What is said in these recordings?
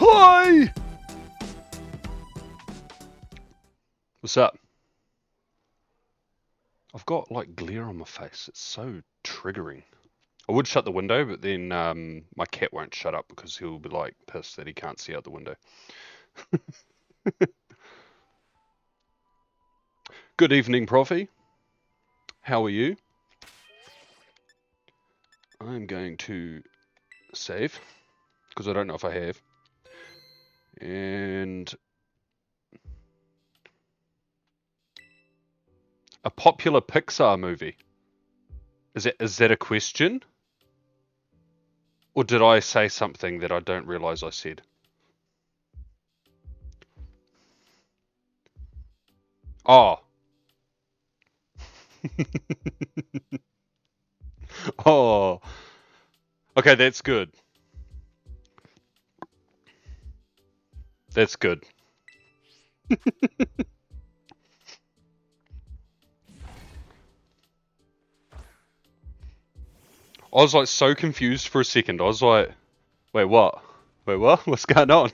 Hi! What's up? I've got like glare on my face. It's so triggering. I would shut the window, but then my cat won't shut up because he'll be like pissed that he can't see out the window. Good evening, Profi. How are you? I'm going to save because I don't know if I have. And a popular Pixar movie. Is that a question? Or did I say something that I don't realize I said? Oh. Oh. Okay, that's good. That's good. I was like so confused for a second. I was like, wait, what? Wait, what? What's going on?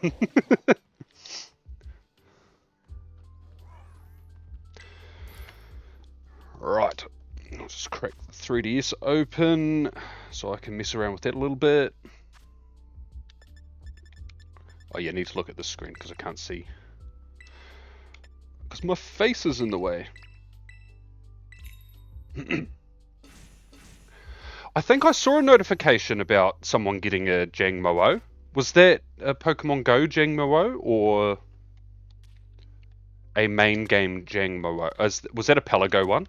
Right. I'll just crack the 3DS open so I can mess around with that a little bit. Oh yeah, I need to look at the screen because I can't see. Because my face is in the way. I think I saw a notification about someone getting a Jangmo-o. Was that a Pokemon Go Jangmo-o or a main game Jangmo-o? Was that a Pelago one?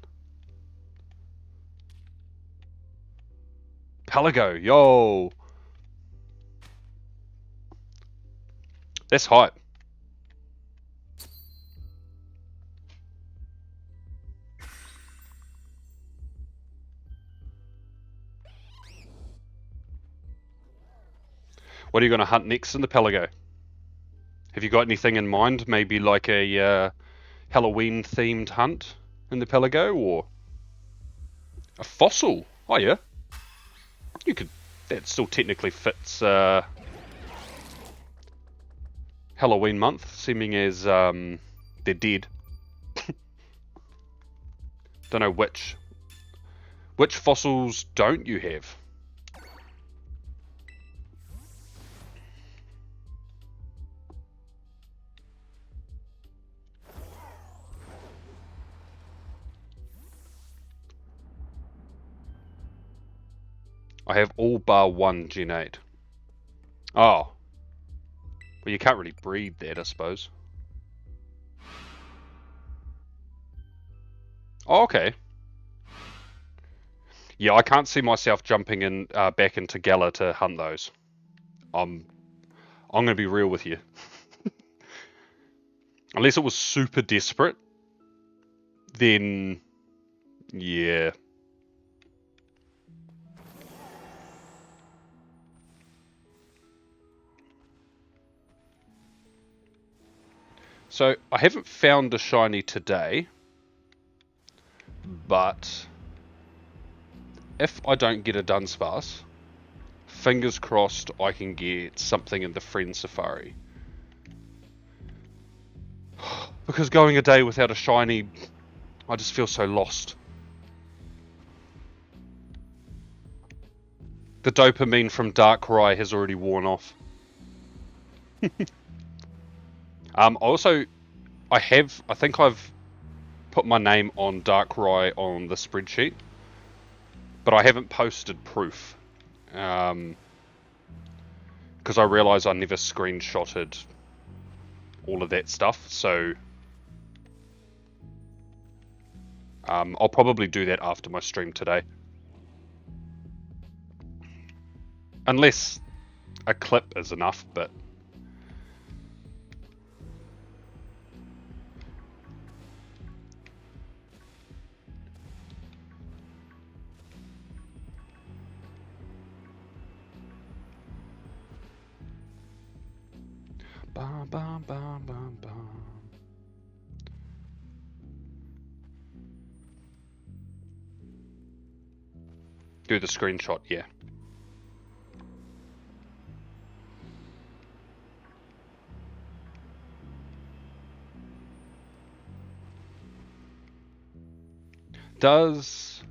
Pelago, yo! That's hype. What are you going to hunt next in the Pelago? Have you got anything in mind? Maybe like a Halloween themed hunt in the Pelago or a fossil? Oh yeah, you could. That still technically fits Halloween month, seeming as they're dead. Don't know which fossils don't you have? I have all bar one Gen 8. Oh. Well, you can't really breed that, I suppose. Oh, okay. Yeah, I can't see myself jumping in back into Gala to hunt those. I'm gonna be real with you. Unless it was super desperate, then yeah. So I haven't found a shiny today, but if I don't get a Dunsparce, fingers crossed I can get something in the Friend Safari. Because going a day without a shiny, I just feel so lost. The dopamine from Darkrai has already worn off. Also, I think I've put my name on Darkrai on the spreadsheet, but I haven't posted proof. Because I realise I never screenshotted all of that stuff, so I'll probably do that after my stream today. Unless a clip is enough, but... Bum, bum, bum, bum, bum. Do the screenshot, yeah. does...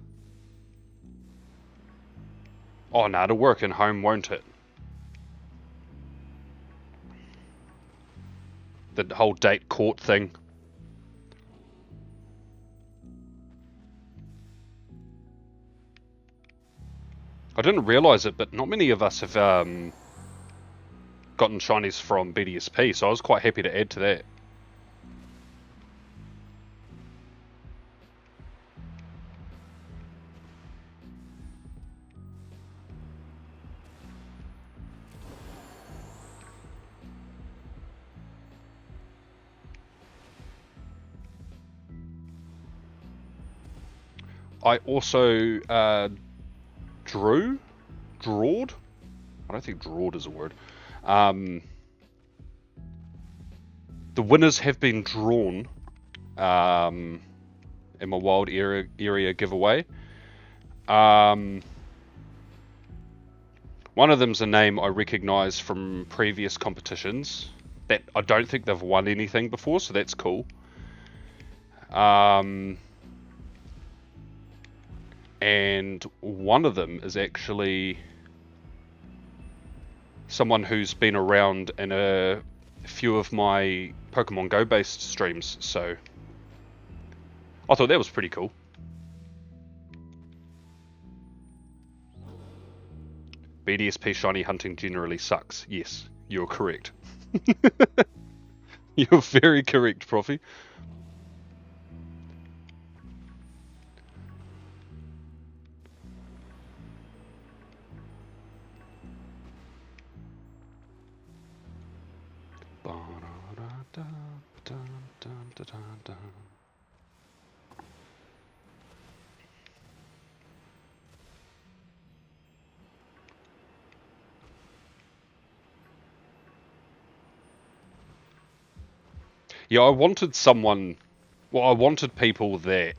Oh, no, it'll work in home, won't it? The whole date court thing. I didn't realise it, but not many of us have gotten shinies from BDSP, so I was quite happy to add to that. I also drawed? I don't think drawed is a word. The winners have been drawn in my wild area giveaway. One of them's a name I recognise from previous competitions. That I don't think they've won anything before, so that's cool. And one of them is actually someone who's been around in a few of my Pokemon Go based streams, so I thought that was pretty cool. BDSP shiny hunting generally sucks. Yes, you're correct. You're very correct, Profi. Yeah, I wanted someone... Well, I wanted people that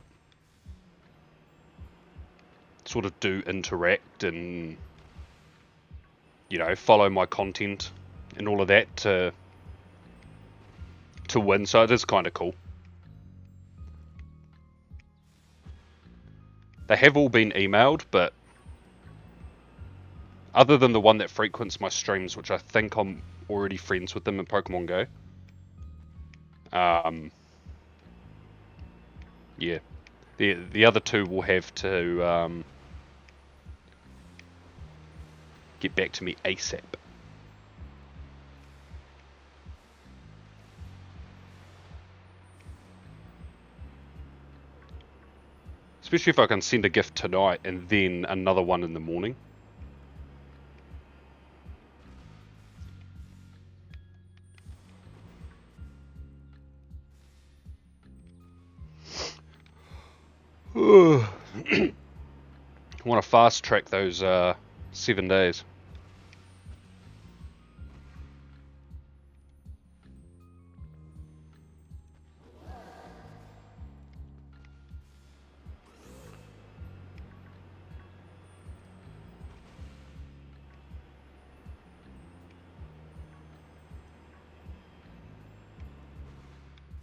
sort of do interact and, you know, follow my content and all of that to win, so it is kind of cool. They have all been emailed, but other than the one that frequents my streams, which I think I'm already friends with them in Pokemon Go. Yeah. The other two will have to get back to me ASAP. Especially if I can send a gift tonight and then another one in the morning. I want to fast track those 7 days.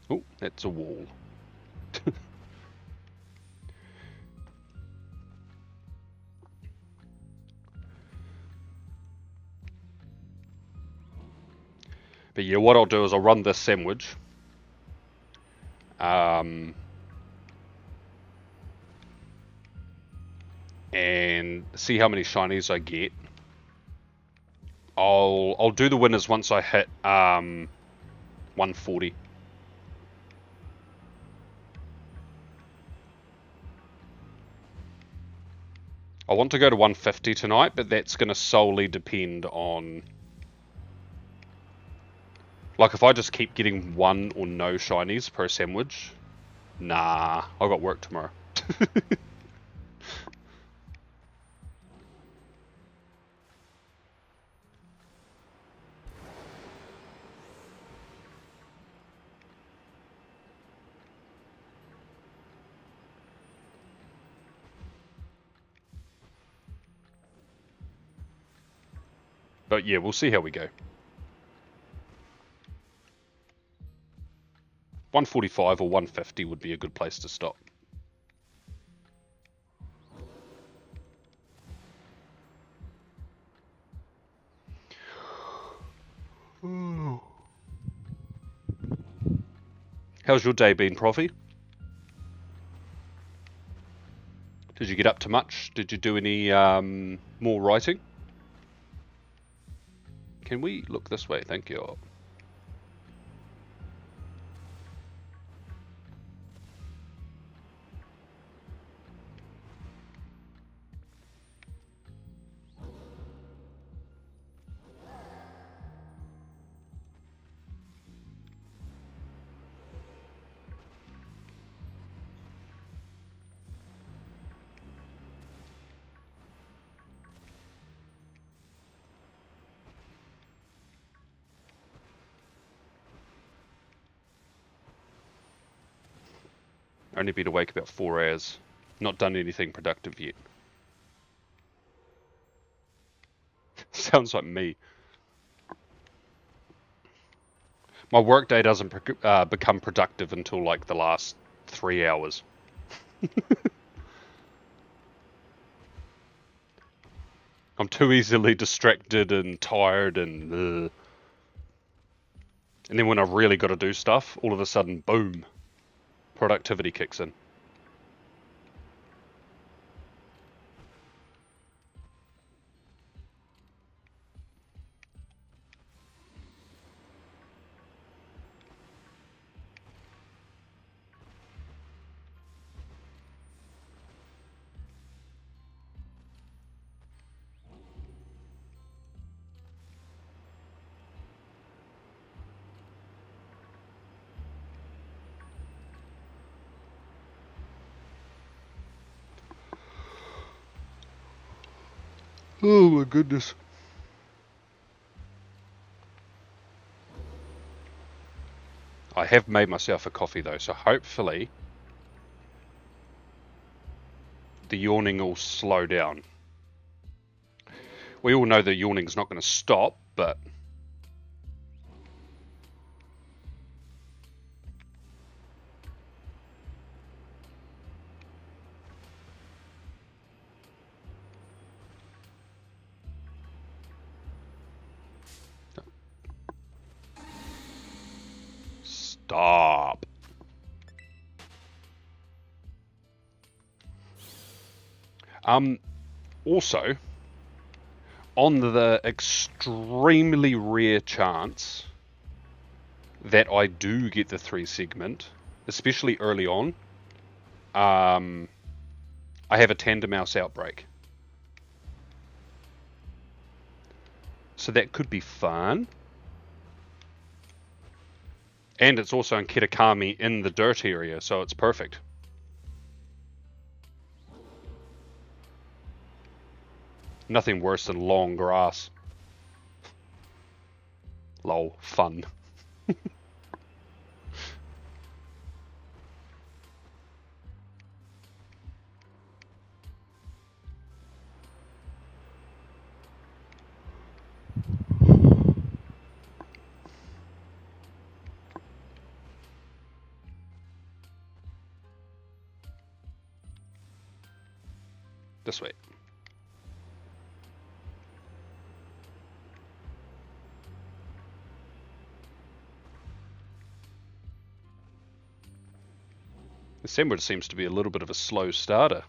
Oh, that's a wall. But yeah, what I'll do is I'll run this sandwich. And see how many shinies I get. I'll do the winners once I hit 140. I want to go to 150 tonight, but that's going to solely depend on... Like, if I just keep getting one or no shinies per sandwich, nah, I've got work tomorrow. But yeah, we'll see how we go. 145 or 150 would be a good place to stop. How's your day been, Profy? Did you get up to much? Did you do any more writing? Can we look this way? Thank you. Only been awake about 4 hours. Not done anything productive yet. Sounds like me. My workday doesn't become productive until like the last 3 hours. I'm too easily distracted and tired and then when I've really got to do stuff, all of a sudden, boom, productivity kicks in. Oh my goodness. I have made myself a coffee though, so hopefully the yawning will slow down. We all know that yawning's not going to stop, but stop. Also, on the extremely rare chance that I do get the 3 segment, especially early on, I have a tandem mouse outbreak. So that could be fun. And it's also in Kitakami in the dirt area, so it's perfect. Nothing worse than long grass. Lol, fun. This way. December seems to be a little bit of a slow starter.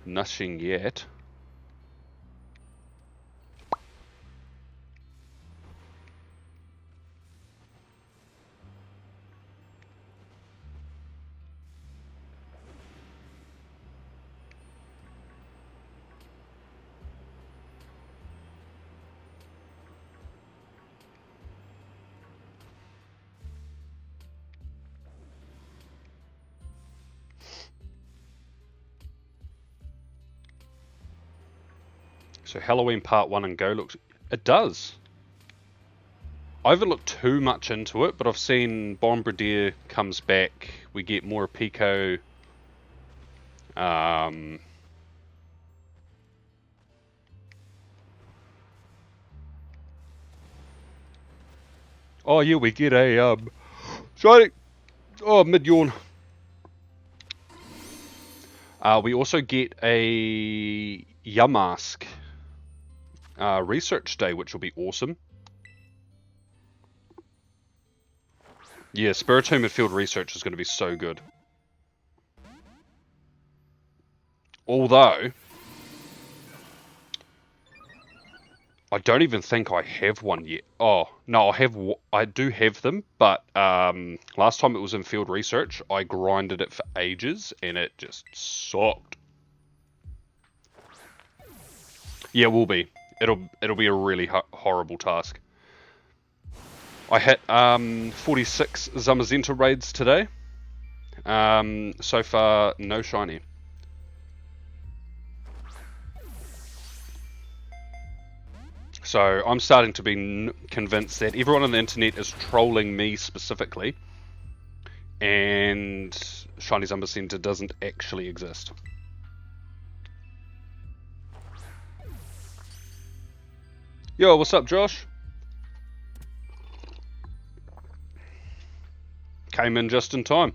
Nothing yet. So Halloween Part 1 and Go looks... It does. I haven't looked too much into it, but I've seen Bombardier comes back. We get more Pico. Oh yeah, we get a sorry. Oh, mid yawn. We also get a Yamask research day, which will be awesome. Yeah, Spiritomb and Field Research is going to be so good. Although, I don't even think I have one yet. Oh, no, I do have them, but last time it was in Field Research, I grinded it for ages, and it just sucked. Yeah, it will be. It'll be a really horrible task. I hit 46 Zamazenta raids today. So far, no shiny. So I'm starting to be convinced that everyone on the internet is trolling me specifically, and shiny Zamazenta doesn't actually exist. Yo, what's up, Josh? Came in just in time.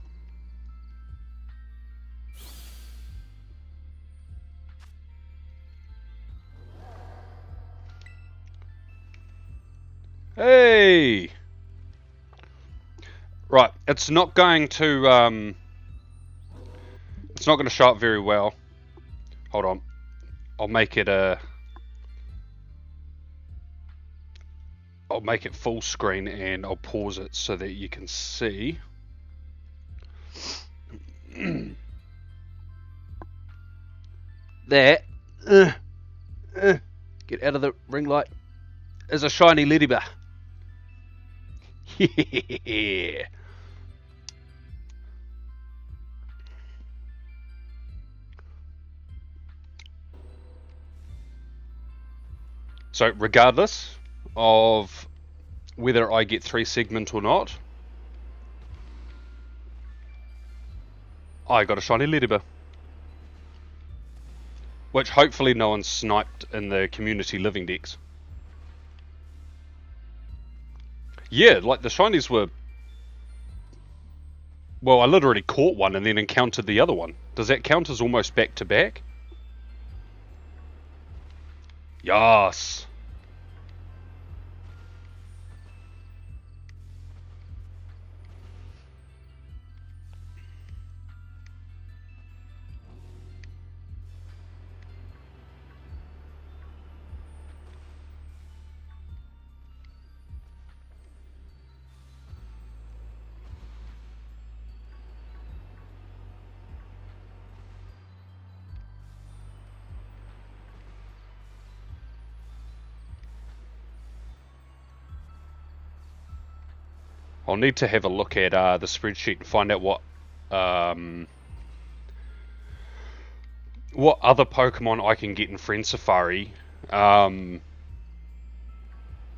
Hey! Right, it's not going to show up very well. Hold on. I'll make it full screen, and I'll pause it so that you can see. There. Get out of the ring light. Is a shiny ladybird. Yeah. So regardless of whether I get 3 segment or not, I got a shiny ladybird. Which hopefully no one sniped in the community living decks. Yeah, like the shinies were... Well, I literally caught one and then encountered the other one. Does that count as almost back to back? Yes. I'll need to have a look at the spreadsheet and find out what other Pokemon I can get in Friend Safari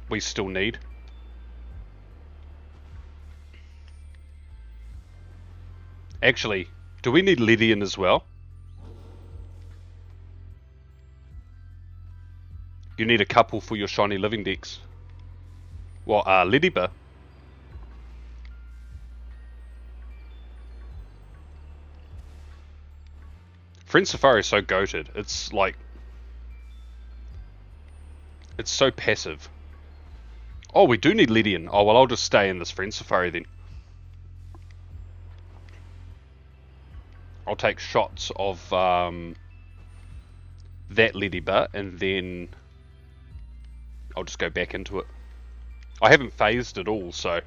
we still need. Actually, do we need Lydian as well? You need a couple for your shiny living decks. Well, Ladybird. Friend Safari is so goated. It's like... It's so passive. Oh, we do need Lydian. Oh, well, I'll just stay in this Friend Safari then. I'll take shots of that Ladybird, and then I'll just go back into it. I haven't phased at all, so...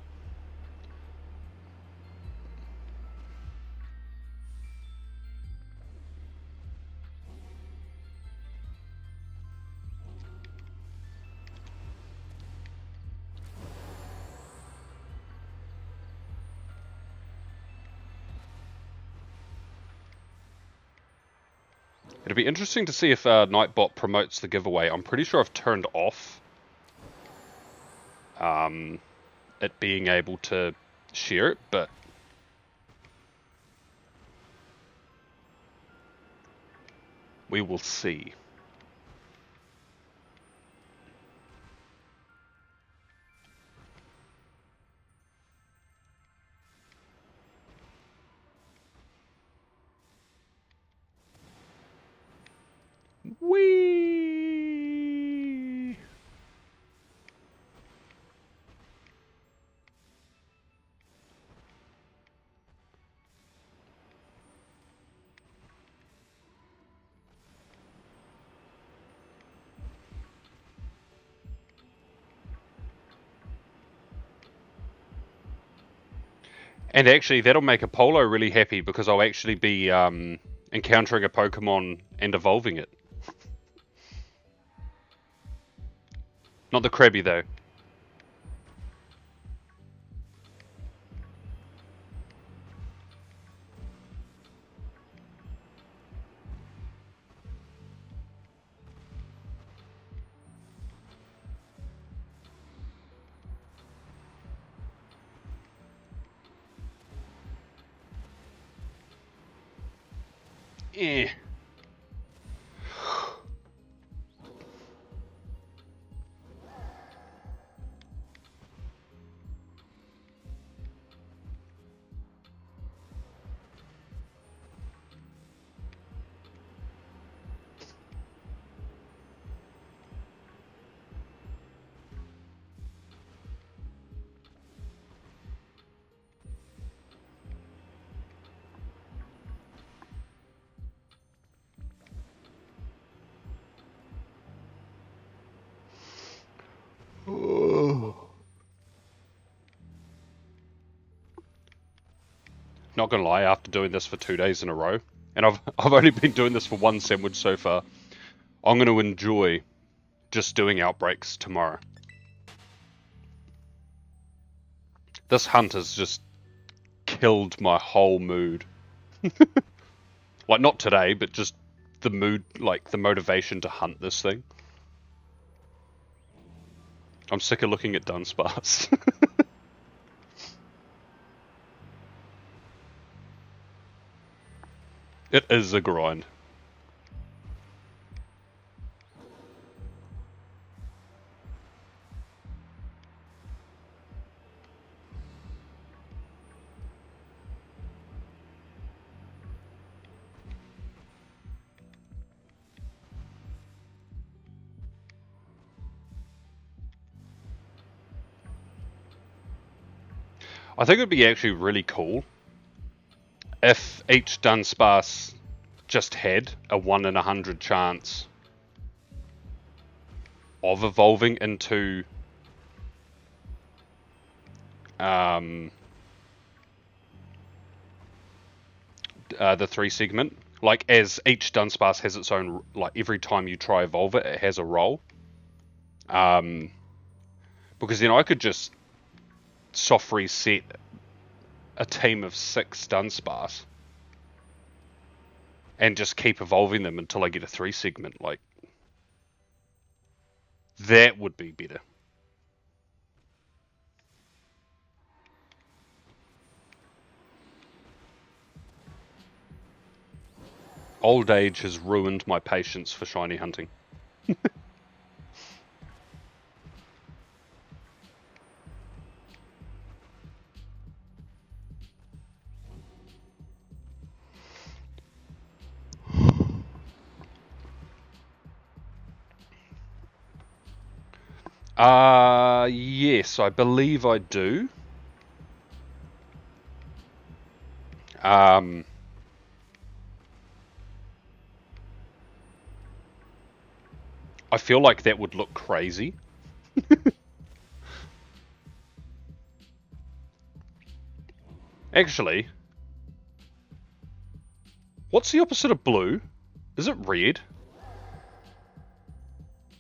It'd be interesting to see if Nightbot promotes the giveaway. I'm pretty sure I've turned off it being able to share it, but we will see. And actually, that'll make Apollo really happy because I'll actually be encountering a Pokemon and evolving it. Not the Krabby, though. Eh. Not gonna lie, after doing this for 2 days in a row, and I've only been doing this for one sandwich so far, I'm gonna enjoy just doing outbreaks tomorrow. This hunt has just killed my whole mood. Like, not today, but just the mood, like the motivation to hunt this thing. I'm sick of looking at Dunsparce. It is a grind. I think it'd be actually really cool if each Dunsparce just had a 1 in 100 chance of evolving into the 3 segment. Like, as each Dunsparce has its own, like every time you try evolve it, it has a role. Because then I could just soft reset a team of 6 Dunsparce and just keep evolving them until I get a 3 segment. Like, that would be better. Old age has ruined my patience for shiny hunting. Yes, I believe I do. I feel like that would look crazy. Actually, what's the opposite of blue? Is it red?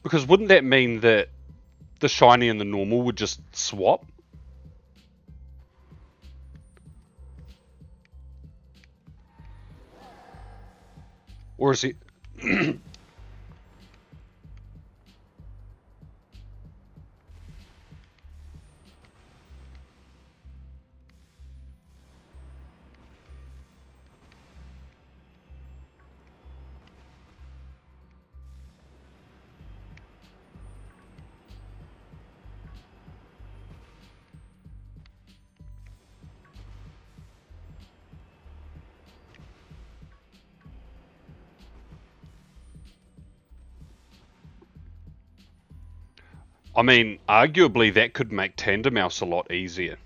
Because wouldn't that mean that the shiny and the normal would just swap? Or is it... I mean, arguably that could make Tandemaus a lot easier.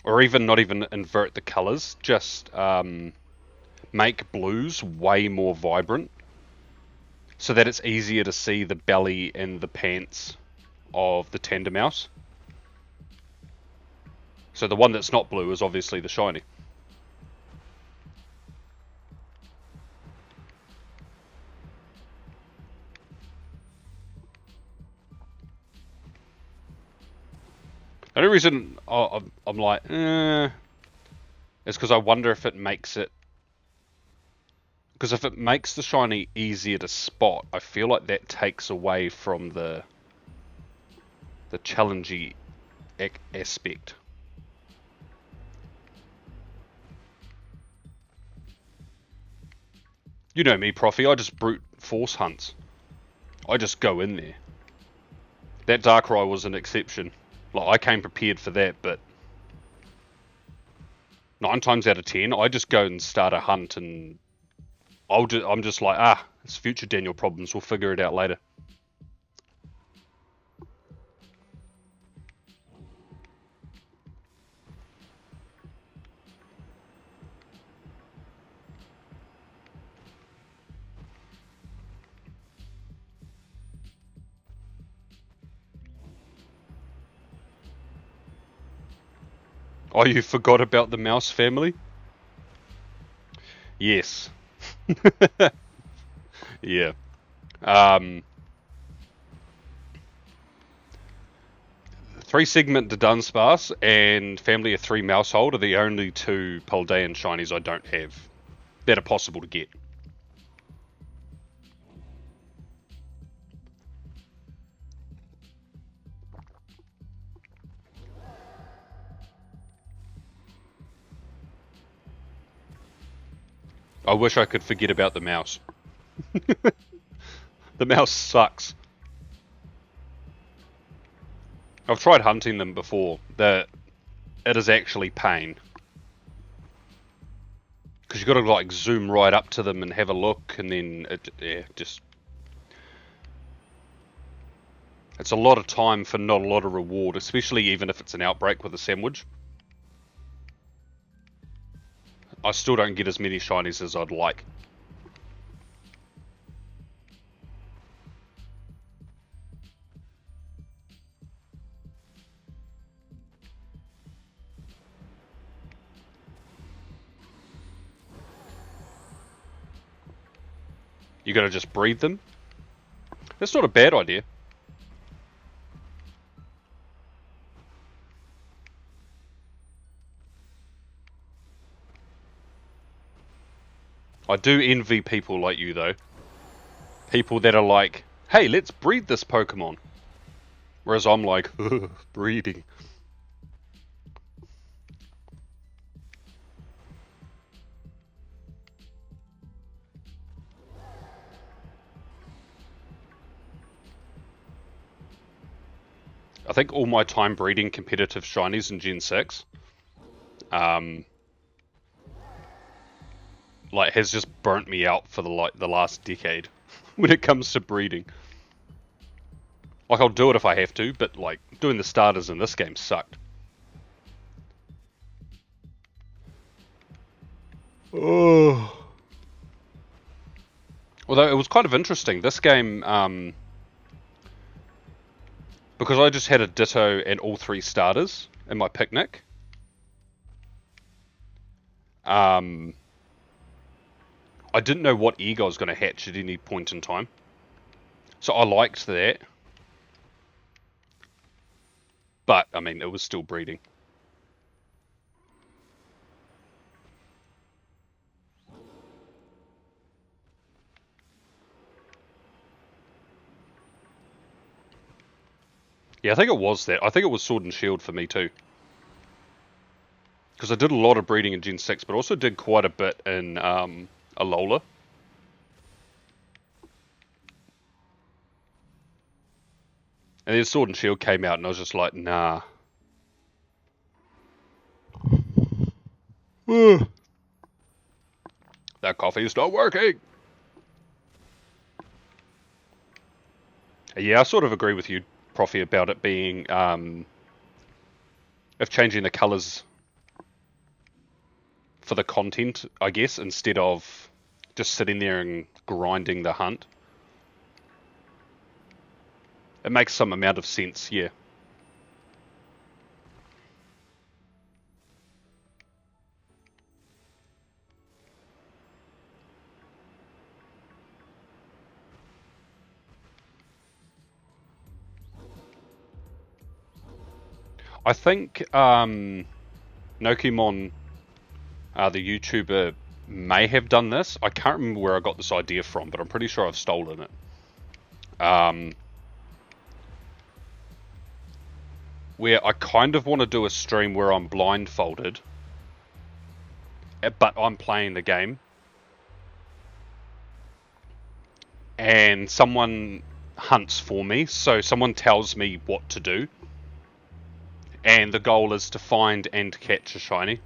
Or even not even invert the colours, just make blues way more vibrant so that it's easier to see the belly and the pants of the tender mouse. So the one that's not blue is obviously the shiny. The only reason I'm like, is because I wonder if it makes it... Because if it makes the shiny easier to spot, I feel like that takes away from the challengey aspect. You know me, Profi, I just brute force hunts. I just go in there. That Darkrai was an exception. Like, I came prepared for that, but 9 times out of 10, I just go and start a hunt, and I'm just like, it's future Daniel problems, we'll figure it out later. Oh, you forgot about the mouse family? Yes. Yeah. 3-segment to Dunsparce and family of 3 Mousehold are the only 2 Paldean shinies I don't have that are possible to get. I wish I could forget about the mouse. The mouse sucks. I've tried hunting them before. It is actually pain. Because you've got to like zoom right up to them and have a look, and then it's a lot of time for not a lot of reward, especially even if it's an outbreak with a sandwich. I still don't get as many shinies as I'd like. You gotta just breed them? That's not a bad idea. I do envy people like you, though. People that are like, hey, let's breed this Pokemon. Whereas I'm like, breeding. I think all my time breeding competitive shinies in Gen 6 like has just burnt me out for the last decade when it comes to breeding. Like, I'll do it if I have to, but like doing the starters in this game sucked. Oh. Although it was kind of interesting, this game, because I just had a Ditto and all 3 starters in my picnic. I didn't know what egg I was going to hatch at any point in time. So I liked that. But, I mean, it was still breeding. Yeah, I think it was that. I think it was Sword and Shield for me too. Because I did a lot of breeding in Gen 6, but also did quite a bit in Alola. And then Sword and Shield came out and I was just like, nah. That coffee is not working! Yeah, I sort of agree with you, Profi, about it being, of changing the colours for the content, I guess, instead of just sitting there and grinding the hunt. It makes some amount of sense, yeah. I think Nokimon, the YouTuber, may have done this. I can't remember where I got this idea from, but I'm pretty sure I've stolen it. Where I kind of want to do a stream where I'm blindfolded, but I'm playing the game, and someone hunts for me, so someone tells me what to do, and the goal is to find and catch a shiny.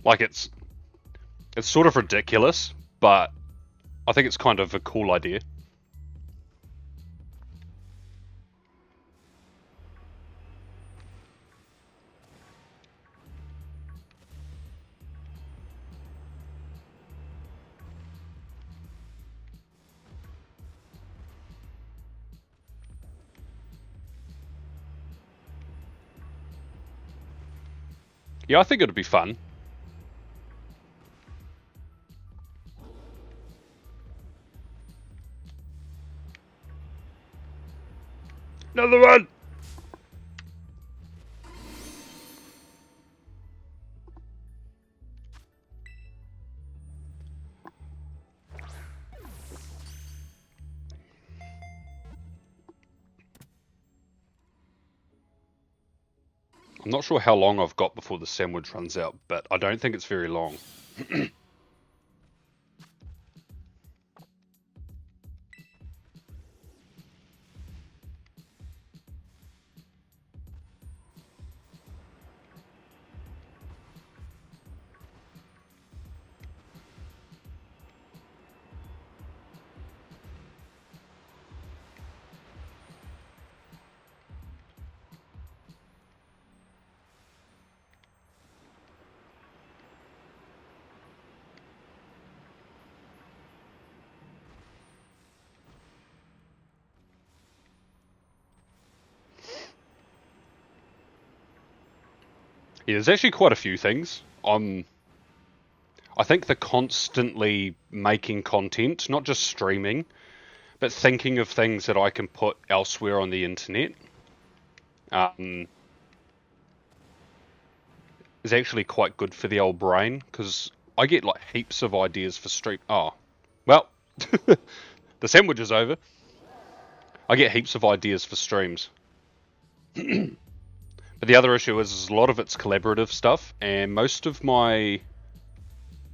Like, it's sort of ridiculous, but I think it's kind of a cool idea. Yeah, I think it'd be fun. Another one! I'm not sure how long I've got before the sandwich runs out, but I don't think it's very long. Yeah, there's actually quite a few things. I think the constantly making content, not just streaming, but thinking of things that I can put elsewhere on the internet, is actually quite good for the old brain, because I get like heaps of ideas for stream. Oh, well, the sandwich is over. I get heaps of ideas for streams. But the other issue is a lot of it's collaborative stuff, and most of my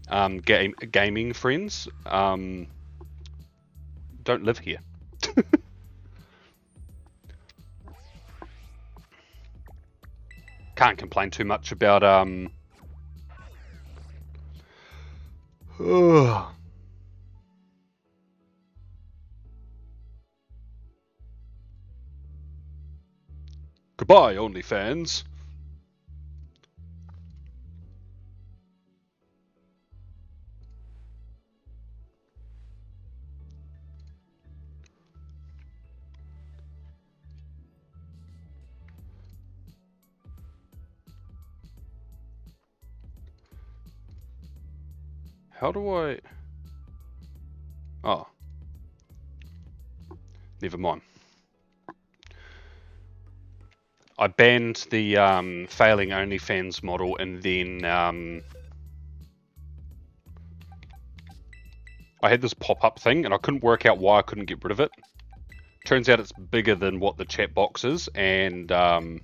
gaming friends don't live here. Can't complain too much about Goodbye, OnlyFans. How do I... Oh. Never mind. I banned the failing OnlyFans model, and then I had this pop-up thing, and I couldn't work out why I couldn't get rid of it. Turns out it's bigger than what the chat box is, and I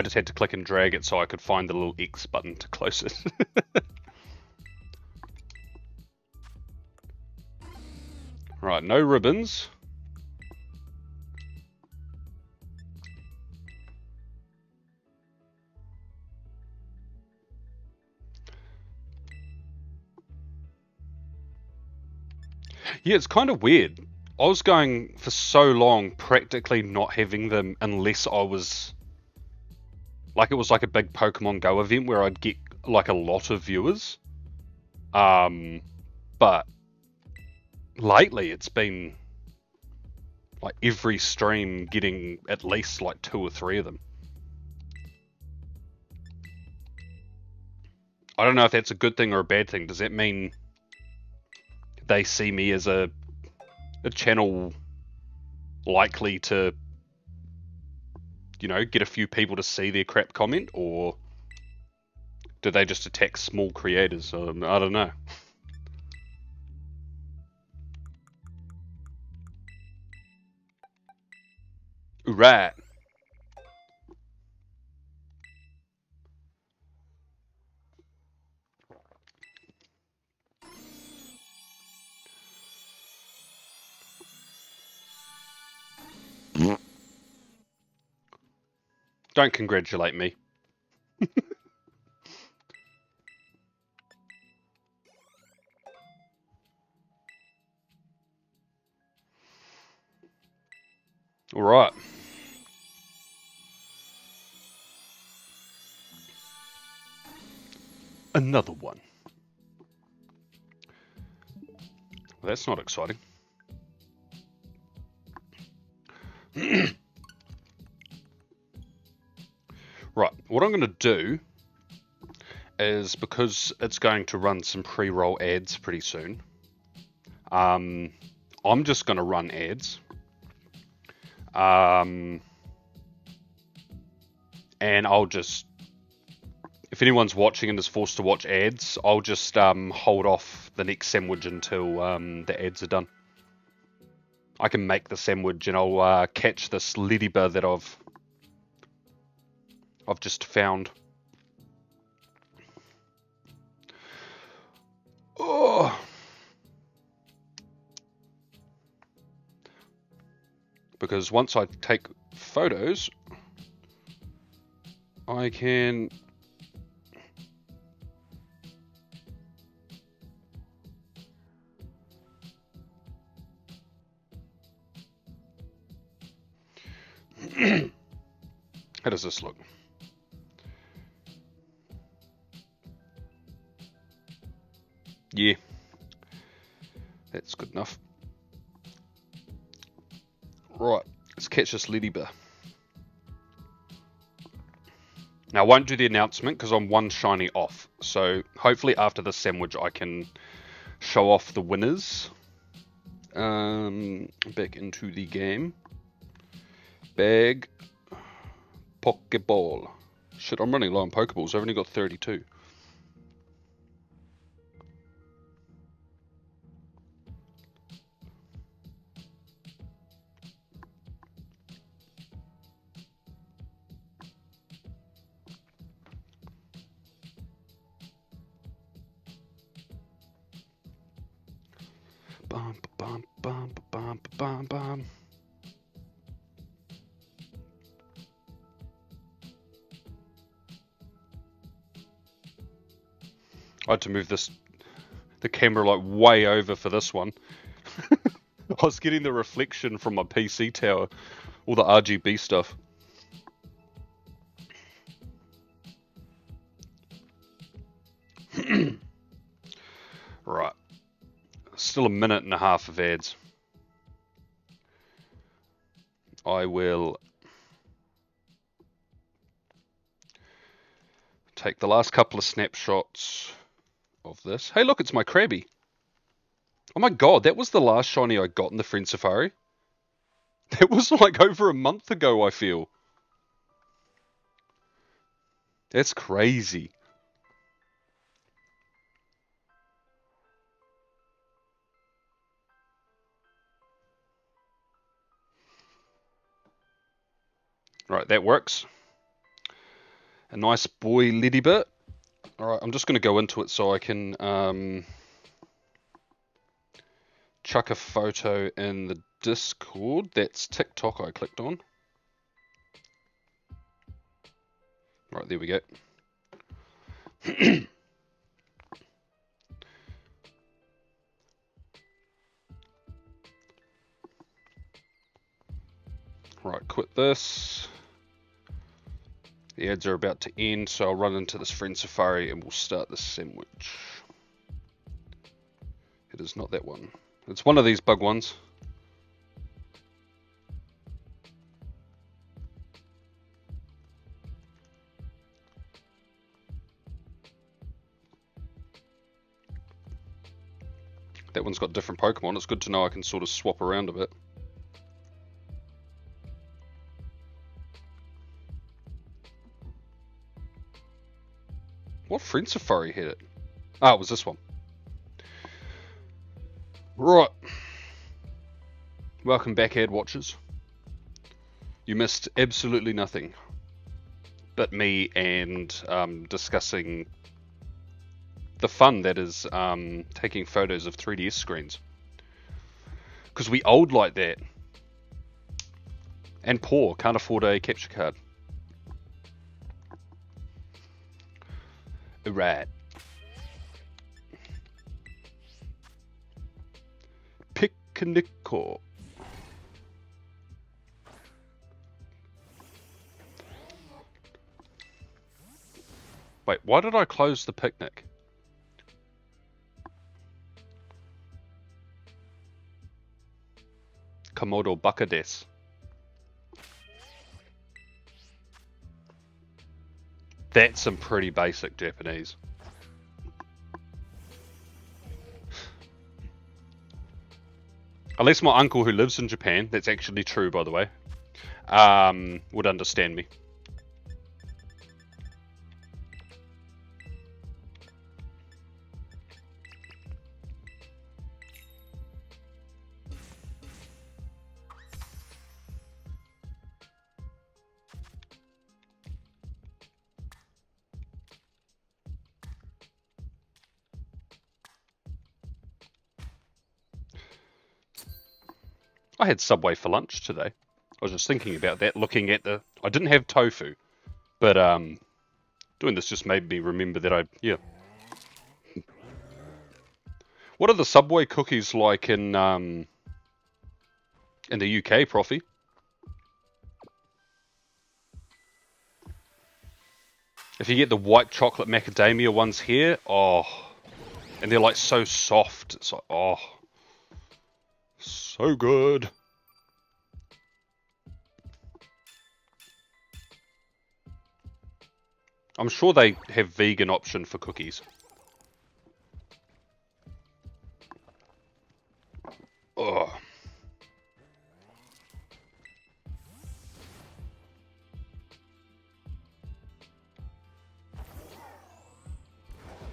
just had to click and drag it so I could find the little X button to close it. Right, no ribbons. Yeah, it's kind of weird. I was going for so long practically not having them unless I was Like it was like a big Pokemon Go event where I'd get like a lot of viewers. But lately it's been like every stream getting at least like 2 or 3 of them. I don't know if that's a good thing or a bad thing. Does that mean they see me as a channel likely to, you know, get a few people to see their crap comment, or do they just attack small creators? I don't know. Right. Don't congratulate me. All right. Another one. Well, that's not exciting. Right, what I'm going to do is, because it's going to run some pre-roll ads pretty soon, I'm just going to run ads. And I'll just, if anyone's watching and is forced to watch ads, I'll just hold off the next sandwich until the ads are done. I can make the sandwich and I'll catch this ladybird that I've just found. Oh. Because once I take photos, I can how does this look? Yeah, that's good enough. Right, let's catch this ladybird. Now, I won't do the announcement because I'm one shiny off. So hopefully after this sandwich I can show off the winners. Back into the game. Bag. Pokeball. Shit, I'm running low on Pokeballs. I've only got 32. Bum, bum, bum, bum, bum, bum. I had to move the camera like way over for this one. I was getting the reflection from my PC tower, all the RGB stuff. Right. Still a minute and a half of ads. I will take the last couple of snapshots of this. Hey, look, it's my Krabby. Oh my god, that was the last shiny I got in the Friend Safari. That was like over a month ago, I feel. That's crazy. Right, that works. A nice boy ladybird. Alright, I'm just going to go into it so I can chuck a photo in the Discord. That's TikTok I clicked on. Right, there we go. Right, quit this. The ads are about to end, so I'll run into this friend Safari and we'll start the sandwich. It is not that one. It's one of these bug ones. That one's got different Pokemon. It's good to know I can sort of swap around a bit. What friend Safari had it? Ah, it was this one. Right. Welcome back, ad watchers. You missed absolutely nothing but me and discussing the fun that is taking photos of 3DS screens. Because we old like that. And poor, can't afford a capture card. Right. Picnico. Wait, why did I close the picnic? Komodo Bakades. That's some pretty basic Japanese. At least my uncle who lives in Japan, that's actually true by the way, would understand me. I had Subway for lunch today. I was just thinking about that, looking at the... I didn't have tofu, but doing this just made me remember that yeah. What are the Subway cookies like in the UK, Profi? If you get the white chocolate macadamia ones here, oh, and they're like so soft, it's like, oh, so good. I'm sure they have vegan option for cookies. Oh.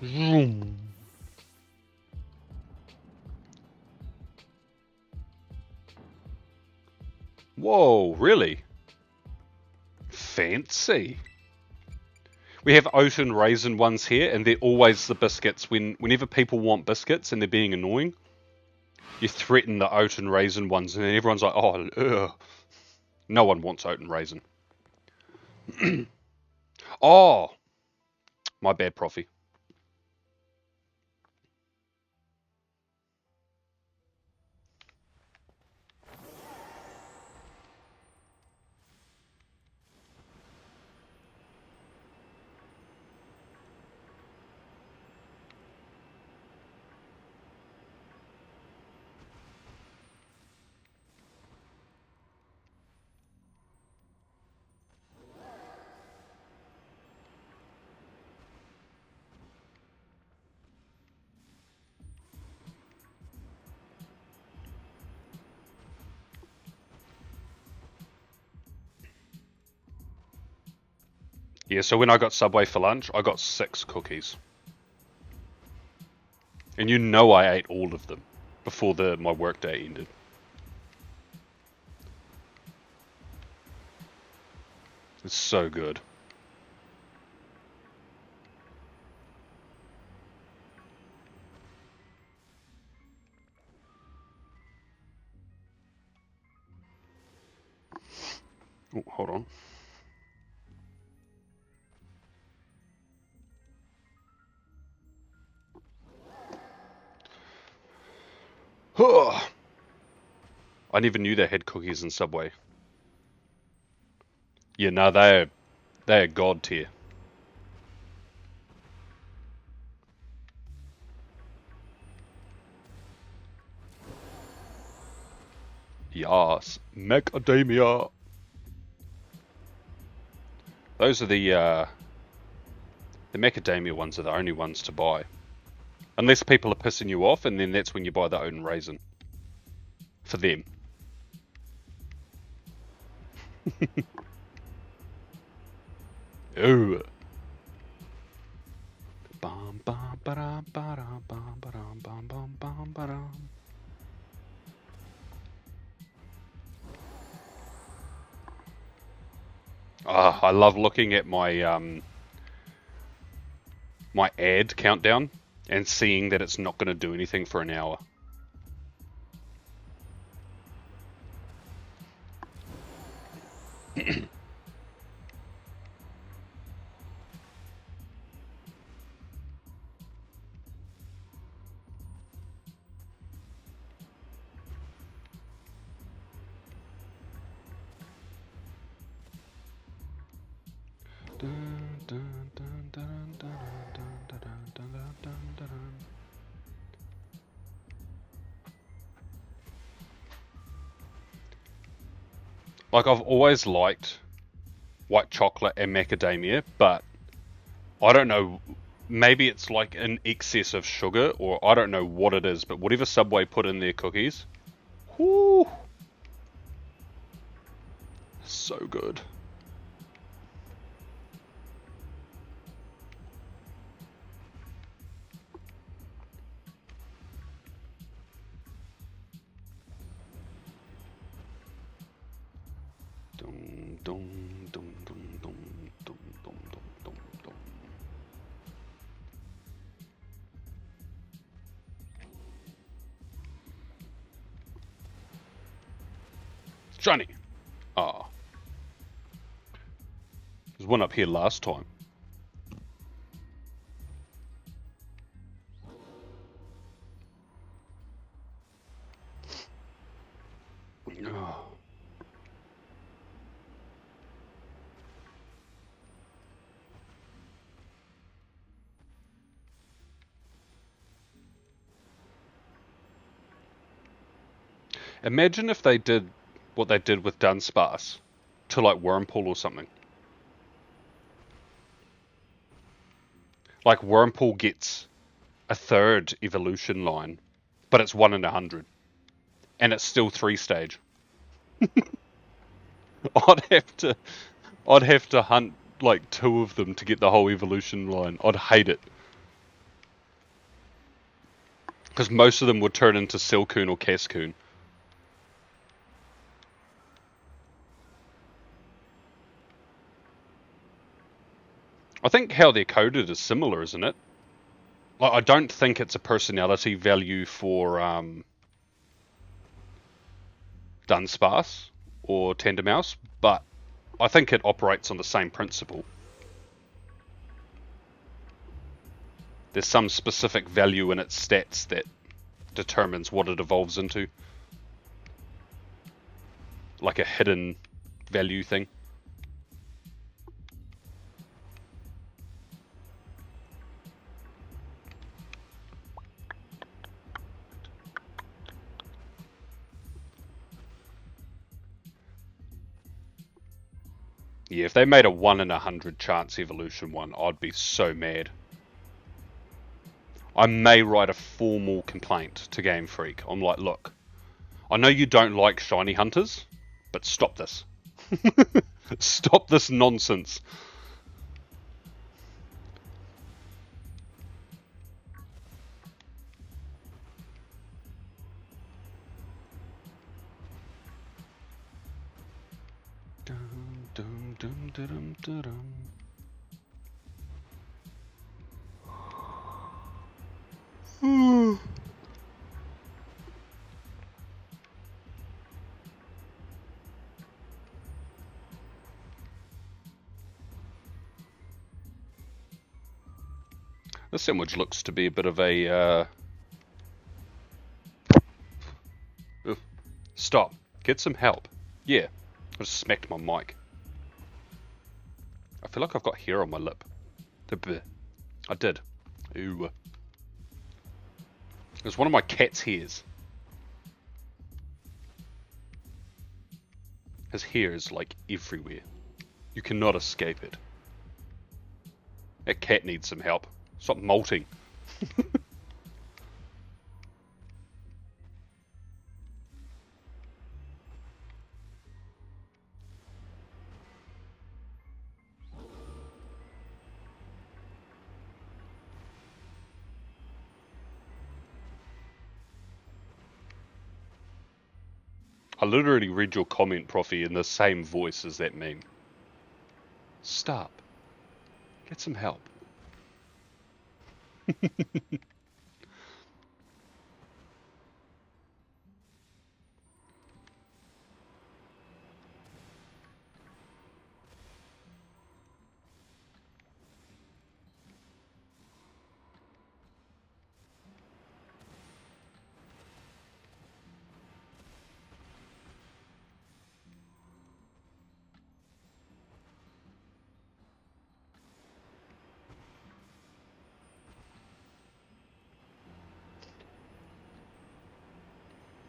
Vroom. Whoa, really? Fancy. We have oat and raisin ones here, and they're always the biscuits. Whenever people want biscuits and they're being annoying, you threaten the oat and raisin ones, and then everyone's like, oh, ugh. No one wants oat and raisin. Oh, my bad, Profi. Yeah, so when I got Subway for lunch, I got 6 cookies. And you know I ate all of them before my workday ended. It's so good. Oh, hold on. I never knew they had cookies in Subway. Yeah, no, they're They are god tier. Yes, macadamia. Those are the macadamia ones are the only ones to buy. Unless people are pissing you off, and then that's when you buy the oat and raisin. For them. Ooh. Bum, bum, ba-dum, ba-dum, bum, ba-dum, bum, bum, bum, ba-dum. I love looking at my my ad countdown and seeing that it's not going to do anything for an hour. Like, I've always liked white chocolate and macadamia, but I don't know, maybe it's like an excess of sugar, or I don't know what it is, but whatever Subway put in their cookies, whoo, so good. Dum, dum, dum, dum, dum, dum, dum, dum, dum. Shiny! Ah. There's one up here last time. Oh. Imagine if they did what they did with Dunsparce to like Wormpool or something. Like Wormpool gets a third evolution line, but it's 1 in 100, and it's still 3-stage. I'd have to hunt like 2 of them to get the whole evolution line. I'd hate it. Because most of them would turn into Silcoon or Cascoon. I think how they're coded is similar, isn't it? Like, I don't think it's a personality value for Dunsparce or Tendermouse, but I think it operates on the same principle. There's some specific value in its stats that determines what it evolves into. Like a hidden value thing. Yeah, if they made a 1 in 100 chance evolution one, I'd be so mad. I may write a formal complaint to Game Freak. I'm like, look, I know you don't like shiny hunters, but stop this. Stop this nonsense. Dum, dum, dum, dum, dum, dum. This sandwich looks to be a bit of a... Stop. Get some help. Yeah. I just smacked my mic. I feel like I've got hair on my lip. I did. Ooh. It was one of my cat's hairs. His hair is like everywhere. You cannot escape it. That cat needs some help. Stop molting. I literally read your comment, Profi, in the same voice as that meme. Stop. Get some help.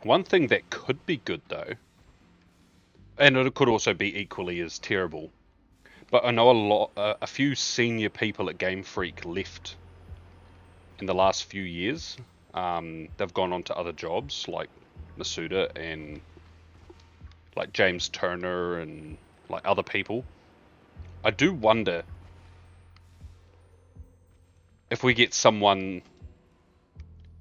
One thing that could be good though, and it could also be equally as terrible, but I know a few senior people at Game Freak left in the last few years. They've gone on to other jobs like Masuda and like James Turner and like other people. I do wonder if we get someone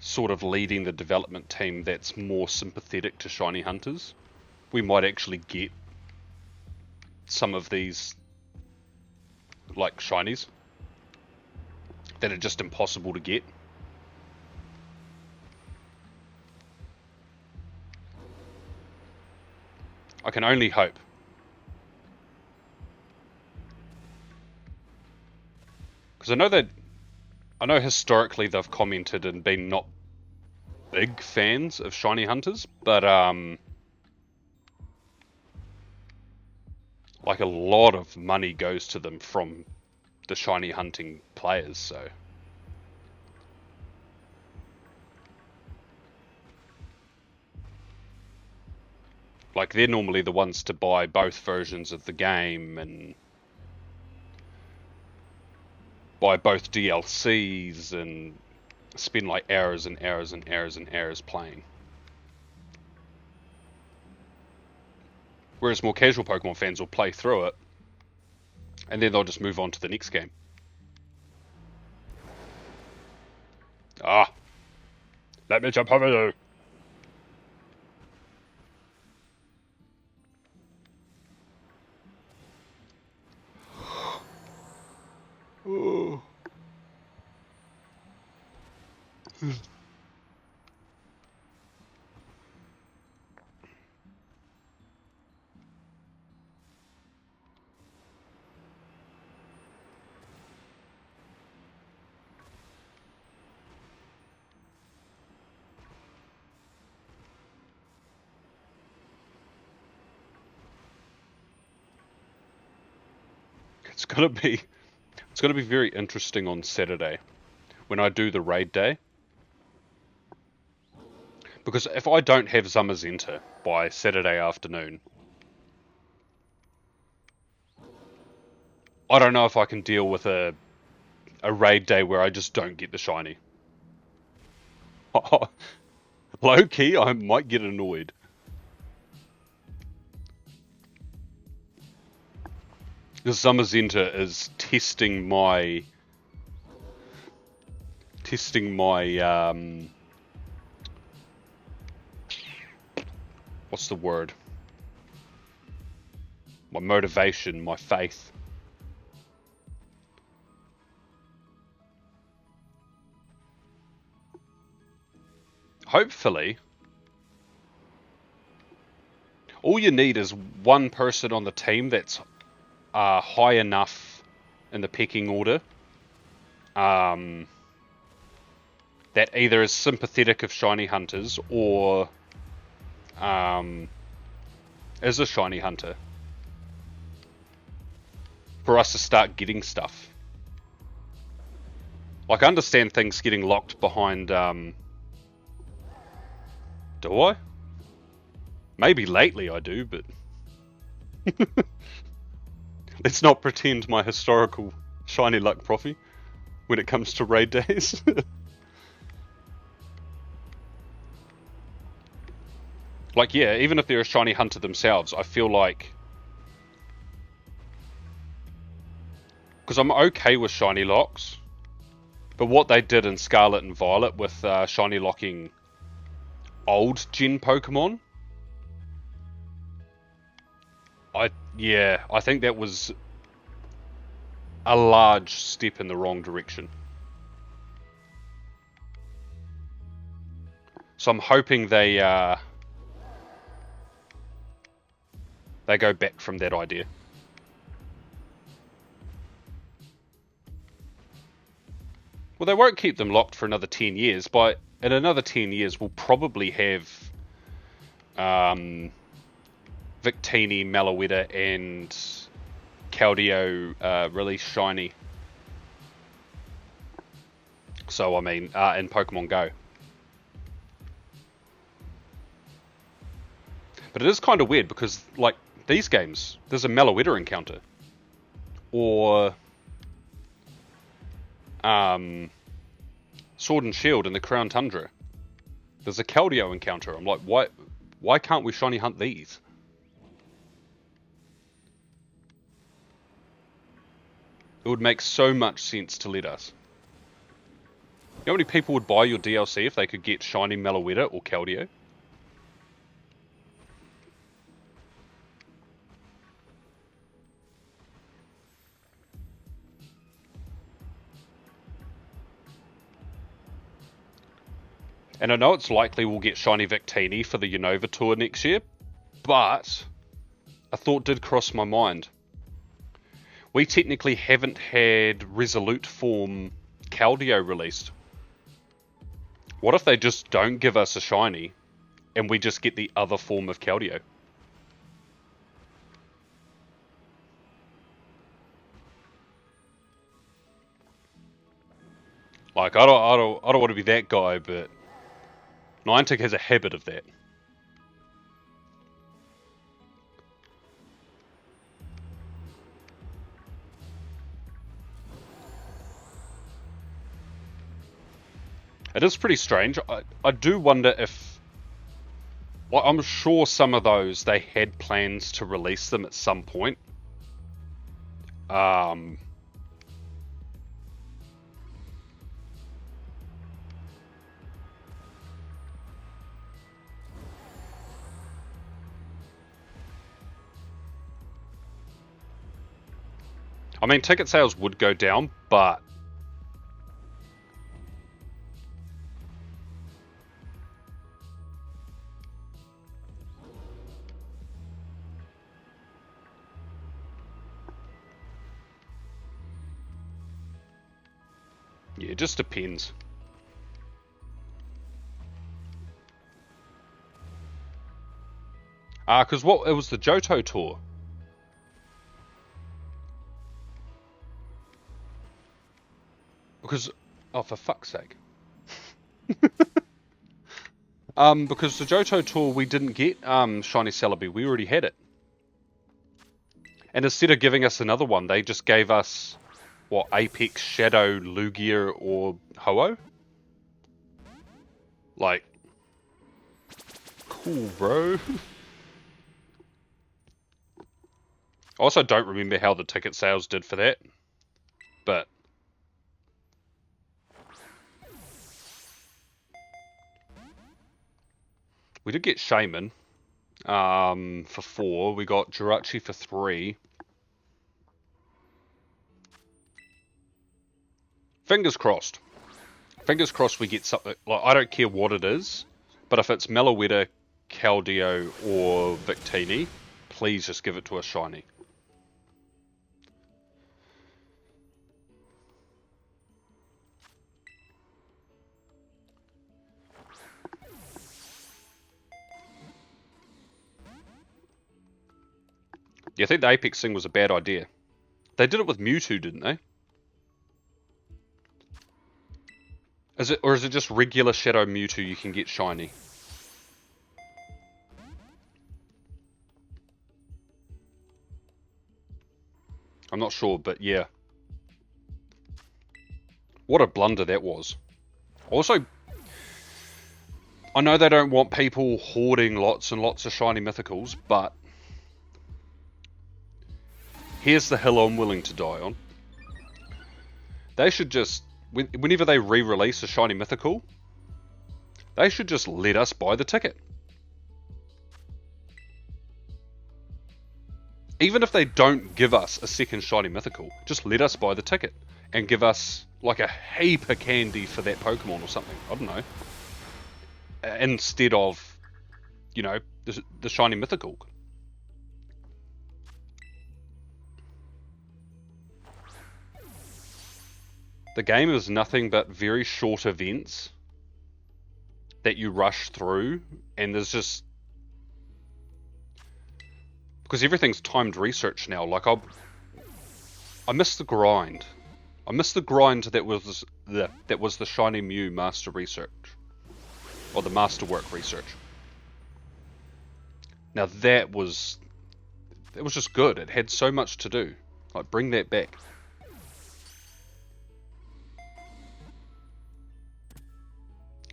sort of leading the development team that's more sympathetic to shiny hunters, we might actually get some of these like shinies that are just impossible to get. I can only hope. Because I know historically they've commented and been not big fans of shiny hunters, but like a lot of money goes to them from the shiny hunting players, so like they're normally the ones to buy both versions of the game and buy both DLCs and spend like hours and hours and hours and hours playing. Whereas more casual Pokemon fans will play through it and then they'll just move on to the next game. Ah! Let me jump over you! Oh. It's gonna be very interesting on Saturday when I do the raid day. Because if I don't have Zamazenta by Saturday afternoon, I don't know if I can deal with a raid day where I just don't get the shiny. Low key, I might get annoyed. Because Zamazenta is testing my what's the word? My motivation, my faith. Hopefully, all you need is one person on the team that's high enough in the pecking order that either is sympathetic of shiny hunters or is a shiny hunter. for us to start getting stuff. Like, I understand things getting locked behind, do I? Maybe lately I do, but... Let's not pretend my historical shiny luck prophy when it comes to raid days. Like, yeah, even if they're a shiny hunter themselves, I feel like... Because I'm okay with shiny locks, but what they did in Scarlet and Violet with shiny locking old gen Pokemon, I think that was a large step in the wrong direction. So I'm hoping they go back from that idea. Well, they won't keep them locked for another 10 years, but in another 10 years we'll probably have Victini, Malouetta, and Keldeo release shiny. So, I mean, in Pokemon Go. But it is kind of weird because, like, these games, there's a Malouetta encounter. Or Sword and Shield in the Crown Tundra. There's a Keldeo encounter. I'm like, why can't we shiny hunt these? It would make so much sense to let us. You know how many people would buy your DLC if they could get shiny Malouetta or Keldeo? And I know it's likely we'll get shiny Victini for the Unova tour next year, but a thought did cross my mind. We technically haven't had Resolute form Keldeo released. What if they just don't give us a shiny and we just get the other form of Keldeo? Like, I don't want to be that guy, but Niantic has a habit of that. It is pretty strange. I do wonder if... Well, I'm sure some of those, they had plans to release them at some point. I mean, ticket sales would go down, but... Yeah, it just depends. Because what it was the Johto tour. Because, oh, for fuck's sake. Because the Johto tour we didn't get shiny Celebi, we already had it. And instead of giving us another one, they just gave us, what, Apex, Shadow, Lugia, or Ho-Oh? Like, cool, bro. I also don't remember how the ticket sales did for that, but... We did get Shaman for 4. We got Jirachi for 3. Fingers crossed. Fingers crossed we get something. Like, I don't care what it is, but if it's Malouetta, Keldeo, or Victini, please just give it to us shiny. Yeah, I think the Apex thing was a bad idea. They did it with Mewtwo, didn't they? Or is it just regular Shadow Mewtwo you can get shiny? I'm not sure, but yeah. What a blunder that was. Also, I know they don't want people hoarding lots and lots of shiny mythicals, but here's the hill I'm willing to die on. They should just, whenever they re-release a shiny mythical, they should just let us buy the ticket. Even if they don't give us a second shiny mythical, just let us buy the ticket and give us like a heap of candy for that Pokemon or something. I don't know. Instead of, you know, the shiny mythical. The game is nothing but very short events that you rush through, and there's just, because everything's timed research now. Like I miss the grind. I miss the grind that was the Shiny Mew Master Research, or the Masterwork Research. Now that was just good. It had so much to do. Like, bring that back.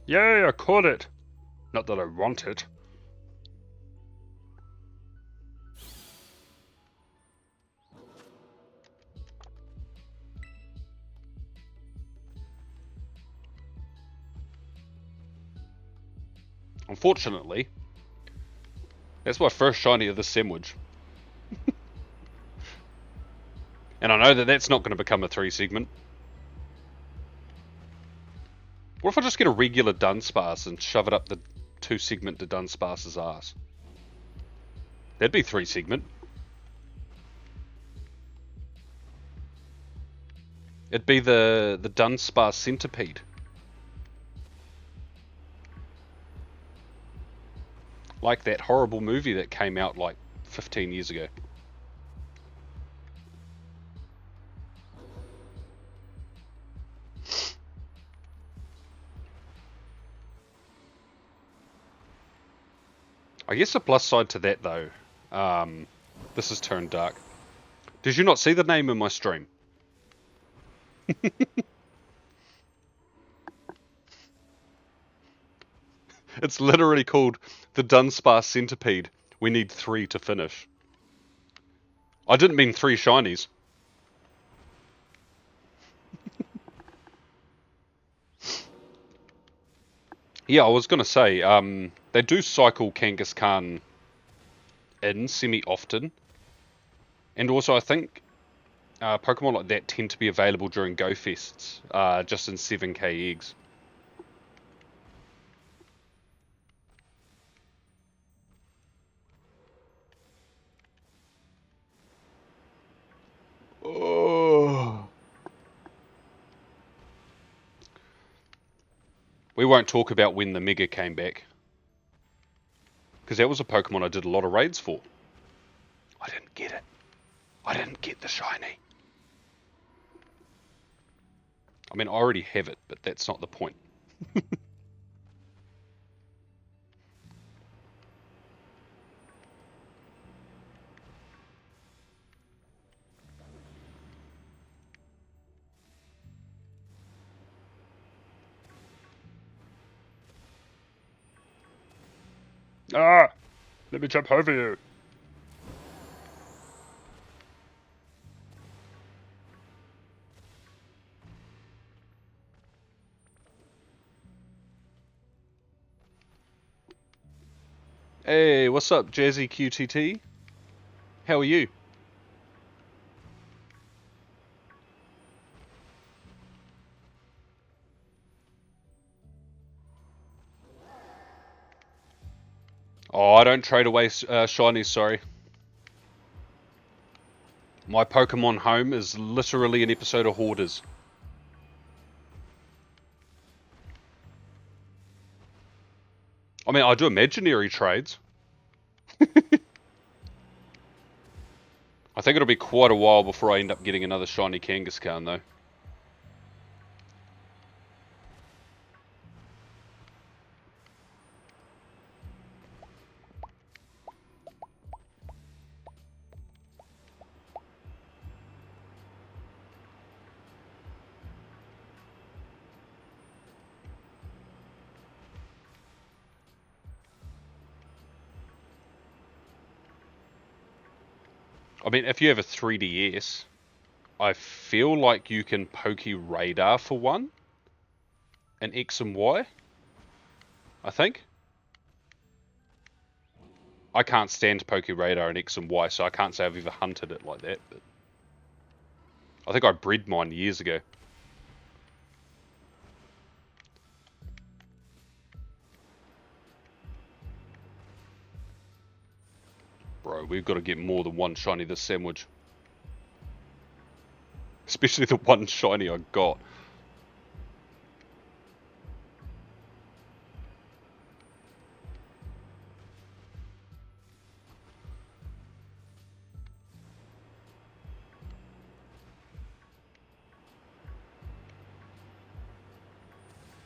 Yay, I caught it. Not that I want it. Unfortunately, that's my first shiny of this sandwich. And I know that that's not going to become a 3 segment. What if I just get a regular Dunsparce and shove it up the 2 segment to Dunsparce's ass? That'd be 3 segment. It'd be the Dunsparce Centipede. Like that horrible movie that came out like 15 years ago. I guess the plus side to that though, this has turned dark. Did you not see the name in my stream? It's literally called the Dunsparce Centipede. We need 3 to finish. I didn't mean 3 shinies. Yeah, I was going to say, they do cycle Kangaskhan in semi-often. And also I think Pokemon like that tend to be available during Go Fests, just in 7k eggs. Oh. We won't talk about when the Mega came back, because that was a Pokemon I did a lot of raids for. I didn't get it. I didn't get the shiny. I mean, I already have it, but that's not the point. Ah! Let me jump over you. Hey, what's up, Jazzy QTT? How are you? Oh, I don't trade away shinies, sorry. My Pokemon home is literally an episode of Hoarders. I mean, I do imaginary trades. I I think it'll be quite a while before I end up getting another shiny Kangaskhan though. I mean, if you have a 3DS, I feel like you can Poke Radar for one. In X and Y, I think. I can't stand Poke Radar in X and Y, so I can't say I've ever hunted it like that. But I think I bred mine years ago. Bro, we've got to get more than one shiny this sandwich. Especially the one shiny I got.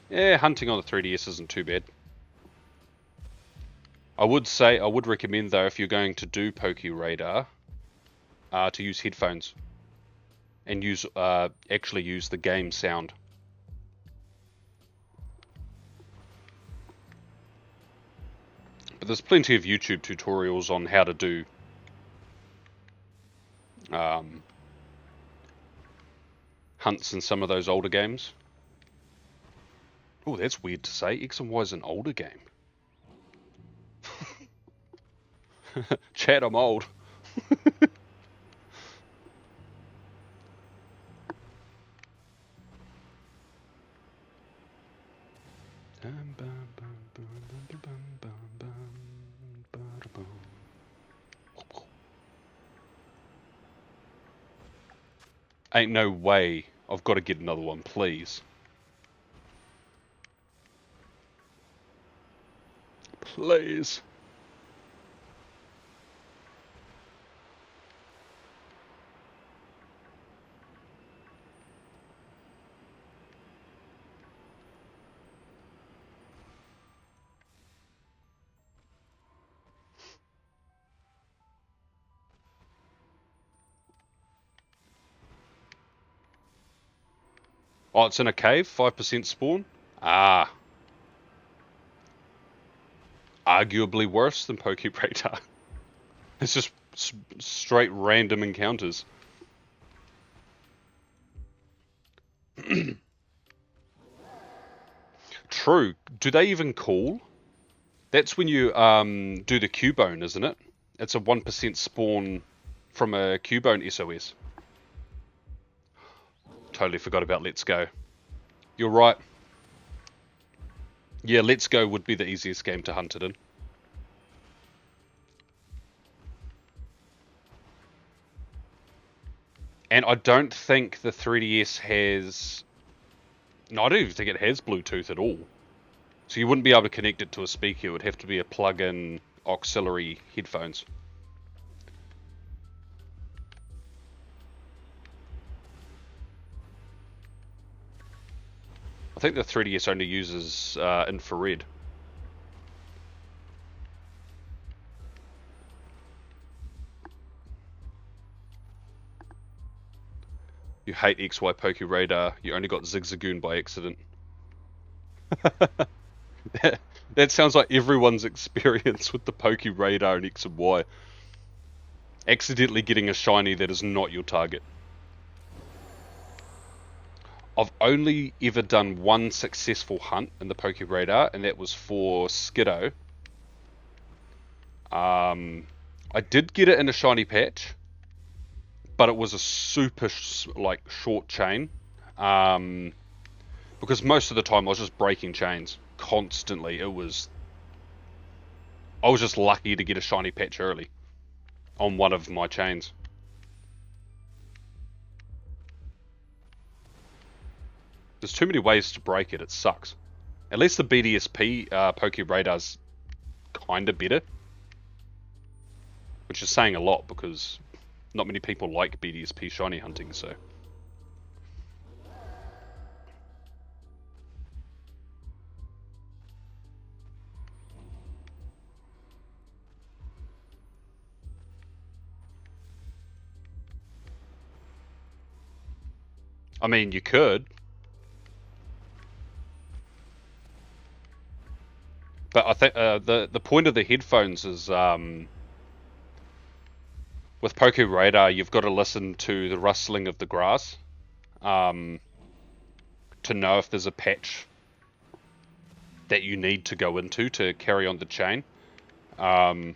Yeah, hunting on the 3DS isn't too bad. I would recommend though, if you're going to do Poke Radar, to use headphones. And actually use the game sound. But there's plenty of YouTube tutorials on how to do hunts in some of those older games. Oh, that's weird to say. X and Y is an older game. Chat, I'm old. Ain't no way. I've got to get another one, please. Please. Oh, it's in a cave? 5% spawn? Ah. Arguably worse than Poke Radar. It's just straight random encounters. True. Do they even call? That's when you do the Cubone, isn't it? It's a 1% spawn from a Cubone SOS. Totally forgot about Let's Go. You're right. Yeah, Let's Go would be the easiest game to hunt it in. And I don't think the 3DS has... No, I don't even think it has Bluetooth at all. So you wouldn't be able to connect it to a speaker. It would have to be a plug-in auxiliary headphones. I think the 3DS only uses infrared. You hate XY Poke Radar. You only got Zigzagoon by accident. That sounds like everyone's experience with the Poke Radar in X and Y. Accidentally getting a shiny that is not your target. I've only ever done one successful hunt in the Poke Radar, and that was for Skiddo. I did get it in a shiny patch, but it was a super short chain. Because most of the time I was just breaking chains constantly. I was just lucky to get a shiny patch early on one of my chains. There's too many ways to break it. It sucks. At least the BDSP Poke Radar's kind of better, which is saying a lot because not many people like BDSP shiny hunting, so. I mean, you could. But I think the point of the headphones is with Poké Radar, you've got to listen to the rustling of the grass to know if there's a patch that you need to go into to carry on the chain. And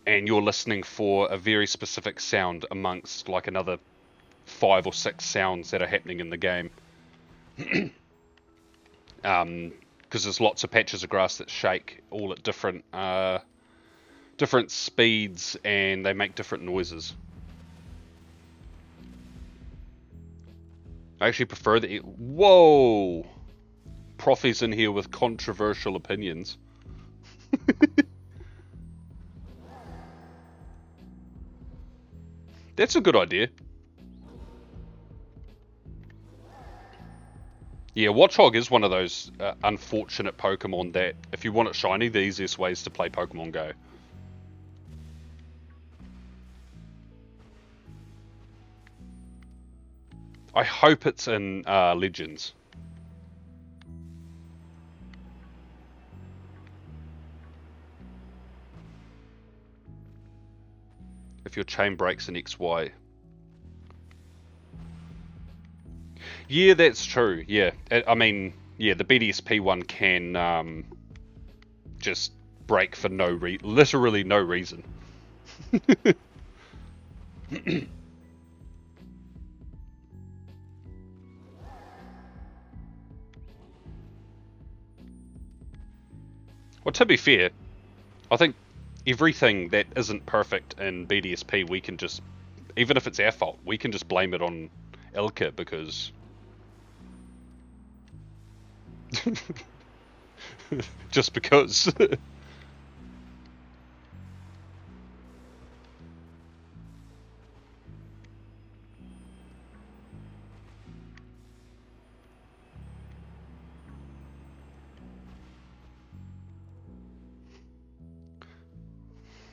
you're listening for a very specific sound amongst like another 5 or 6 sounds that are happening in the game. Because there's lots of patches of grass that shake all at different speeds, and they make different noises. I actually prefer the... Whoa! Profi's in here with controversial opinions. That's a good idea. Yeah, Watchog is one of those unfortunate Pokemon that, if you want it shiny, the easiest way is to play Pokemon Go. I hope it's in Legends. If your chain breaks in XY. Yeah, that's true. Yeah, I mean, yeah, the BDSP one can just break for literally no reason. Well, to be fair, I think everything that isn't perfect in BDSP, we can just, even if it's our fault, we can just blame it on Ilka because... just because.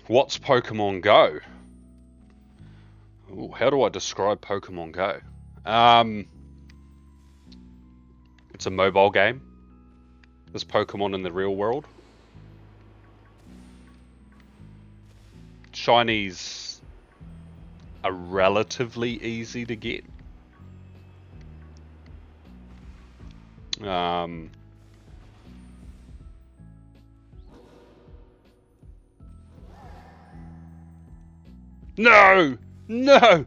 What's Pokemon Go? Ooh, how do I describe Pokemon Go? It's a mobile game. There's Pokemon in the real world. Shinies are relatively easy to get. No! No! No!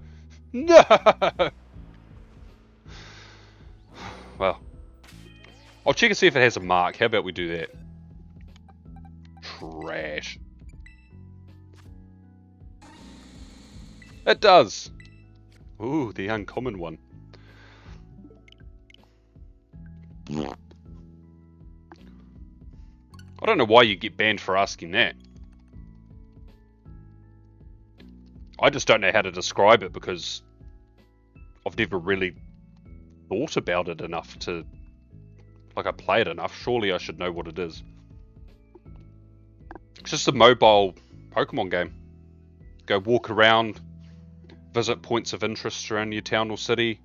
Well, I'll check and see if it has a mark. How about we do that? Trash. It does. Ooh, the uncommon one. I don't know why you get banned for asking that. I just don't know how to describe it because I've never really thought about it enough to... Like, I play it enough. Surely I should know what it is. It's just a mobile Pokemon game. Go walk around, visit points of interest around your town or city.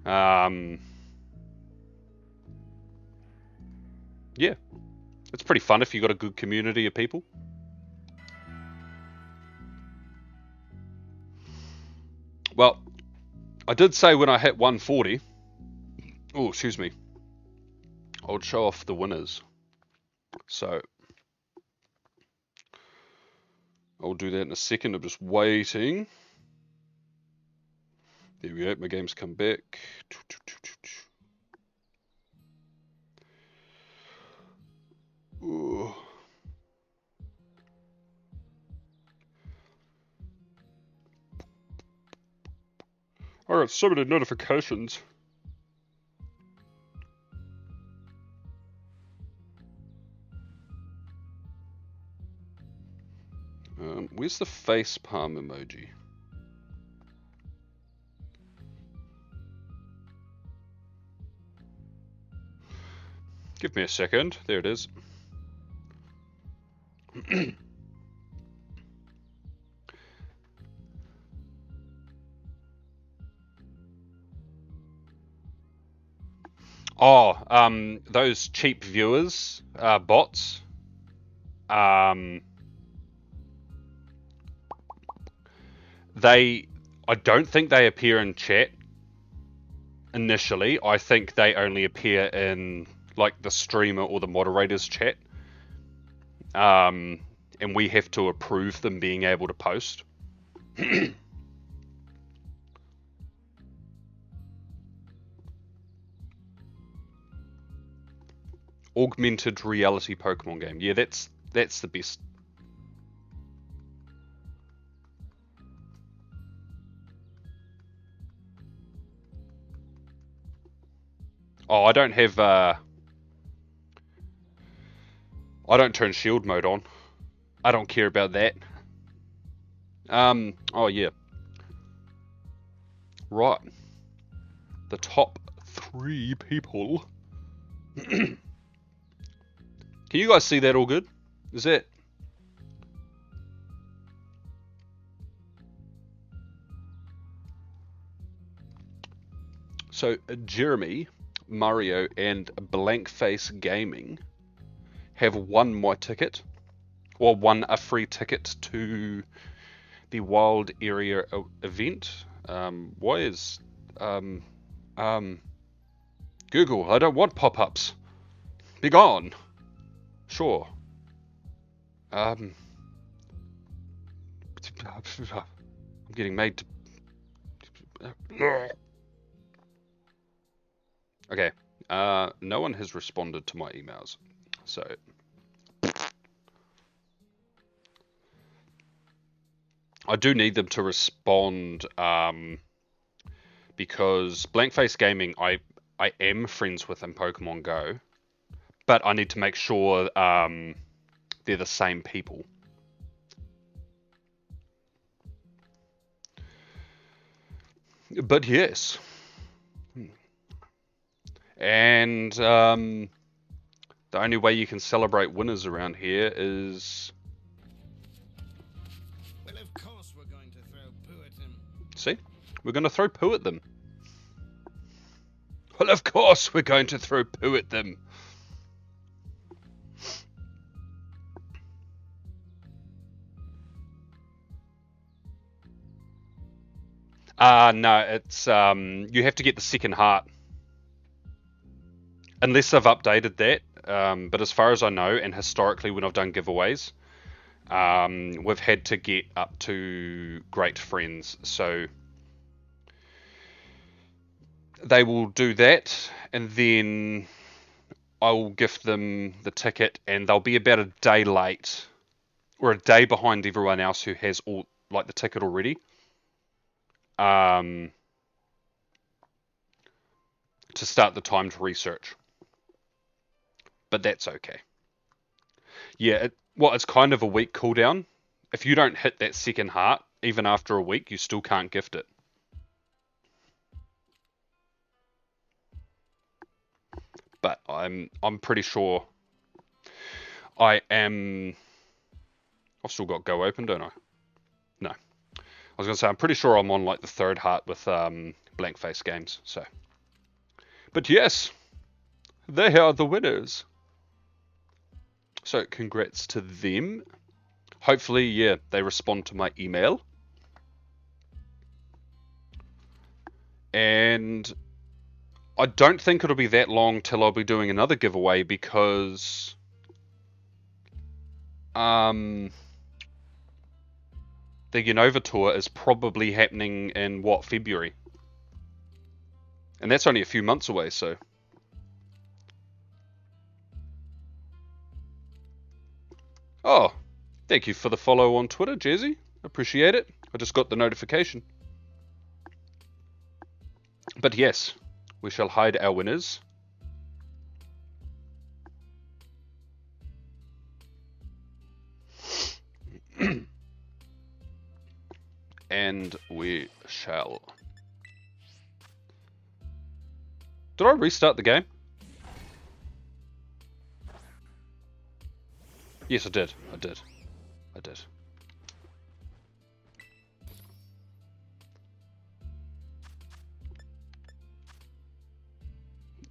Yeah. It's pretty fun if you've got a good community of people. Well, I did say when I hit 140... Oh, excuse me. I would show off the winners. So... I'll do that in a second. I'm just waiting. There we go. My game's come back. Ooh. I got so many notifications. Where's the face palm emoji? Give me a second. There it is. Oh, those cheap viewers, bots. I don't think they appear in chat initially. I think they only appear in like the streamer or the moderator's chat. And we have to approve them being able to post. Augmented reality Pokemon game. Yeah, that's the best. Oh, I don't have I don't turn shield mode on. I don't care about that. Oh yeah. Right. The top 3 people. Can you guys see that all good? Is that... So, Jeremy, Mario, and Blankface Gaming have won my ticket, or won a free ticket to the Wild Area event. Why is... Google, I don't want pop-ups. Be gone. Sure. I'm getting made to... Okay. No one has responded to my emails. So... I do need them to respond, because Blankface Gaming, I am friends with in Pokemon Go, but I need to make sure they're the same people. But yes. And the only way you can celebrate winners around here is... Well, of course we're going to throw poo at them. See? We're going to throw poo at them. Well, of course we're going to throw poo at them. No, it's you have to get the second heart. Unless I've updated that, but as far as I know, and historically when I've done giveaways, we've had to get up to great friends, so they will do that, and then I will gift them the ticket, and they'll be about a day late, or a day behind everyone else who has all like the ticket already. To start the timed research. But that's okay. Yeah, it's kind of a week cooldown. If you don't hit that second heart, even after a week, you still can't gift it. But I'm pretty sure I am... I've still got Go open, don't I? No. I was going to say, I'm pretty sure I'm on like the third heart with Blankface Games, so... But yes, they are the winners. So congrats to them. Hopefully, yeah, they respond to my email. And I don't think it'll be that long till I'll be doing another giveaway because the Unova tour is probably happening in what, February? And that's only a few months away, so... Oh, thank you for the follow on Twitter, Jazzy. Appreciate it. I just got the notification. But yes, we shall hide our winners. and we shall. Did I restart the game? Yes, I did. I did.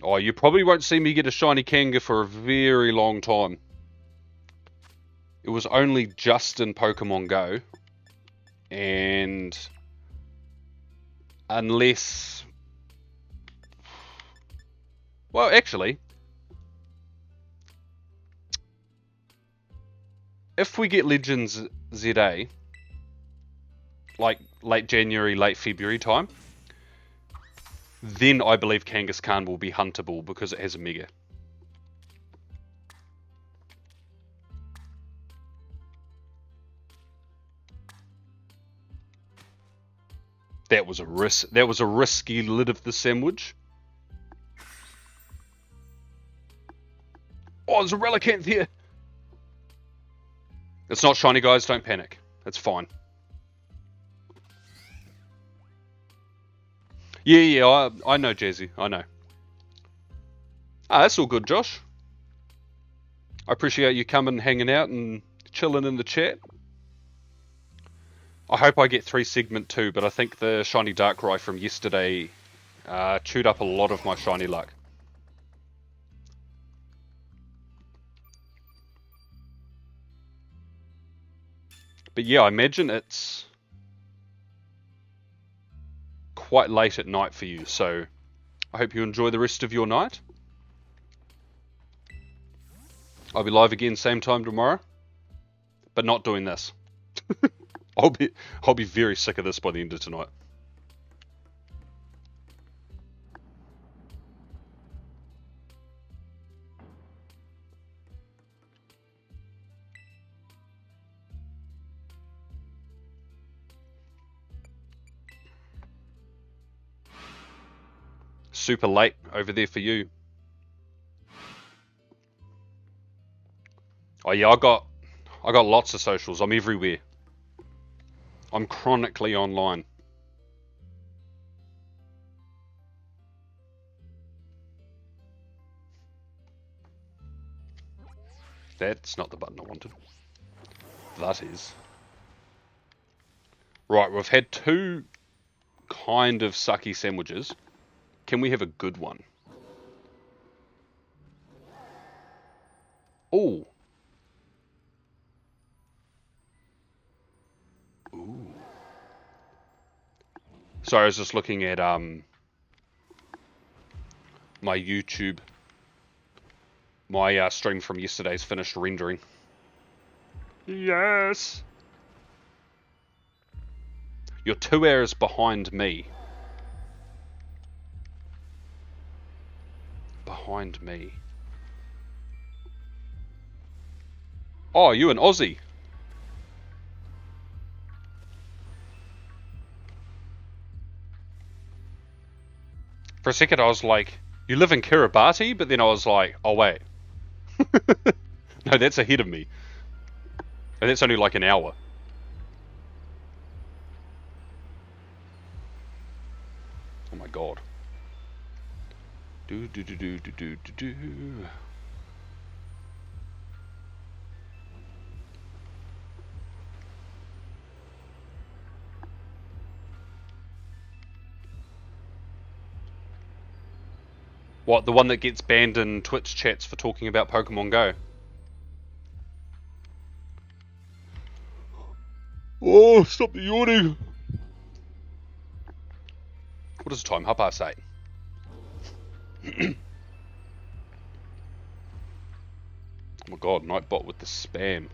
Oh, you probably won't see me get a shiny Kanga for a very long time. It was only just in Pokemon Go. And unless... Well, actually, if we get Legends ZA, like late January, late February time, then I believe Kangaskhan will be huntable because it has a Mega. That was a risk. That was a risky lid of the sandwich. Oh, there's a Relicanth here. It's not shiny, guys. Don't panic. It's fine. Yeah, I know, Jazzy. I know. Ah, that's all good, Josh. I appreciate you coming, hanging out, and chilling in the chat. I hope I get 3 segment 2, but I think the shiny Darkrai from yesterday chewed up a lot of my shiny luck. But yeah, I imagine it's quite late at night for you, so I hope you enjoy the rest of your night. I'll be live again same time tomorrow, but not doing this. I'll be very sick of this by the end of tonight. Super late over there for you. Oh yeah, I got lots of socials. I'm everywhere. I'm chronically online. That's not the button I wanted. That is. Right, we've had 2 kind of sucky sandwiches. Can we have a good one? Oh. Ooh. Sorry, I was just looking at my YouTube. My stream from yesterday's finished rendering. Yes. You're 2 hours behind me. Behind me. Oh, you an Aussie. For a second I was like, you live in Kiribati? But then I was like, oh wait. No, that's ahead of me. And that's only like an hour. Oh my god. Do. What, the one that gets banned in Twitch chats for talking about Pokemon Go? Oh, stop the yawning. What is the time? 8:30. Oh my god, Nightbot with the spam.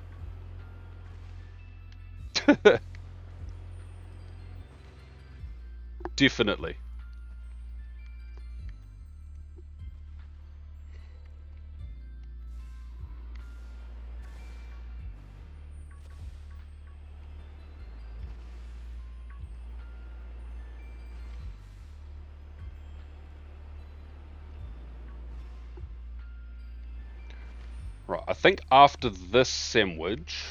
Definitely. Right, I think after this sandwich,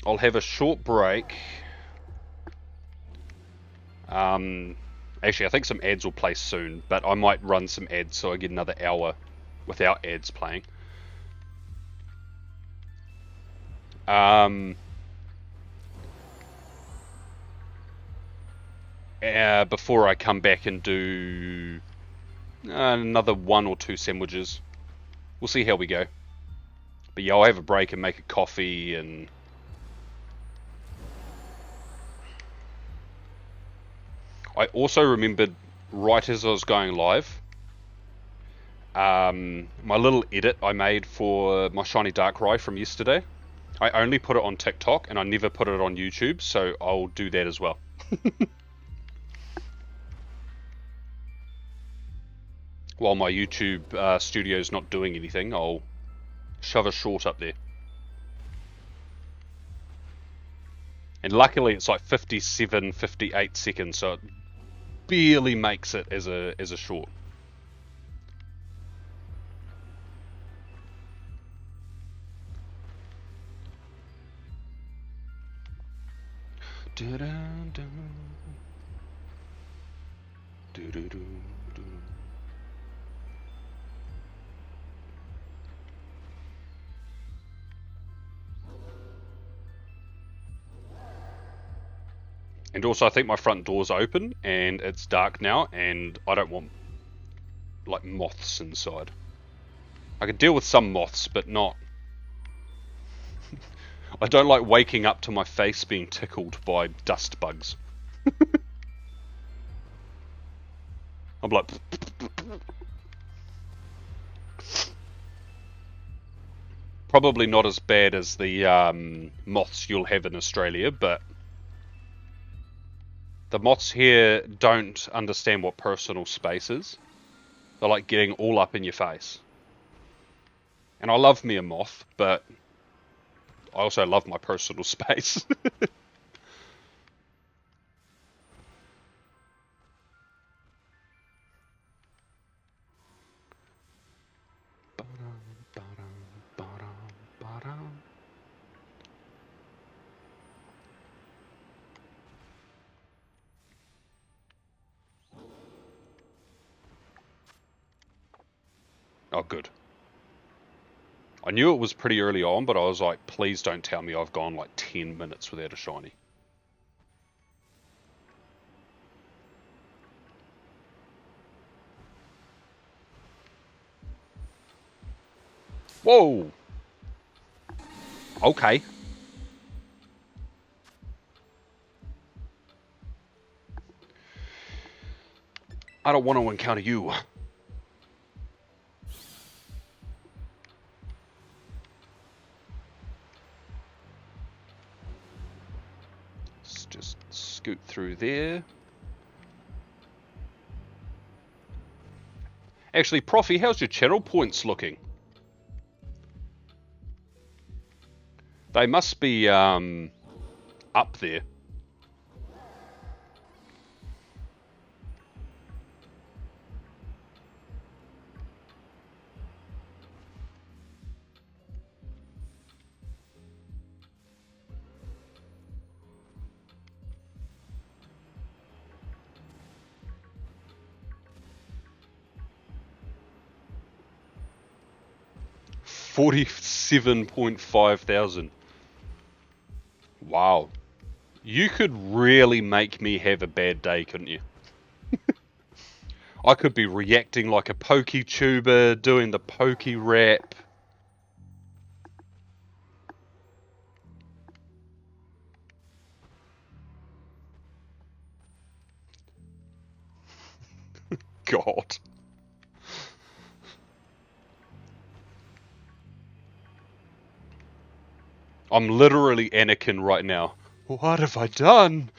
I'll have a short break. Actually, I think some ads will play soon, but I might run some ads so I get another hour without ads playing. Before I come back and do another 1 or 2 sandwiches. We'll see how we go. But yeah, I'll have a break and make a coffee and... I also remembered, right as I was going live, my little edit I made for my shiny Darkrai from yesterday. I only put it on TikTok and I never put it on YouTube, so I'll do that as well. While my YouTube studio's not doing anything, I'll shove a short up there. And luckily it's like 57, 58 seconds, so it barely makes it as a short. And also I think my front door's open and it's dark now and I don't want like moths inside. I can deal with some moths, but not... I don't like waking up to my face being tickled by dust bugs. I'm like... Probably not as bad as the moths you'll have in Australia, but... The moths here don't understand what personal space is. They're like getting all up in your face. And I love me a moth, but I also love my personal space. Oh, good. I knew it was pretty early on, but I was like, please don't tell me I've gone like 10 minutes without a shiny. Whoa! Okay. I don't want to encounter you. Let's just scoot through there. Actually, Profi, how's your channel points looking? They must be up there. $47.5 thousand. Wow. You could really make me have a bad day, couldn't you? I could be reacting like a PokeTuber, doing the Poke rap. God. I'm literally Anakin right now. What have I done?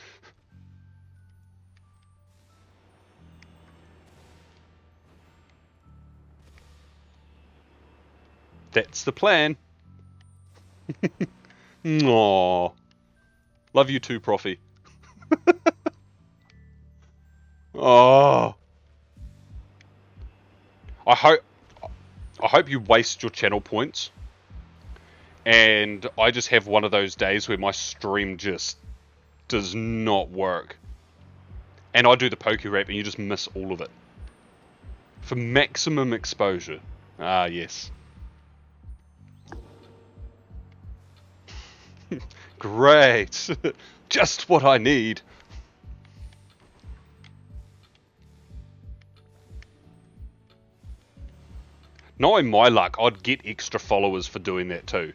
That's the plan. Aww. Love you too, Profi. Oh. I hope you waste your channel points and I just have one of those days where my stream just does not work. And I do the poke wrap and you just miss all of it. For maximum exposure. Ah, yes. Great. Just what I need. Knowing my luck, I'd get extra followers for doing that too.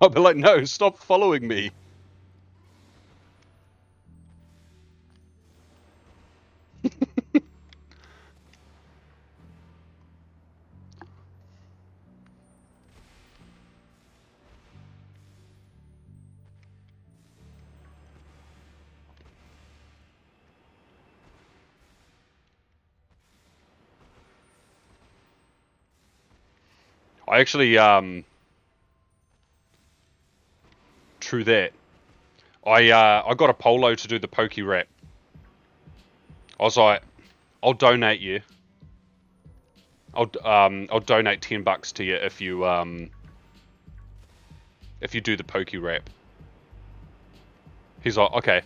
I'd be like, no, stop following me. I actually, true that. I got Apollo to do the poke wrap. I was like, I'll donate you. I'll donate $10 to you if you do the poke wrap. He's like, okay.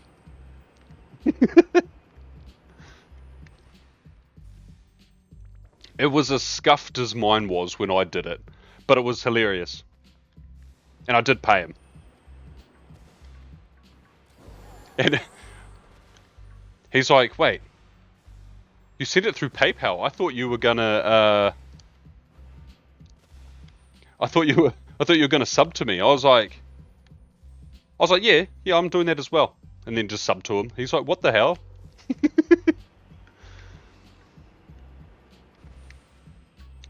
It was as scuffed as mine was when I did it, but it was hilarious. And I did pay him. And he's like, wait, you sent it through PayPal? I thought you were gonna, I thought you were gonna sub to me. I was like, yeah, I'm doing that as well. And then just sub to him. He's like, what the hell?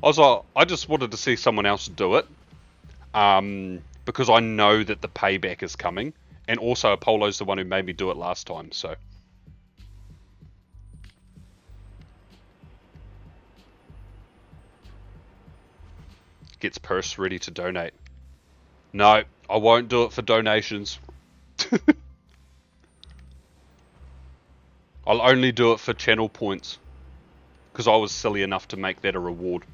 I was like, I just wanted to see someone else do it, because I know that the payback is coming, and also Apollo's the one who made me do it last time, so. Gets purse ready to donate. No, I won't do it for donations. I'll only do it for channel points, because I was silly enough to make that a reward.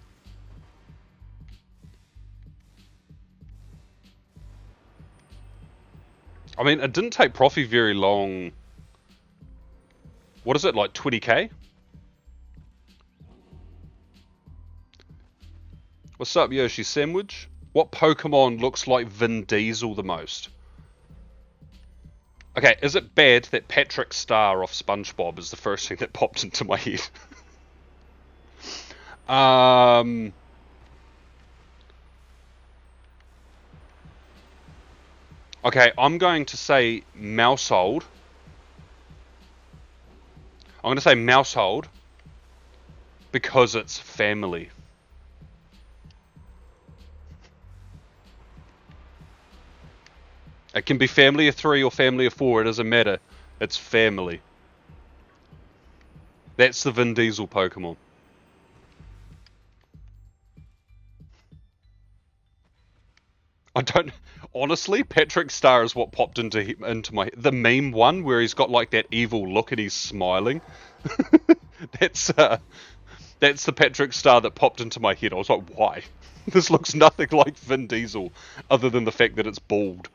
I mean, it didn't take Profi very long. What is it, like 20k? What's up, Yoshi Sandwich? What Pokemon looks like Vin Diesel the most? Okay, is it bad that Patrick Star off SpongeBob is the first thing that popped into my head? Okay, I'm going to say Mousehold. I'm going to say Mousehold because it's family. It can be family of 3 or family of 4, it doesn't matter. It's family. That's the Vin Diesel Pokemon. I don't... Honestly, Patrick Star is what popped into my... The meme one, where he's got like that evil look and he's smiling. That's the Patrick Star that popped into my head. I was like, why? This looks nothing like Vin Diesel, other than the fact that it's bald.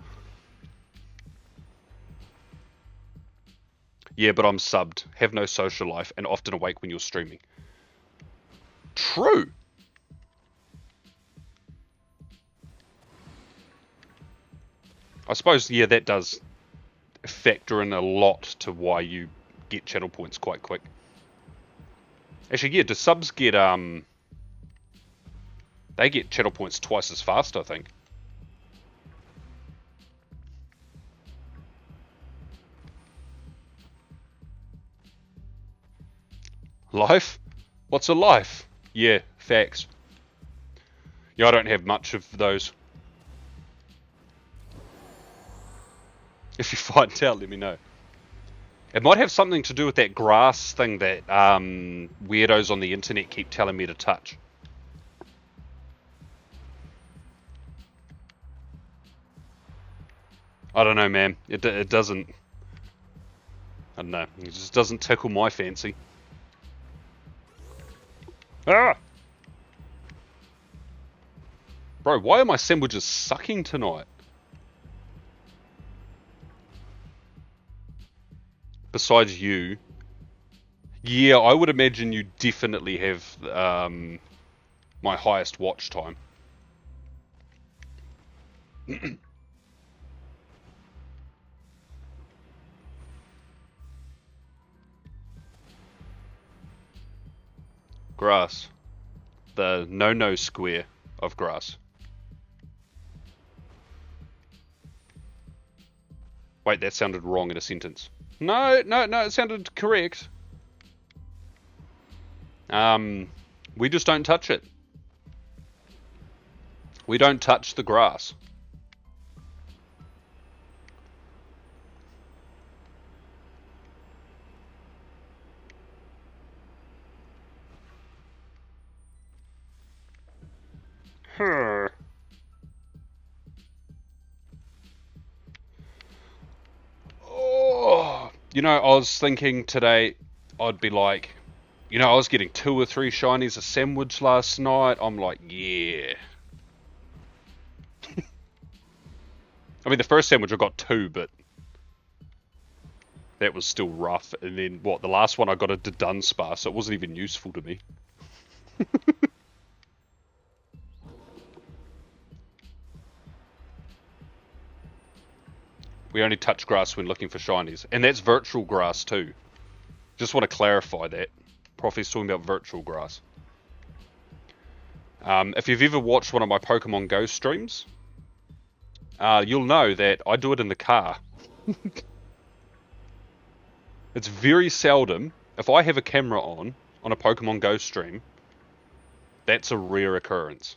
Yeah, but I'm subbed, have no social life, and often awake when you're streaming. True! I suppose, yeah, that does factor in a lot to why you get channel points quite quick. Actually, yeah, do subs get, they get channel points twice as fast, I think. Life? What's a life? Yeah, facts. Yeah, I don't have much of those. If you find out, let me know. It might have something to do with that grass thing that weirdos on the internet keep telling me to touch. I don't know, man. It doesn't... I don't know. It just doesn't tickle my fancy. Ah! Bro, why are my sandwiches sucking tonight? Besides you. Yeah, I would imagine you definitely have my highest watch time. Grass. The no-no square of grass. Wait, that sounded wrong in a sentence. No, no, no, it sounded correct. We just don't touch it. We don't touch the grass. Oh, you know, I was thinking today I'd be like, you know, I was getting 2 or 3 shinies a sandwich last night. I'm like, yeah. I mean, the first sandwich I got 2, but that was still rough. And then, what, the last one I got a Dunsparce, so it wasn't even useful to me. We only touch grass when looking for shinies. And that's virtual grass too. Just want to clarify that. Profi's talking about virtual grass. If you've ever watched one of my Pokemon Go streams, you'll know that I do it in the car. It's very seldom, if I have a camera on a Pokemon Go stream, that's a rare occurrence.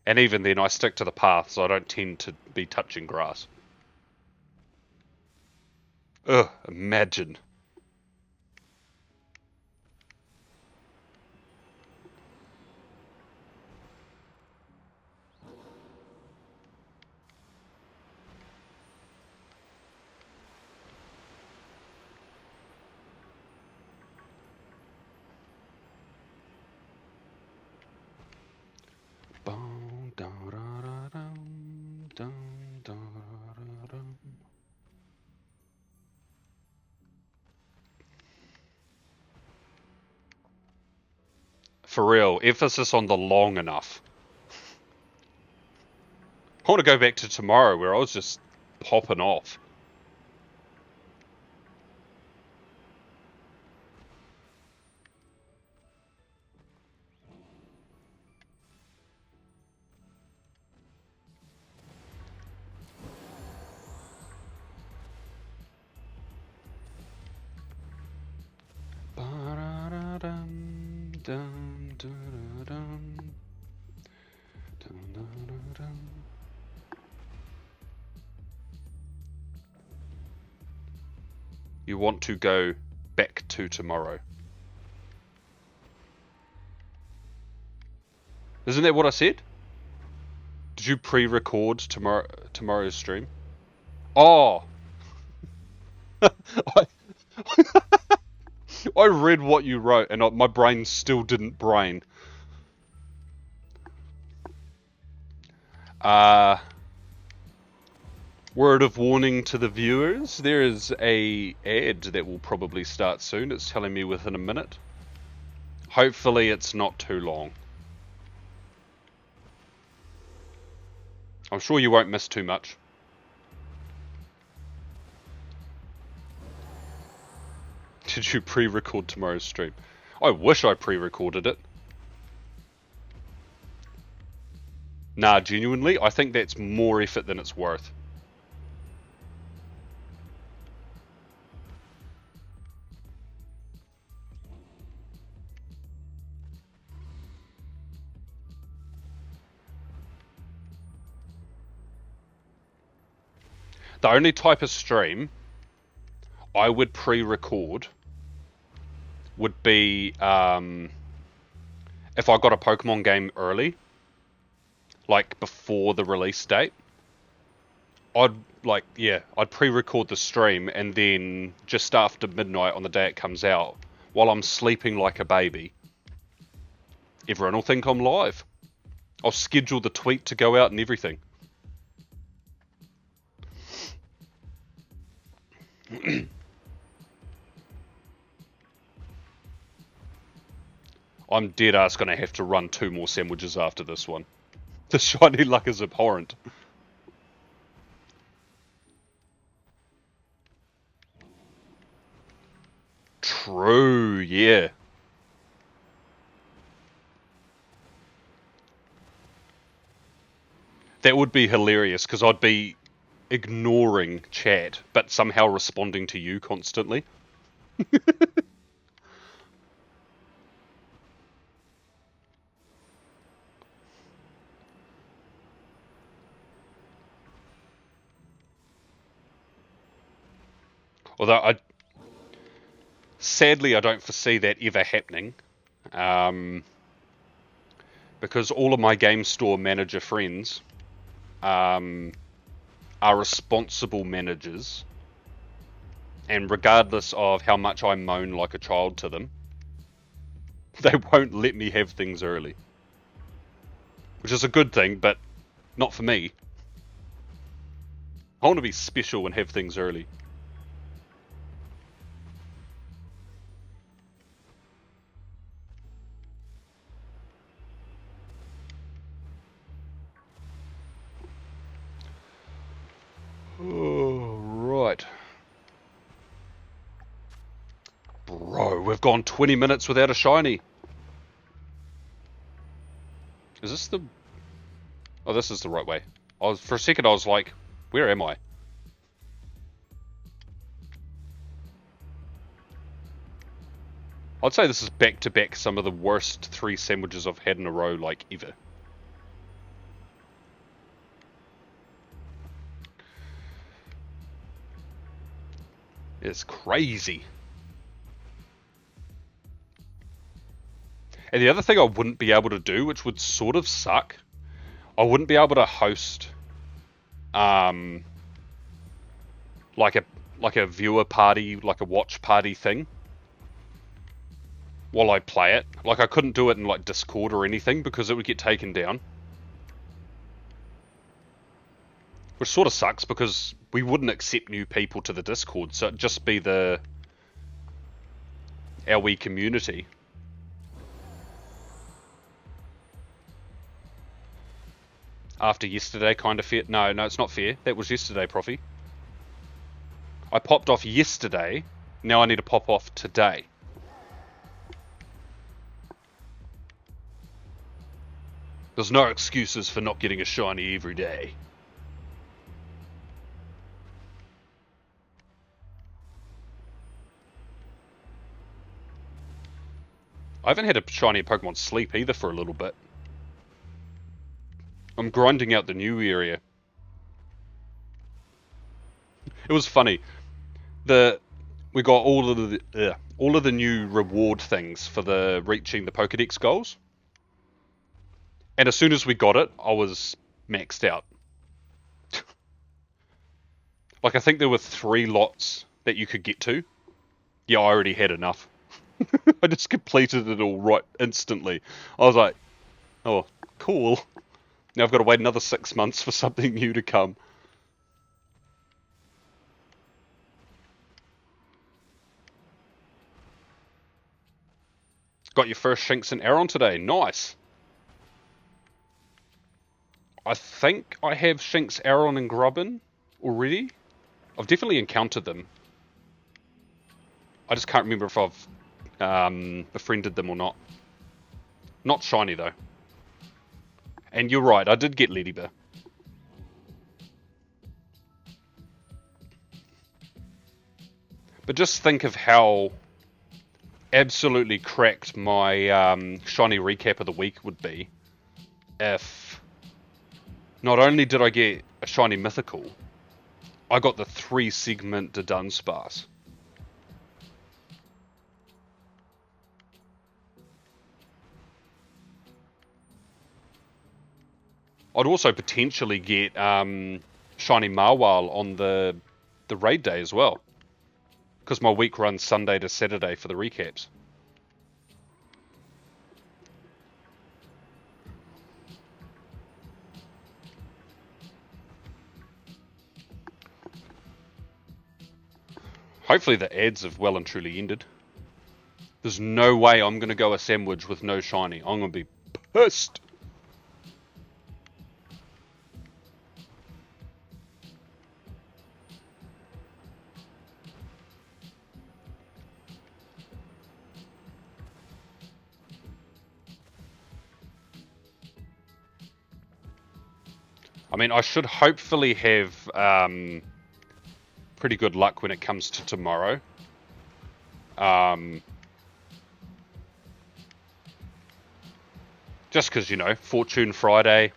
And even then, I stick to the path, so I don't tend to be touching grass. Ugh, imagine. For real, emphasis on the long enough. I want to go back to tomorrow where I was just popping off. You want to go back to tomorrow. Isn't that what I said? Did you pre-record tomorrow's stream? Oh! I, I read what you wrote and my brain still didn't brain. Word of warning to the viewers, there is a ad that will probably start soon. It's telling me within a minute. Hopefully it's not too long. I'm sure you won't miss too much. Did you pre-record tomorrow's stream? I wish I pre-recorded it. Nah, genuinely, I think that's more effort than it's worth. The only type of stream I would pre-record would be if I got a Pokemon game early. like before the release date, I'd pre-record the stream, and then just after midnight on the day it comes out, while I'm sleeping like a baby, everyone will think I'm live. I'll schedule the tweet to go out and everything. I'm dead ass gonna have to run 2 more sandwiches after this one. The shiny luck is abhorrent. True, yeah. That would be hilarious, because I'd be ignoring chat, but somehow responding to you constantly. Although, sadly, I don't foresee that ever happening. Because all of my game store manager friends are responsible managers, and regardless of how much I moan like a child to them, they won't let me have things early. Which is a good thing, but not for me. I want to be special and have things early. Oh, right. Bro, we've gone 20 minutes without a shiny. Is this the... Oh, this is the right way. For a second I was like, where am I? I'd say this is back to back some of the worst 3 sandwiches I've had in a row, like, ever. It's crazy. And the other thing I wouldn't be able to do, which would sort of suck, I wouldn't be able to host like a viewer party, like a watch party thing while I play it. Like, I couldn't do it in like Discord or anything because it would get taken down. Which sort of sucks because we wouldn't accept new people to the Discord, so it'd just be our wee community. After yesterday, kind of fair. No, it's not fair. That was yesterday, Profy. I popped off yesterday. Now I need to pop off today. There's no excuses for not getting a shiny every day. I haven't had a shiny Pokemon Sleep either for a little bit. I'm grinding out the new area. It was funny. We got all of the new reward things for the reaching the Pokédex goals. And as soon as we got it, I was maxed out. Like, I think there were 3 lots that you could get to. Yeah, I already had enough. I just completed it all right instantly. I was like, oh, cool. Now I've got to wait another 6 months for something new to come. Got your first Shinx and Aron today. Nice. I think I have Shinx, Aron, and Grubbin already. I've definitely encountered them. I just can't remember if I've befriended them or not. Not shiny though. And you're right, I did get Ladybird. But just think of how absolutely cracked my shiny recap of the week would be if not only did I get a shiny mythical, I got the 3-segment Dunsparce. I'd also potentially get shiny Marwal on the raid day as well, because my week runs Sunday to Saturday for the recaps. Hopefully the ads have well and truly ended. There's no way I'm going to go a sandwich with no shiny. I'm going to be pissed. I mean, I should hopefully have pretty good luck when it comes to tomorrow. Just because, you know, Fortune Friday,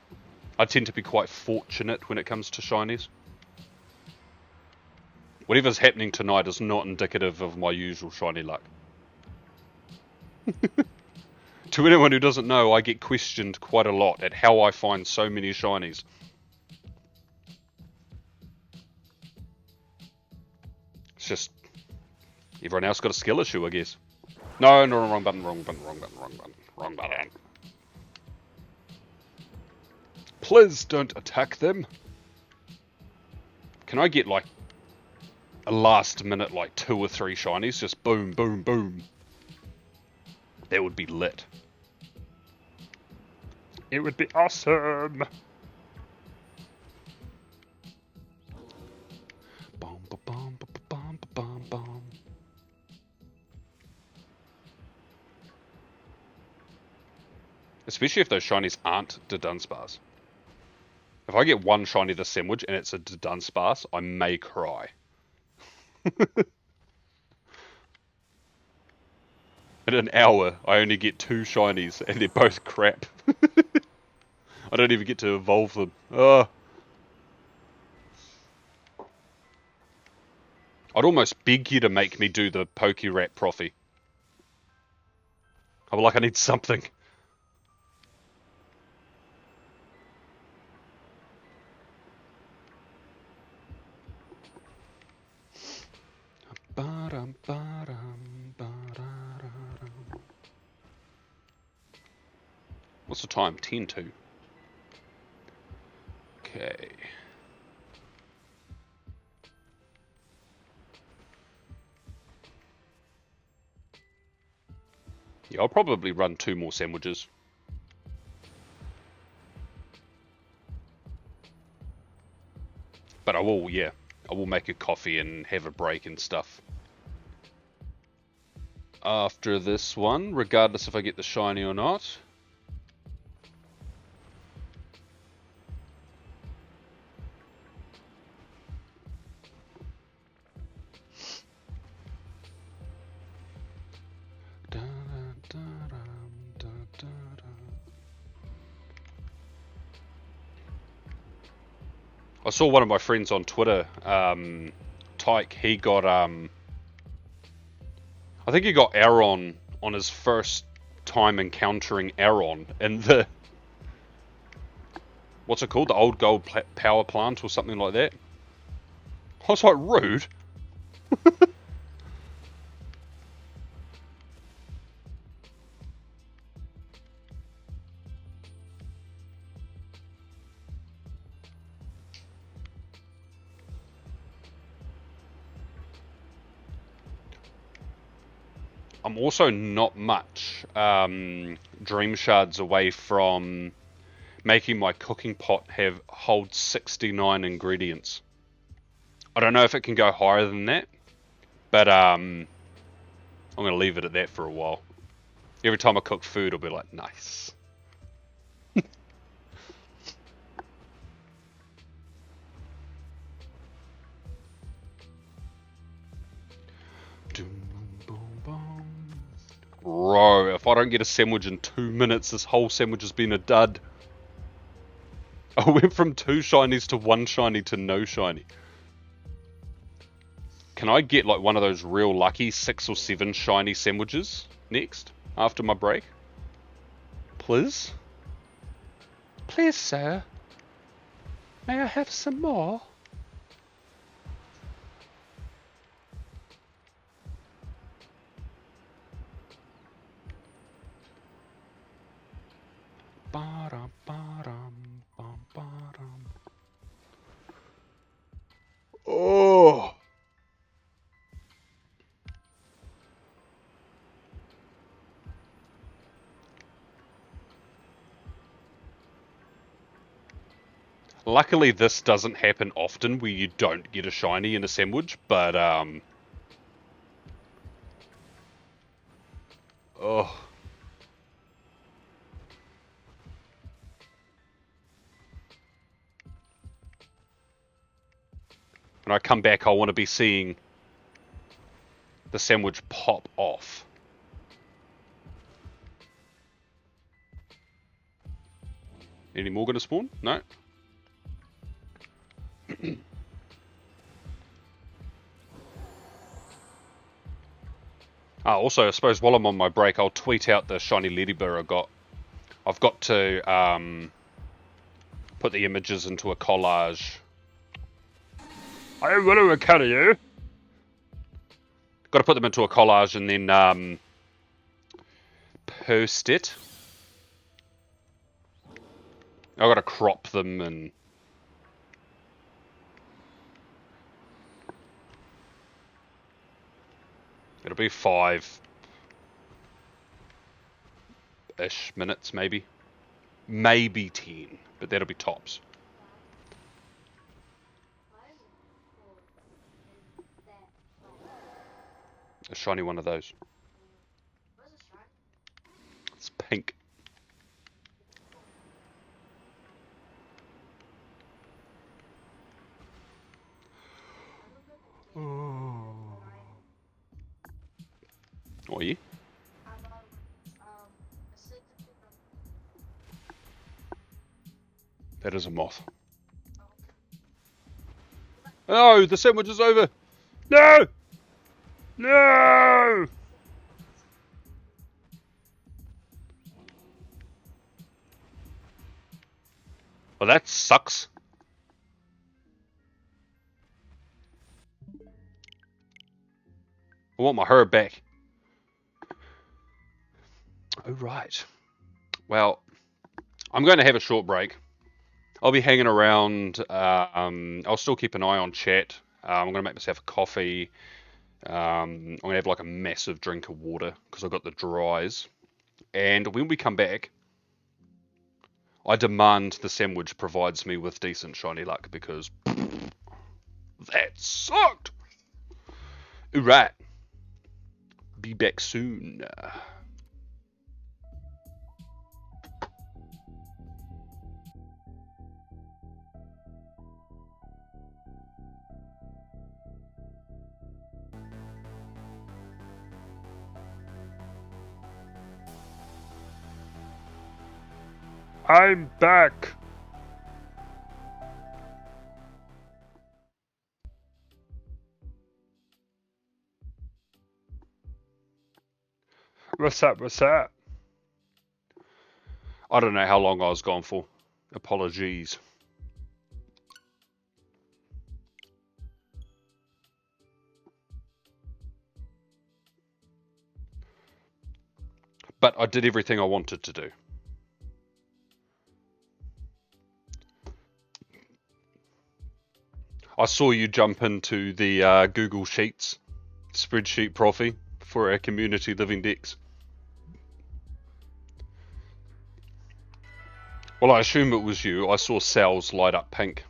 I tend to be quite fortunate when it comes to shinies. Whatever's happening tonight is not indicative of my usual shiny luck. To anyone who doesn't know, I get questioned quite a lot at how I find so many shinies. It's just, everyone else got a skill issue, I guess. No, wrong button, wrong button, wrong button, wrong button, wrong button. Please don't attack them. Can I get like a last minute like 2 or 3 shinies? Just boom, boom, boom. That would be lit. It would be awesome. Bum, ba, bum, ba, ba, bum, ba, bum, bum. Especially if those shinies aren't the Dunsparce. If I get one shiny this sandwich and it's a Dunsparce, I may cry. In an hour, I only get 2 shinies and they're both crap. I don't even get to evolve them. Ugh. I'd almost beg you to make me do the Pokerat Prophy. I'm like, I need something. What's the time? 10:02. Okay. Yeah, I'll probably run 2 more sandwiches. But I will, yeah. I will make a coffee and have a break and stuff. After this one, regardless if I get the shiny or not. I saw one of my friends on Twitter, Tyke, he got, I think he got Aron on his first time encountering Aron in the, what's it called? The old gold power plant or something like that. I was like, rude. I'm also not much dream shards away from making my cooking pot hold 69 ingredients. I don't know if it can go higher than that, but I'm going to leave it at that for a while. Every time I cook food, I'll be like, nice. Bro, if I don't get a sandwich in 2 minutes, this whole sandwich has been a dud. I went from 2 shinies to 1 shiny to no shiny. Can I get like one of those real lucky 6 or 7 shiny sandwiches next, after my break? Please? Please, sir. May I have some more? Ba-dum, ba-dum, bum, ba-dum. Oh! Luckily, this doesn't happen often where you don't get a shiny in a sandwich, but, oh. When I come back, I want to be seeing the sandwich pop off. Any more gonna spawn? No? Also, I suppose while I'm on my break, I'll tweet out the shiny ladybird I got. I've got to put the images into a collage. I don't want to encounter you. Got to put them into a collage and then post it. I've got to crop them and... It'll be 5-ish minutes, maybe. Maybe 10, but that'll be tops. A shiny one of those. It's pink. Oh. What are you? That is a moth. Oh, the sandwich is over! No! No! Well, that sucks. I want my herb back. Oh, right. Well, I'm going to have a short break. I'll be hanging around. I'll still keep an eye on chat. I'm going to make myself a coffee. I'm going to have like a massive drink of water because I've got the dries. And when we come back, I demand the sandwich provides me with decent shiny luck because that sucked. Alright. Be back soon. I'm back. What's up? What's up? I don't know how long I was gone for. Apologies. But I did everything I wanted to do. I saw you jump into the Google Sheets spreadsheet profile for our community living decks. Well, I assume it was you. I saw cells light up pink.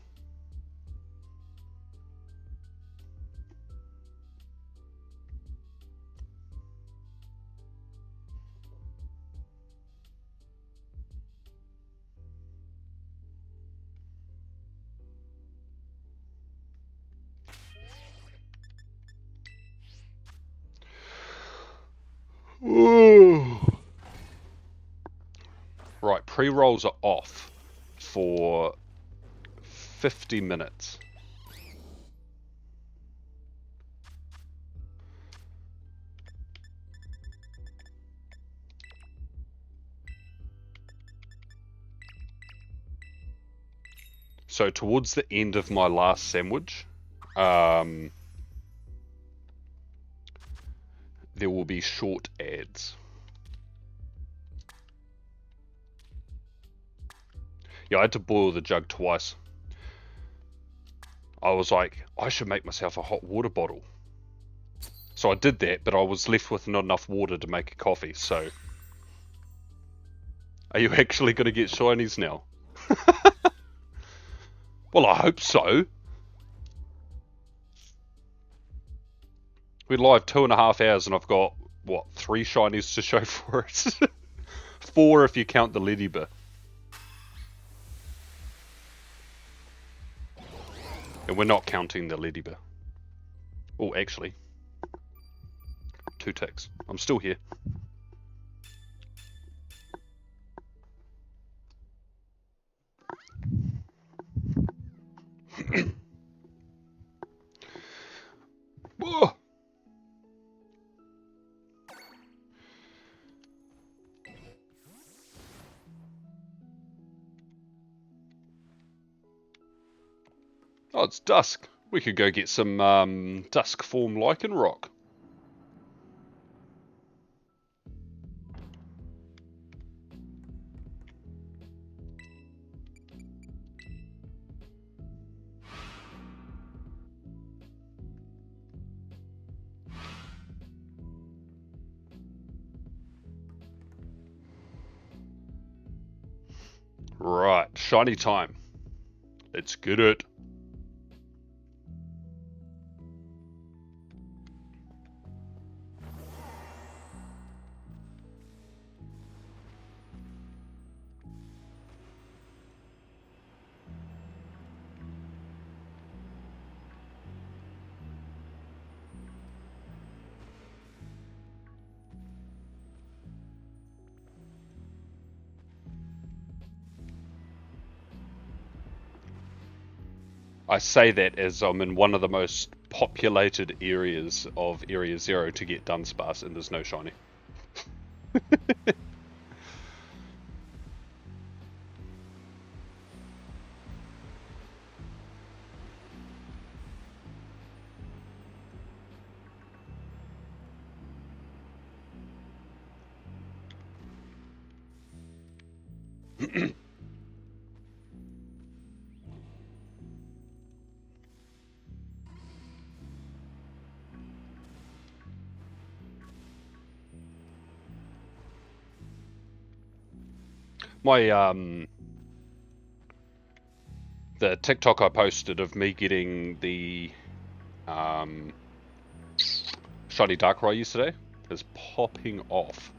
Ooh. Right, pre-rolls are off for 50 minutes. So towards the end of my last sandwich, there will be short ads. Yeah, I had to boil the jug twice. I was like, I should make myself a hot water bottle. So I did that, but I was left with not enough water to make a coffee, so... Are you actually going to get shinies now? Well, I hope so. We're live 2.5 hours and I've got, what, 3 shinies to show for it? 4 if you count the ladybird. And we're not counting the ladybird. Oh, actually. 2 ticks. I'm still here. Whoa! Oh, it's dusk. We could go get some dusk form lichen rock. Right, shiny time. Let's get it. I say that as I'm in one of the most populated areas of Area 0 to get Dunsparce, and there's no shiny. My the TikTok I posted of me getting the shiny Darkrai yesterday is popping off.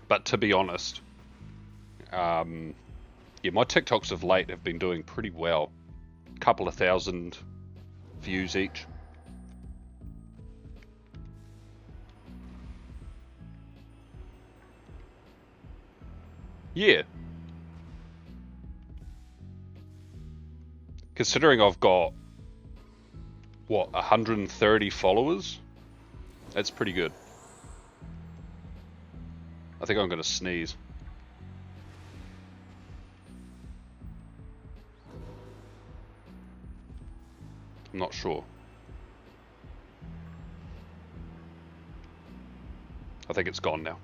But to be honest, yeah, my TikToks of late have been doing pretty well. Couple of thousand views each. Yeah. Considering I've got, what, 130 followers? That's pretty good. I think I'm going to sneeze. I'm not sure. I think it's gone now.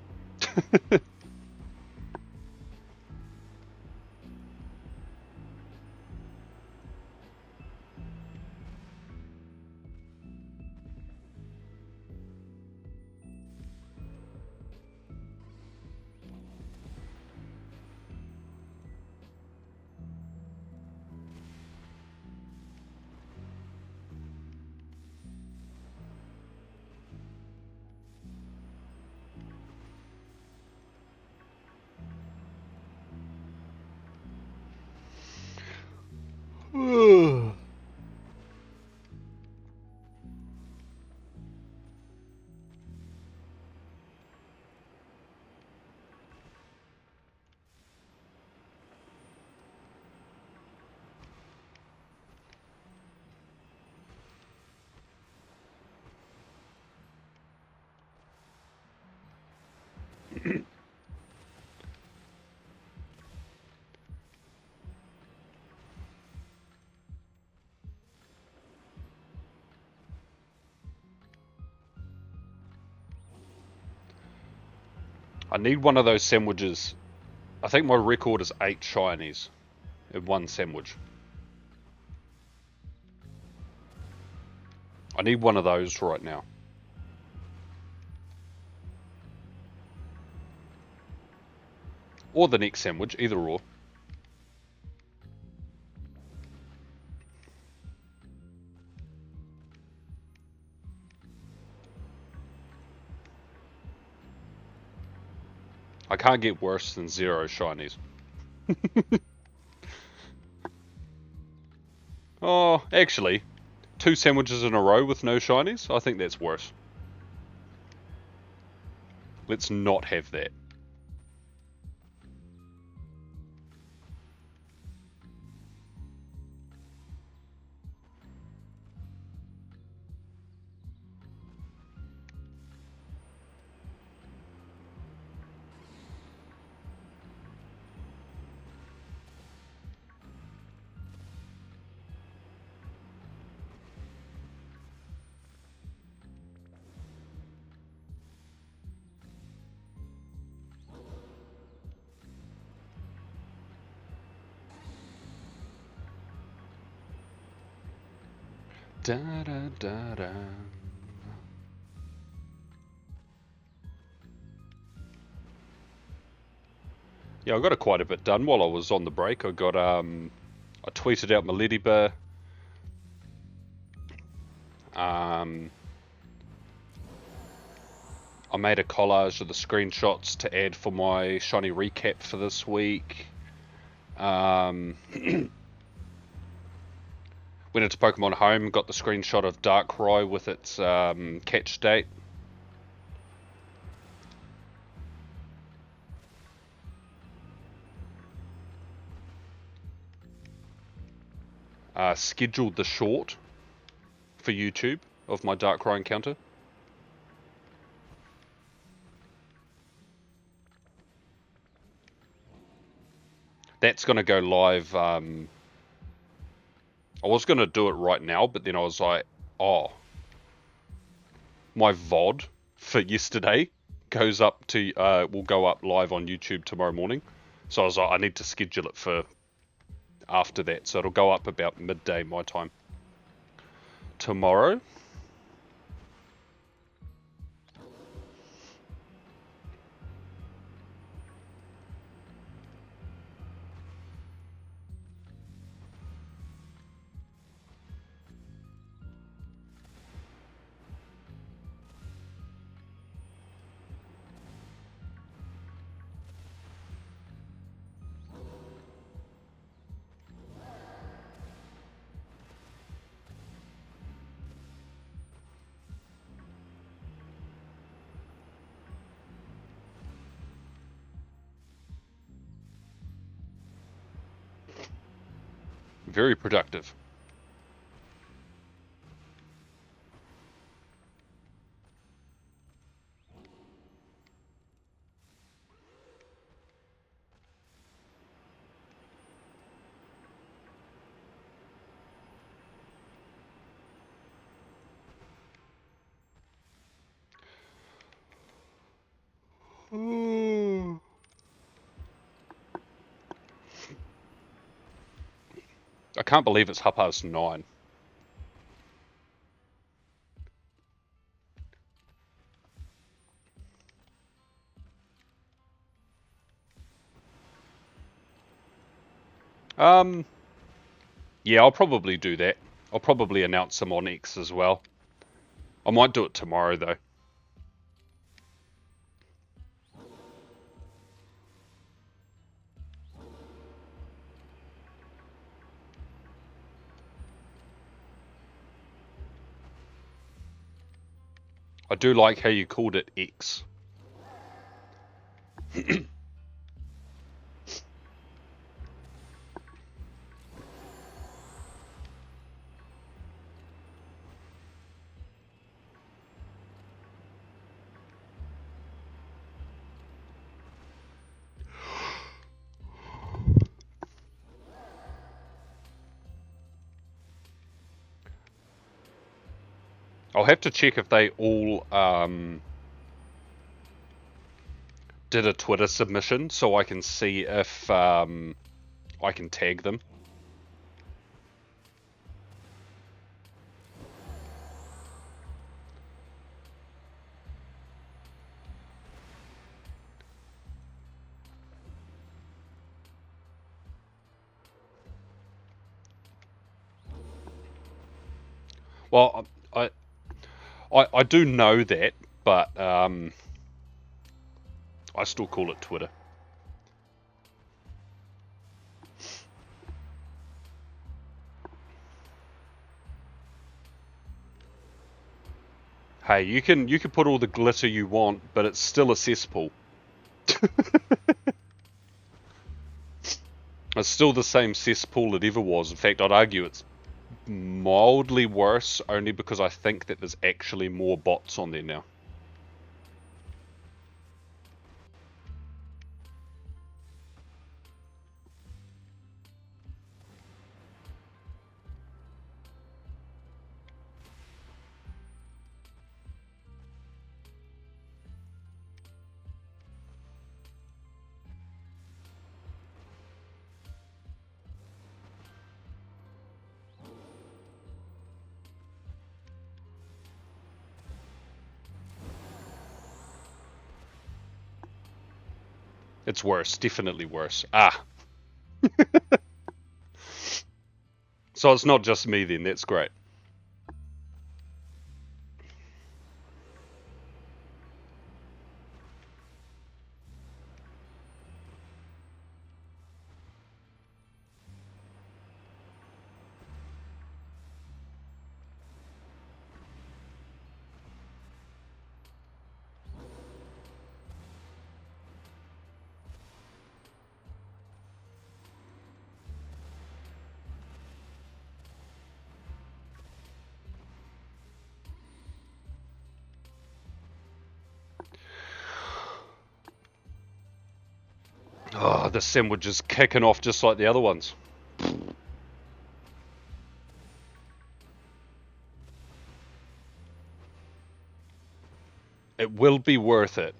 I need one of those sandwiches. I think my record is 8 shinies in one sandwich. I need one of those right now. Or the next sandwich, either or. I can't get worse than 0 shinies. Oh, actually, 2 sandwiches in a row with no shinies? I think that's worse. Let's not have that. Da da da da. Yeah, I got quite a bit done while I was on the break. I tweeted out my Lady Bear. I made a collage of the screenshots to add for my shiny recap for this week. Went into Pokemon Home, got the screenshot of Darkrai with its catch date. Scheduled the short for YouTube of my Darkrai encounter. That's going to go live. I was going to do it right now, but then I was like, oh, my VOD for yesterday goes up to will go up live on YouTube tomorrow morning. So I was like, I need to schedule it for after that. So it'll go up about midday my time tomorrow. Very productive. I can't believe it's 9:30. Yeah, I'll probably do that. I'll probably announce them on X as well. I might do it tomorrow though. I do like how you called it X. I'll have to check if they all did a Twitter submission so I can see if I can tag them. Well, I do know that, but I still call it Twitter. Hey, you can put all the glitter you want, but it's still a cesspool. It's still the same cesspool it ever was. In fact, I'd argue it's mildly worse, only because I think that there's actually more bots on there now. It's worse, definitely worse. Ah. So it's not just me then, that's great. Oh, the sandwich is kicking off just like the other ones. It will be worth it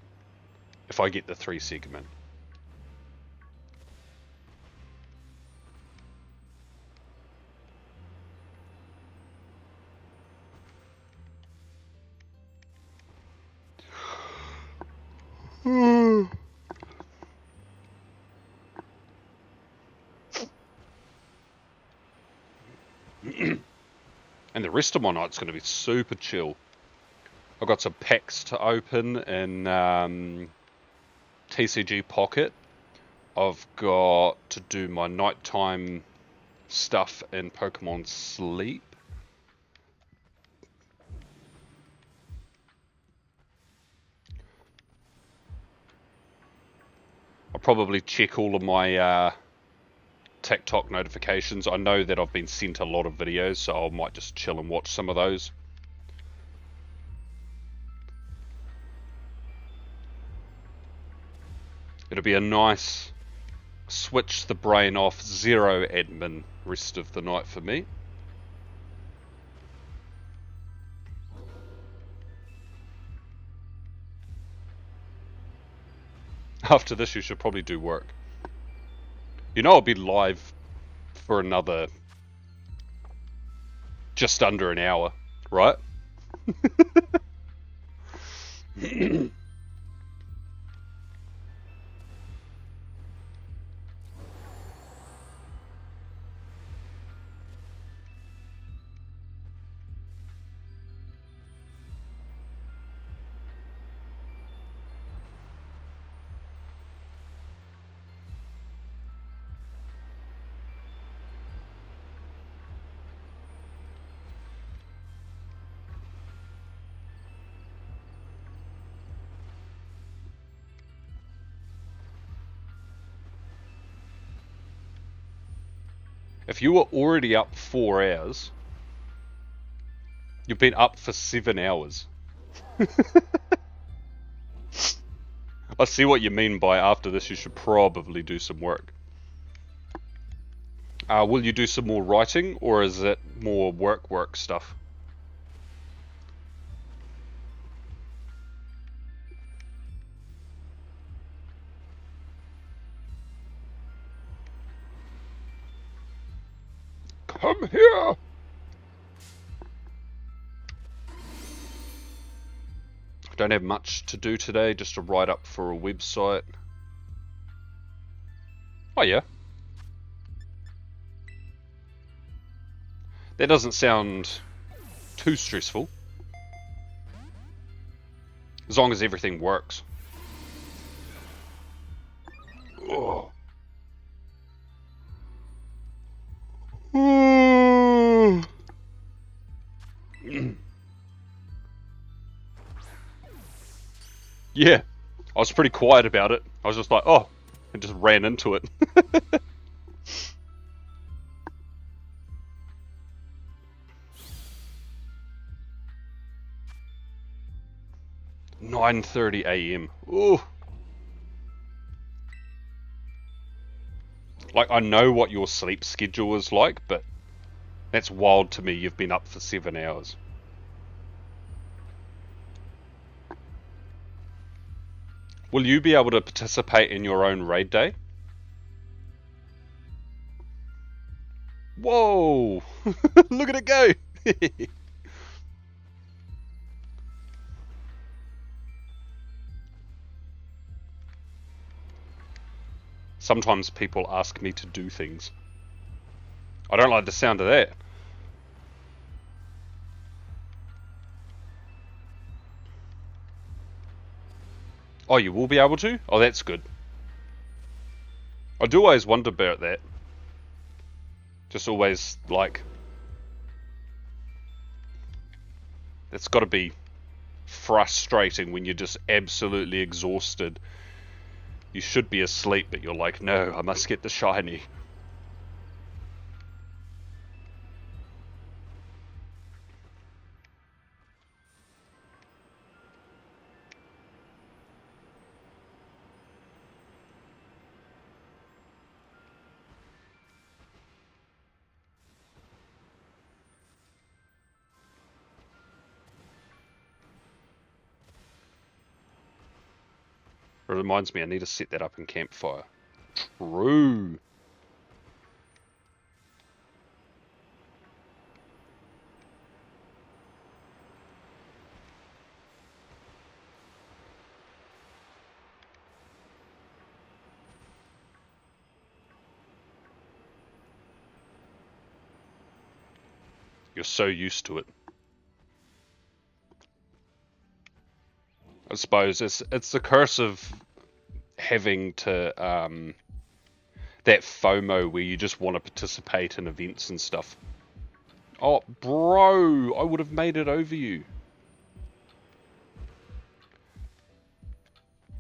if I get the 3 segment. And the rest of my night's going to be super chill. I've got some packs to open in TCG Pocket. I've got to do my nighttime stuff in Pokemon Sleep. I'll probably check all of my TikTok notifications. I know that I've been sent a lot of videos, so I might just chill and watch some of those. It'll be a nice switch the brain off, zero admin rest of the night for me. After this, you should probably do work. You know, I'll be live for another just under an hour, right? If you were already up 4 hours, you've been up for 7 hours. I see what you mean by after this you should probably do some work. Will you do some more writing, or is it more work stuff? Come here! Don't have much to do today, just a write up for a website. Oh yeah. That doesn't sound too stressful. As long as everything works. Oh. Yeah, I was pretty quiet about it. I was just like, oh, and just ran into it. 9:30 a.m. Ooh. Like, I know what your sleep schedule is like, but that's wild to me. You've been up for 7 hours. Will you be able to participate in your own raid day? Whoa! Look at it go! Sometimes people ask me to do things. I don't like the sound of that. Oh, you will be able to? Oh, that's good. I do always wonder about that. Just always, like... It's got to be frustrating when you're just absolutely exhausted. You should be asleep, but you're like, no, I must get the shiny. It reminds me, I need to set that up in Campfire. True. You're so used to it. I suppose it's the curse of having to that FOMO where you just want to participate in events and stuff. Oh, bro, I would have made it over you.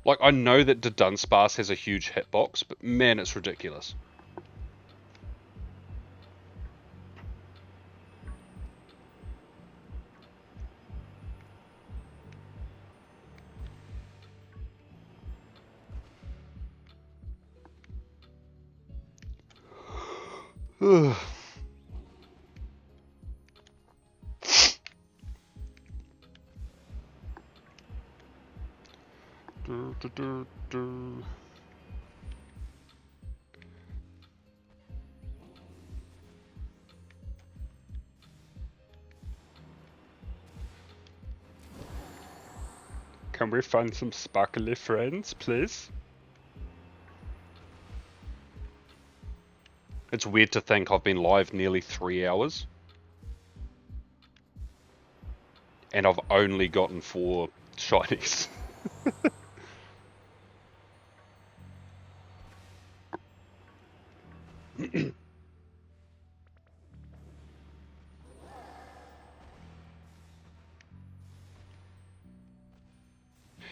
Like, I know that the Dunsparce has a huge hitbox, but man, it's ridiculous. Can we find some sparkly friends, please? It's weird to think I've been live nearly 3 hours. And I've only gotten 4 shinies.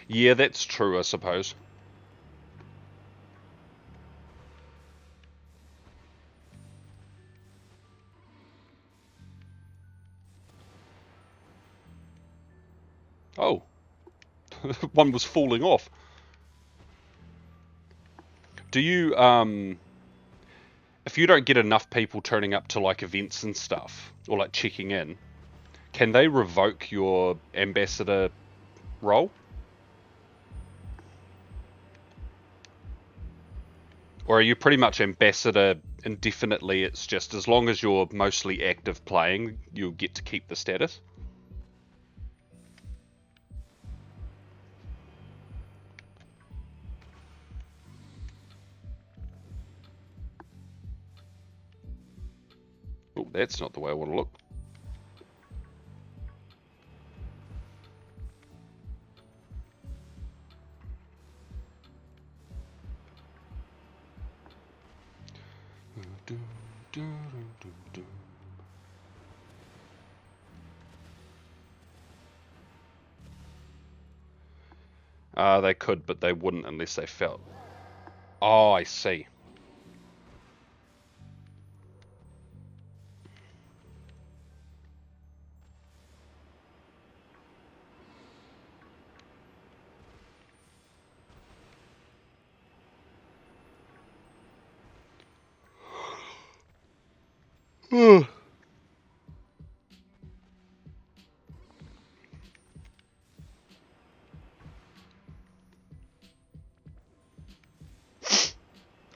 Yeah, that's true, I suppose. Oh. One was falling off. Do you, if you don't get enough people turning up to, like, events and stuff, or, like, checking in, can they revoke your ambassador role? Or are you pretty much ambassador indefinitely? It's just as long as you're mostly active playing, you'll get to keep the status? Oh, that's not the way I want to look. They could, but they wouldn't unless they felt. Oh, I see.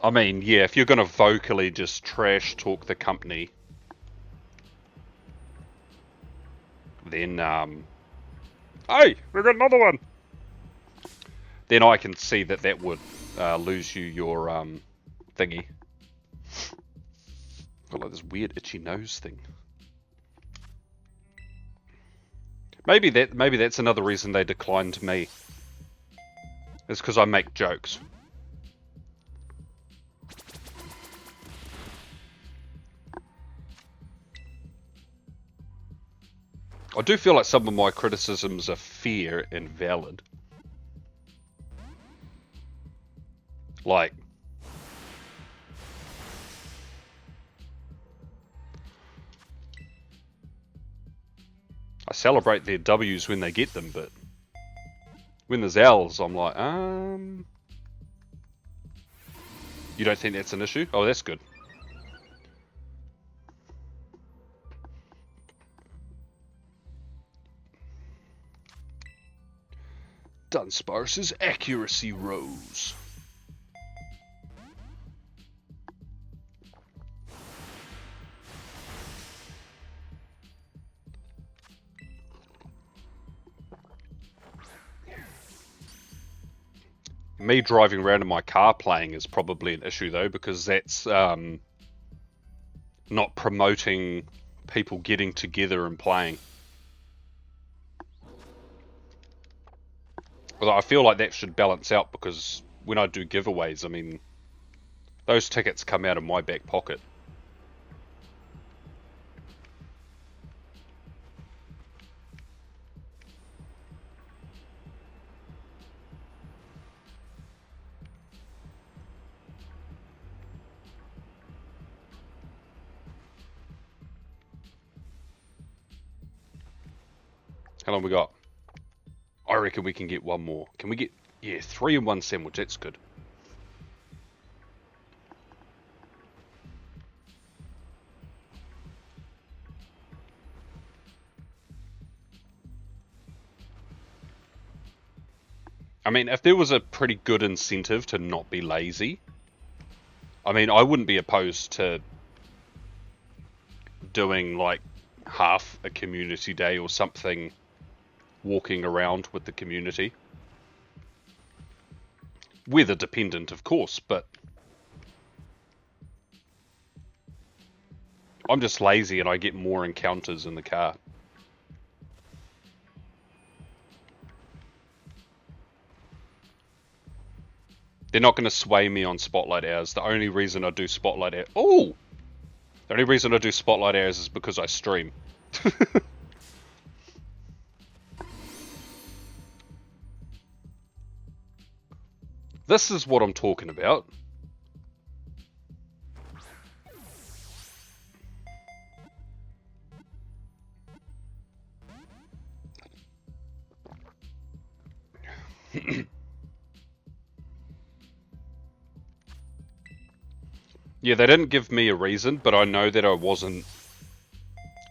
I mean, yeah, if you're going to vocally just trash talk the company, then, hey, we got another one! Then I can see that that would lose you your thingy. Got like this weird itchy nose thing. Maybe that's another reason they declined me. It's because I make jokes. I do feel like some of my criticisms are fair and valid. Like, I celebrate their W's when they get them, but when there's L's, I'm like, you don't think that's an issue? Oh, that's good. Dunsparce's accuracy rose. Me driving around in my car playing is probably an issue though, because that's not promoting people getting together and playing. Although I feel like that should balance out, because when I do giveaways, I mean, those tickets come out of my back pocket. How long we got? I reckon we can get one more. Can we get... Yeah, 3 in 1 sandwich. That's good. I mean, if there was a pretty good incentive to not be lazy, I mean, I wouldn't be opposed to doing like half a community day or something, walking around with the community. Weather dependent, of course, but I'm just lazy and I get more encounters in the car. They're not going to sway me on spotlight hours. The only reason I do spotlight hours... Oh! The only reason I do spotlight hours is because I stream. This is what I'm talking about. Yeah, they didn't give me a reason, but I know that I wasn't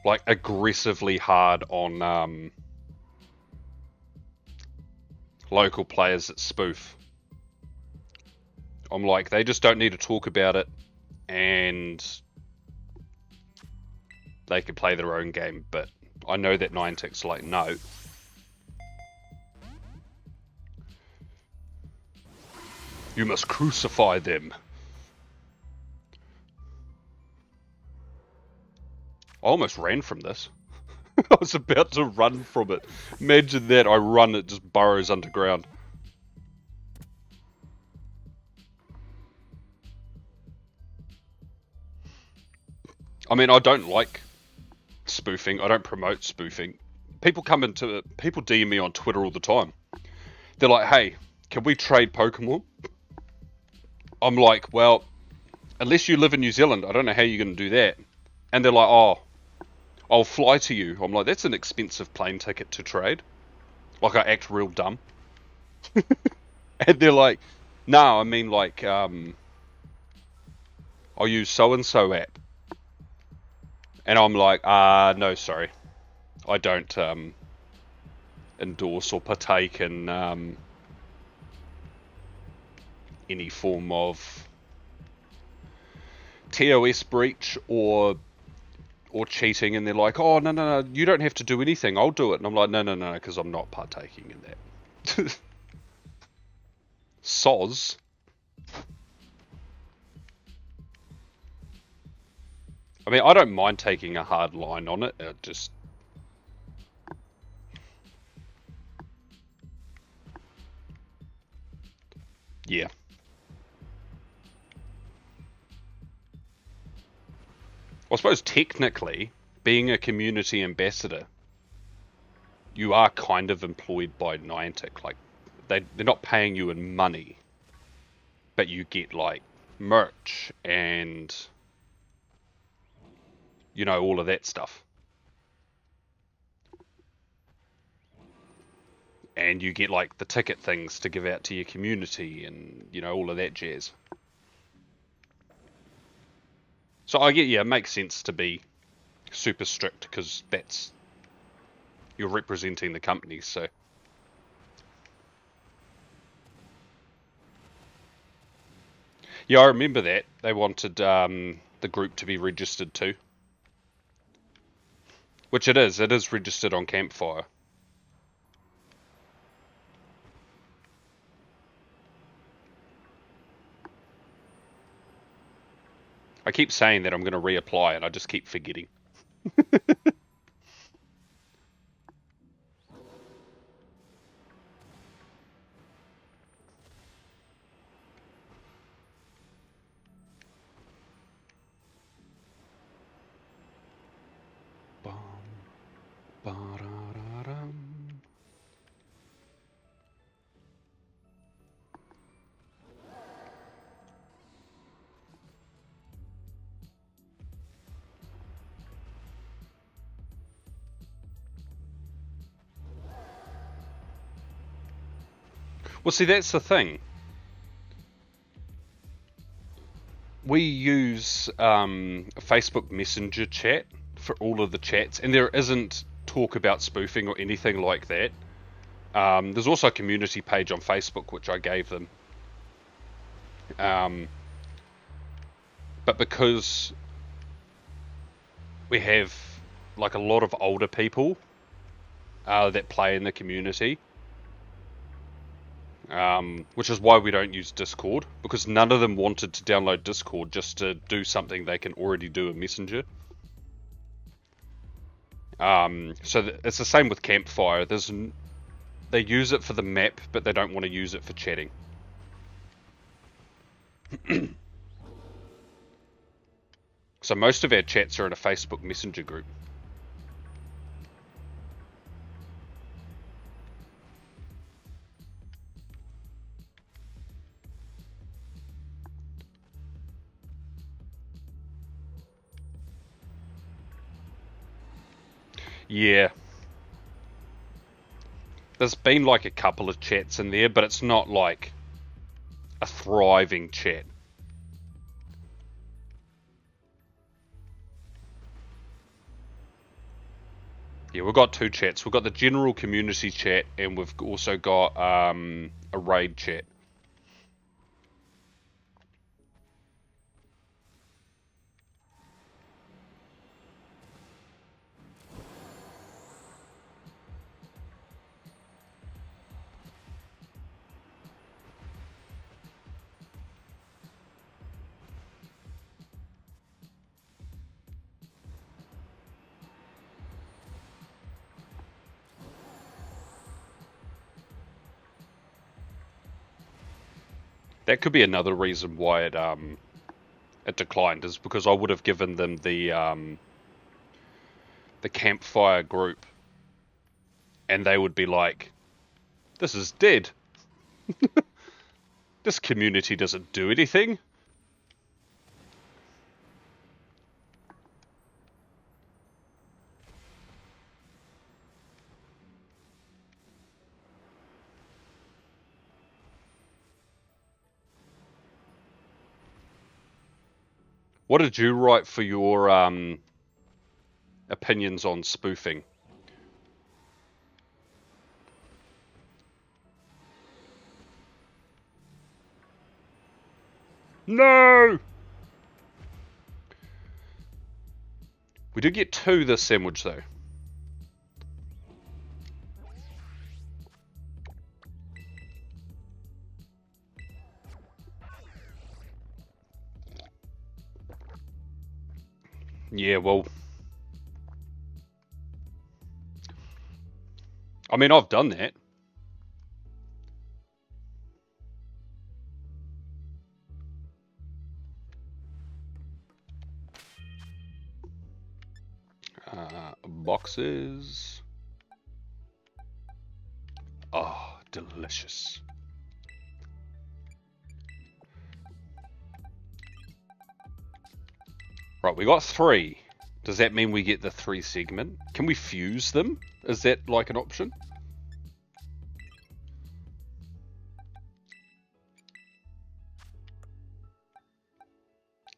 like aggressively hard on local players that spoof. I'm like, they just don't need to talk about it, and they can play their own game. But I know that Niantic's like, no. You must crucify them. I almost ran from this. I was about to run from it. Imagine that, I run, it just burrows underground. I mean, I don't like spoofing. I don't promote spoofing. People DM me on Twitter all the time. They're like, hey, can we trade Pokemon? I'm like, well, unless you live in New Zealand, I don't know how you're going to do that. And they're like, oh, I'll fly to you. I'm like, that's an expensive plane ticket to trade. Like, I act real dumb. And they're like, no, I mean, like, I'll use so-and-so app. And I'm like, no, sorry. I don't endorse or partake in any form of TOS breach or cheating. And they're like, oh, no, you don't have to do anything. I'll do it. And I'm like, no, because I'm not partaking in that. Soz. I mean, I don't mind taking a hard line on it. Just... yeah. I suppose technically, being a community ambassador, you are kind of employed by Niantic. Like, they're not paying you in money, but you get like merch and, you know, all of that stuff. And you get like the ticket things to give out to your community and, you know, all of that jazz. So I get, yeah, it makes sense to be super strict because that's, you're representing the company, so. Yeah, I remember that. They wanted the group to be registered too. Which it is. It is registered on Campfire. I keep saying that I'm going to reapply and I just keep forgetting. Well, see, that's the thing. We use Facebook Messenger chat for all of the chats, and there isn't talk about spoofing or anything like that. There's also a community page on Facebook, which I gave them. But because we have like a lot of older people that play in the community, which is why we don't use Discord, because none of them wanted to download Discord just to do something they can already do in Messenger. So it's the same with Campfire. They use it for the map, but they don't want to use it for chatting. So most of our chats are in a Facebook Messenger group. Yeah. There's been like a couple of chats in there, but it's not like a thriving chat. Yeah, we've got two chats. We've got the general community chat, and we've also got a raid chat. That could be another reason why it declined, is because I would have given them the campfire group, and they would be like, "This is dead. This community doesn't do anything." What did you write for your opinions on spoofing? No! We did get 2 this sandwich, though. Yeah, well... I mean, I've done that. Boxes. Oh, delicious. Right, we got 3. Does that mean we get the 3 segment? Can we fuse them? Is that like an option?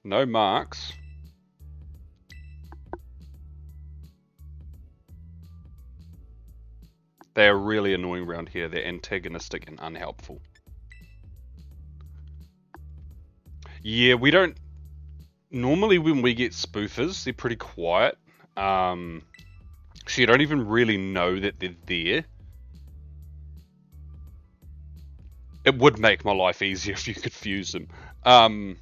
No marks. They are really annoying around here. They're antagonistic and unhelpful. Yeah, we don't... Normally when we get spoofers, they're pretty quiet. So you don't even really know that they're there. It would make my life easier if you could fuse them.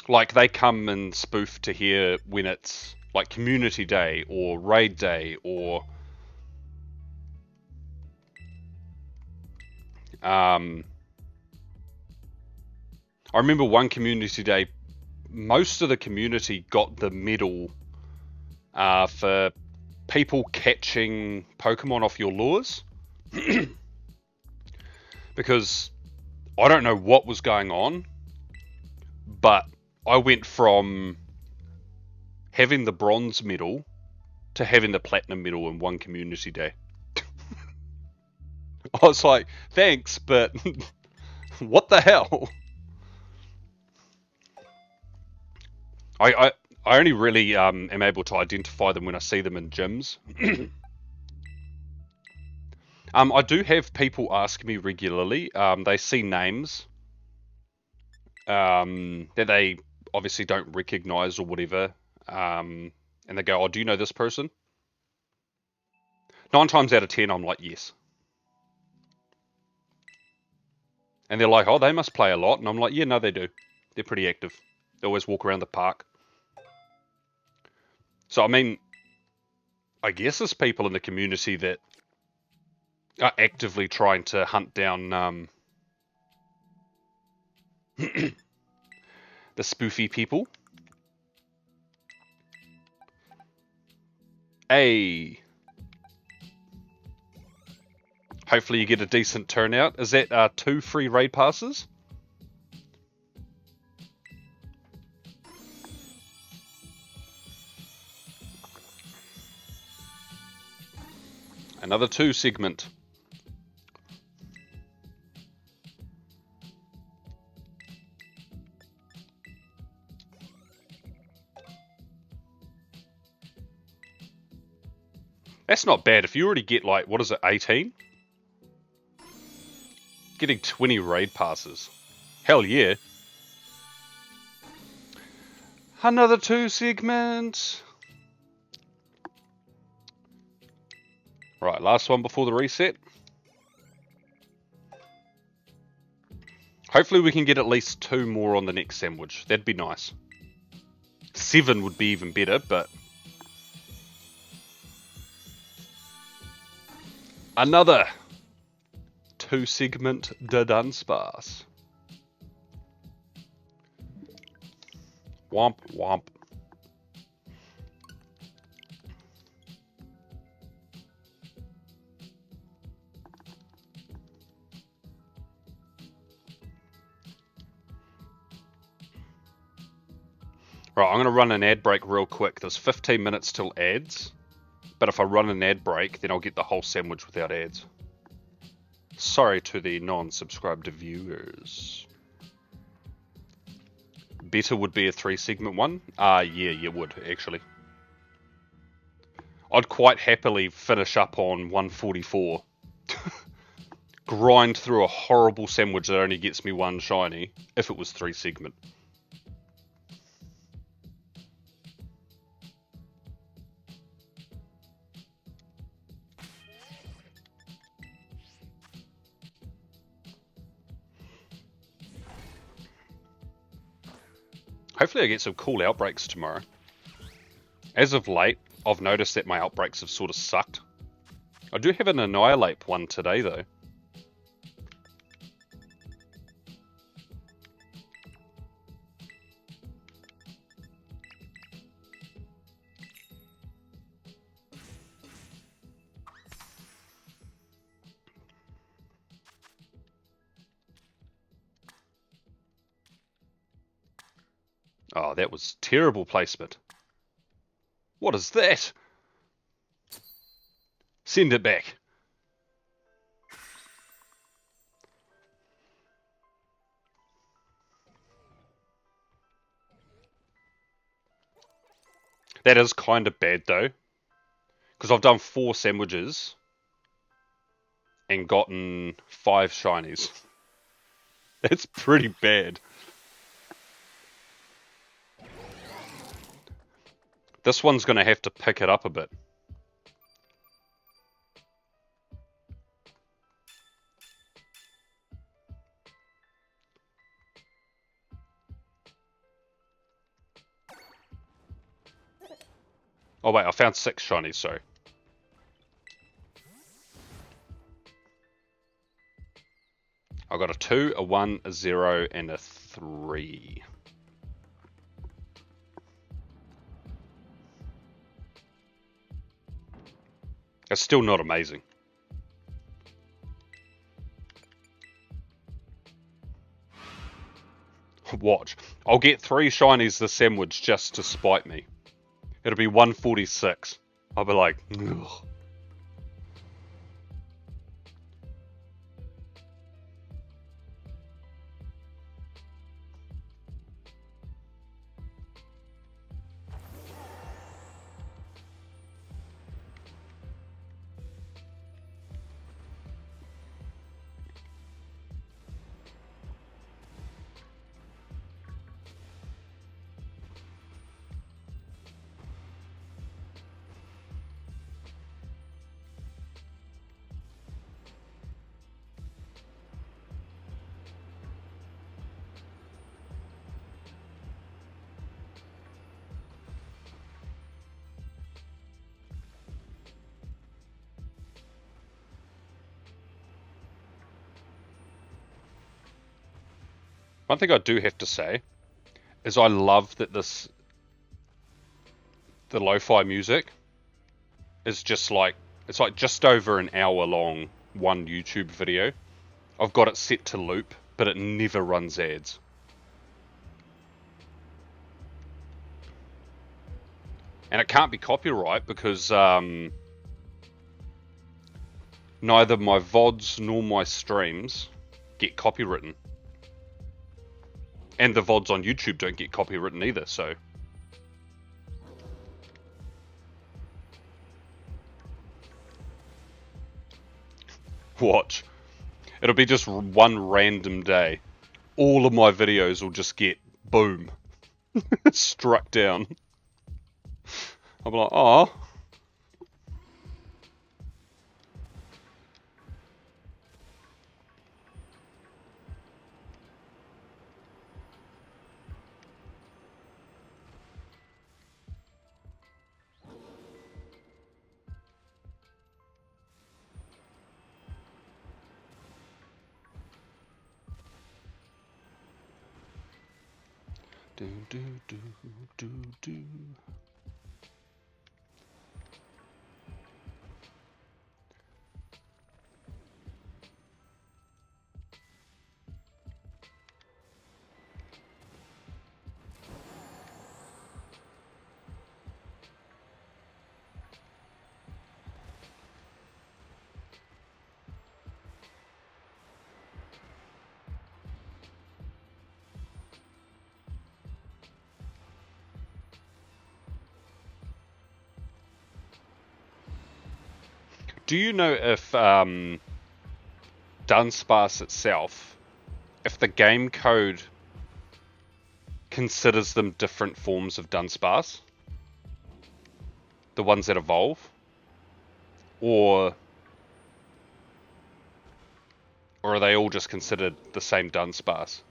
Like, they come and spoof to here when it's like community day or raid day or I remember one community day, most of the community got the medal for people catching Pokemon off your lures. Because I don't know what was going on, but I went from having the bronze medal to having the platinum medal in one community day. I was like, thanks, but what the hell? I only really am able to identify them when I see them in gyms. I do have people ask me regularly. They see names that they obviously don't recognize or whatever, and they go, "Oh, do you know this person?" 9 times out of 10, I'm like, "Yes." And they're like, "Oh, they must play a lot," and I'm like, "Yeah, no, they do. They're pretty active. They always walk around the park." So I mean, I guess there's people in the community that are actively trying to hunt down the spoofy people. Hopefully you get a decent turnout. Is that 2 free raid passes? Another 2 segment. That's not bad. If you already get, like, what is it, 18? Getting 20 raid passes. Hell yeah. Another 2 segment. Right, last one before the reset. Hopefully we can get at least 2 more on the next sandwich. That'd be nice. 7 would be even better, but... Another 2 segment de Dunsparce. Womp womp. Right, I'm going to run an ad break real quick. There's 15 minutes till ads. But if I run an ad break, then I'll get the whole sandwich without ads. Sorry to the non-subscribed viewers. Better would be a 3-segment one? Yeah, you would, actually. I'd quite happily finish up on 144. Grind through a horrible sandwich that only gets me one shiny, if it was 3-segment. Hopefully I get some cool outbreaks tomorrow. As of late, I've noticed that my outbreaks have sort of sucked. I do have an Annihilate one today, though. Oh, that was terrible placement. What is that? Send it back. That is kind of bad, though. Because I've done 4 sandwiches and gotten 5 shinies. That's pretty bad. This one's going to have to pick it up a bit. Oh wait, I found 6 shinies, sorry. I got a 2, a 1, a 0, and a 3. It's still not amazing. Watch. I'll get 3 shinies this sandwich just to spite me. It'll be 146. I'll be like, ugh. One thing I do have to say is I love that the lo-fi music is just like, it's like just over an hour long, one YouTube video. I've got it set to loop, but it never runs ads. And it can't be copyright because neither my VODs nor my streams get copywritten. And the VODs on YouTube don't get copywritten either, so... Watch. It'll be just one random day. All of my videos will just get, boom, struck down. I'll be like, oh. Do, do, do, do, do. Do you know if Dunsparce itself, if the game code considers them different forms of Dunsparce, the ones that evolve, or are they all just considered the same Dunsparce?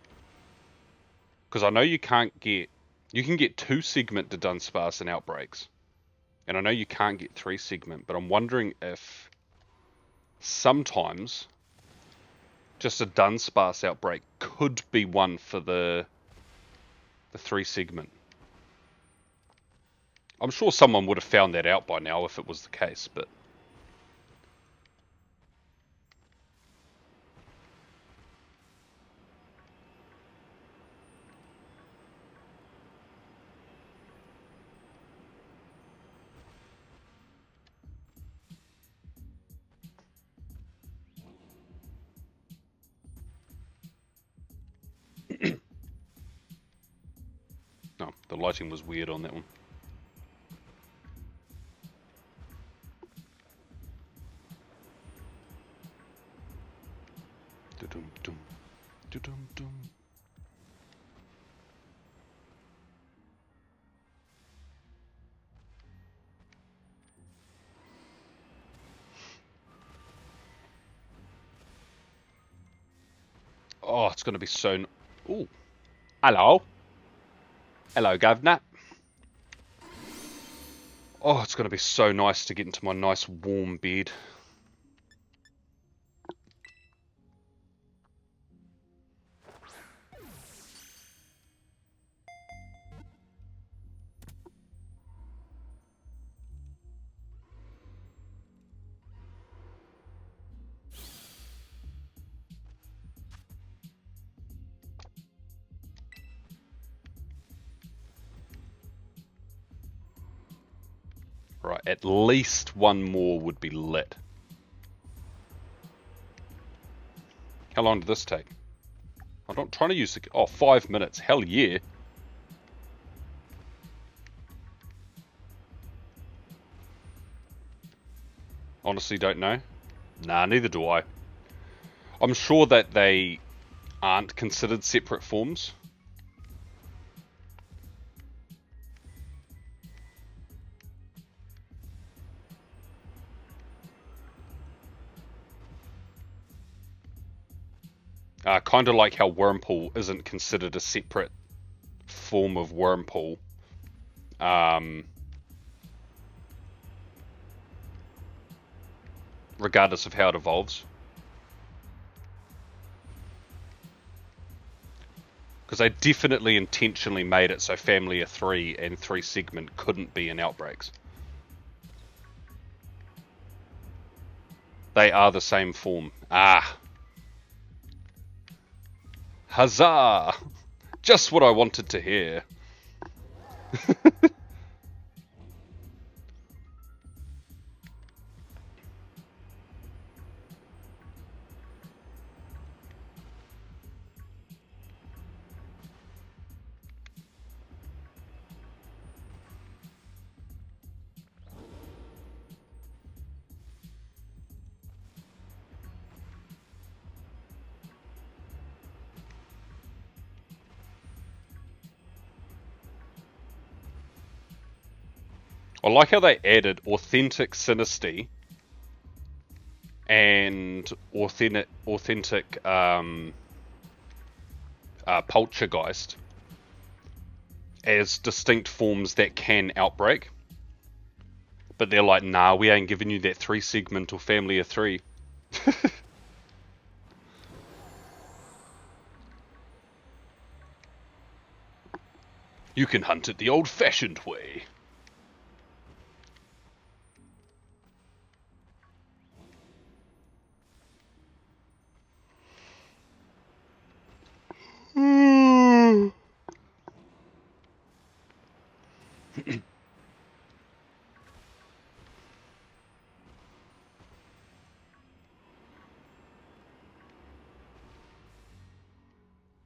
Because I know you can get 2-segment to Dunsparce in Outbreaks, and I know you can't get 3-segment, but I'm wondering if sometimes just a Dunsparce outbreak could be one for the 3-segment. I'm sure someone would have found that out by now if it was the case, but no, the lighting was weird on that one. Dum-dum, dum-dum. Oh, it's going to be so... Ooh. Hello. Hello, Governor. Oh, it's going to be so nice to get into my nice warm bed. Right, at least one more would be lit. How long did this take? I'm not trying to use the... Oh, 5 minutes. Hell yeah. Honestly, don't know. Nah, neither do I. I'm sure that they aren't considered separate forms. Kind of like how Wormpool isn't considered a separate form of Wormpool. Regardless of how it evolves. Because they definitely intentionally made it so Family of 3 and 3-segment couldn't be in Outbreaks. They are the same form. Ah. Huzzah! Just what I wanted to hear. I like how they added authentic Sinisty and authentic Poltergeist as distinct forms that can outbreak. But they're like, nah, we ain't giving you that 3-segment or Family of 3. You can hunt it the old-fashioned way.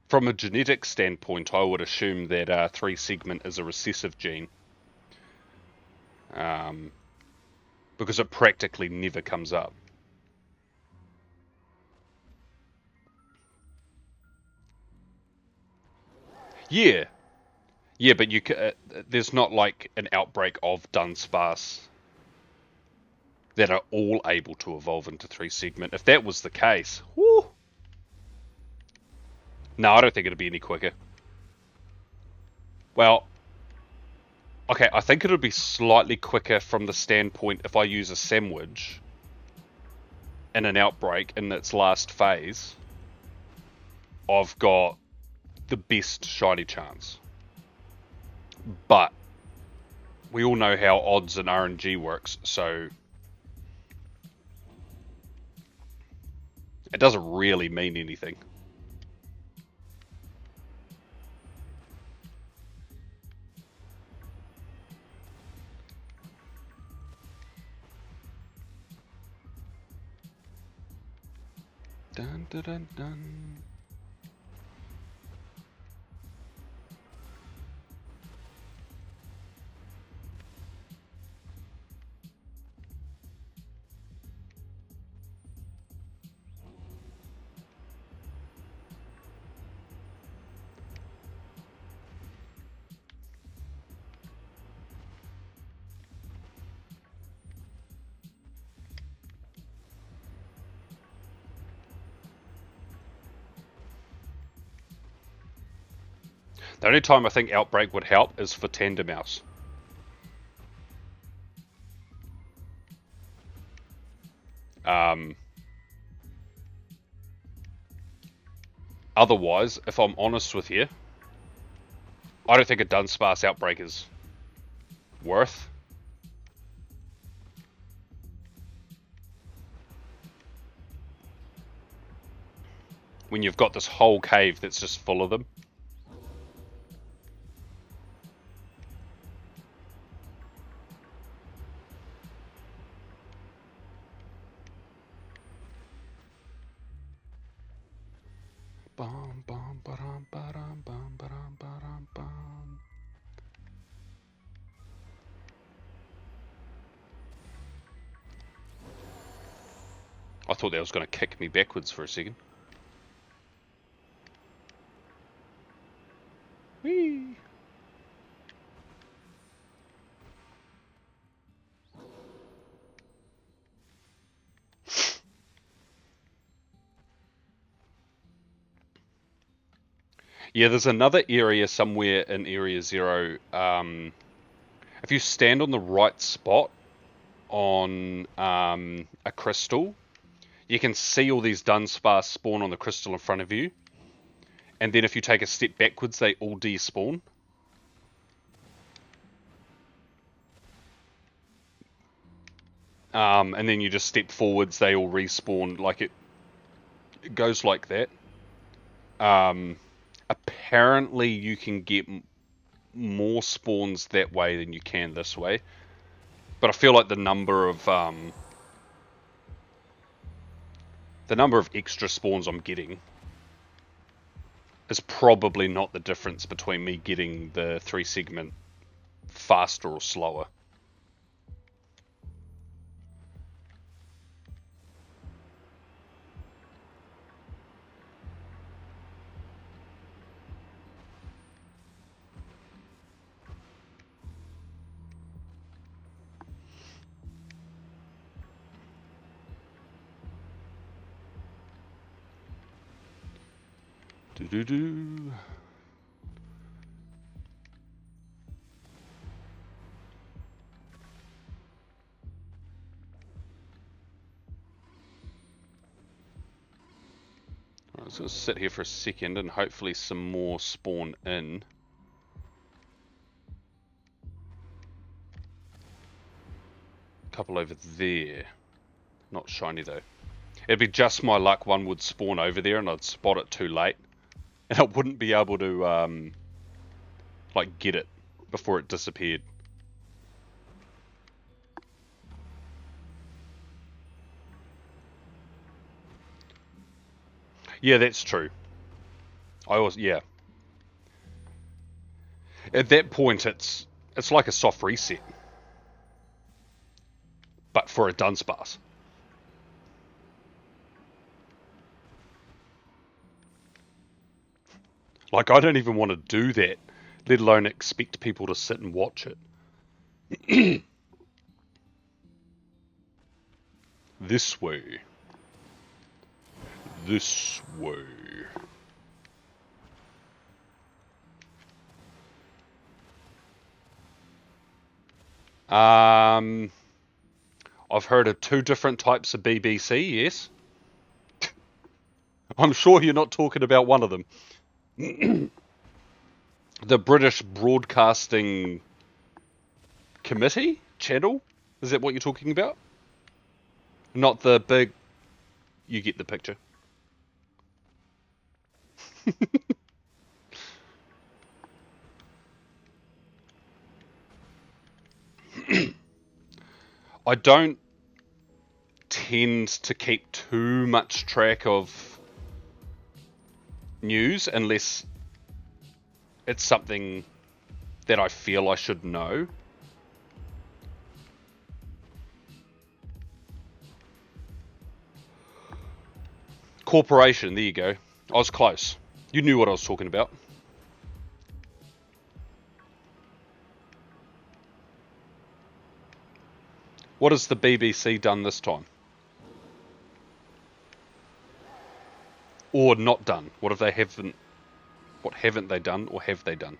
From a genetic standpoint, I would assume that 3-segment is a recessive gene. Because it practically never comes up. Yeah. Yeah, but there's not like an outbreak of Dunsparce that are all able to evolve into 3-segment. If that was the case, whoo. No, I don't think it'll be any quicker. Well, okay, I think it'll be slightly quicker from the standpoint if I use a sandwich in an outbreak in its last phase, I've got the best shiny chance. But we all know how odds and RNG works, so it doesn't really mean anything. Dun dun dun dun. The only time I think Outbreak would help is for Tandem Mouse. Otherwise, if I'm honest with you, I don't think a Dunsparce Outbreak is worth. When you've got this whole cave that's just full of them. Bum, bum, ba-dum, ba-dum, bum, ba-dum, ba-dum, bum. I thought that was going to kick me backwards for a second. Whee! Yeah, there's another area somewhere in Area 0. If you stand on the right spot on a crystal, you can see all these Dunsparce spawn on the crystal in front of you. And then if you take a step backwards, they all despawn. And then you just step forwards, they all respawn. Like it goes like that. Apparently you can get more spawns that way than you can this way. But I feel like the number of extra spawns I'm getting is probably not the difference between me getting the 3-segment faster or slower. Do-do-do. Alright, so I'll sit here for a second and hopefully some more spawn in. couple over there. Not shiny though. It'd be just my luck one would spawn over there and I'd spot it too late. And I wouldn't be able to, like, get it before it disappeared. Yeah, that's true. Yeah. At that point, it's like a soft reset. But for a Dunsparce. Like, I don't even want to do that, let alone expect people to sit and watch it. This way. This way. I've heard of 2 different types of BBC, yes. I'm sure you're not talking about one of them. The British Broadcasting Committee? Channel? Is that what you're talking about? Not the big... You get the picture. I don't tend to keep too much track of news unless it's something that I feel I should know. Corporation, there you go. I was close. You knew what I was talking about. What has the BBC done this time? Or not done? What haven't they done, or have they done?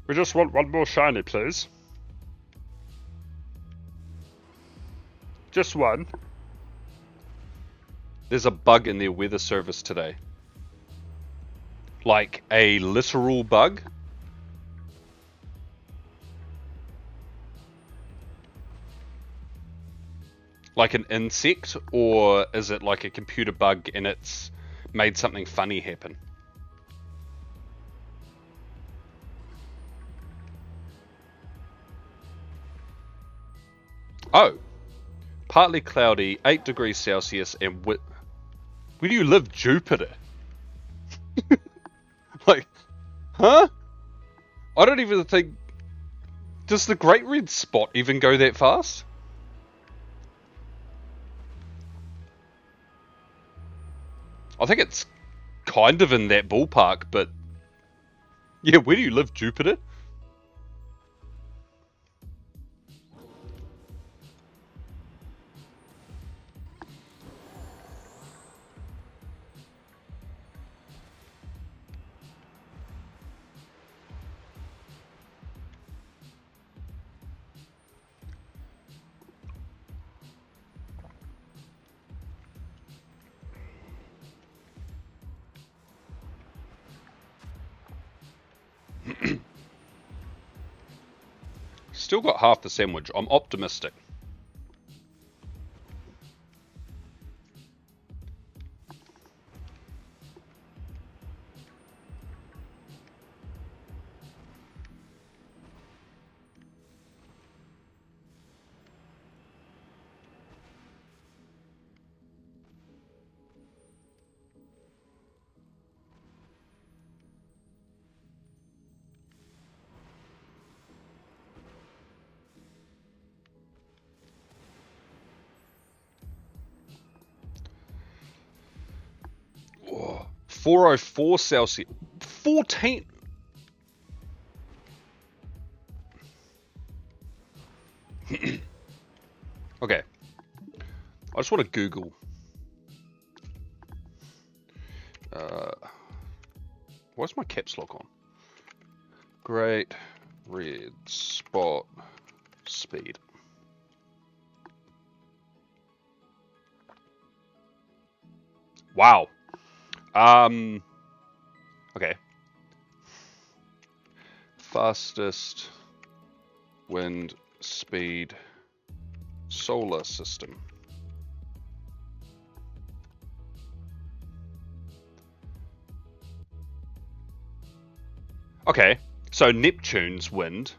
We just want one more shiny, please. Just one. There's a bug in their weather service today. Like a literal bug. Like an insect, or is it like a computer bug and it's made something funny happen? Oh. Partly cloudy, 8 degrees Celsius, and where do you live, Jupiter? Like, huh? I don't even think... Does the Great Red Spot even go that fast? I think it's kind of in that ballpark, but... Yeah, where do you live, Jupiter? Still got half the sandwich. I'm optimistic. Oh, 404 Celsius. 14. Okay. I just want to Google. Why's my caps lock on? Great Red Spot speed. Wow. Okay. Fastest wind speed solar system. Okay, so Neptune's wind,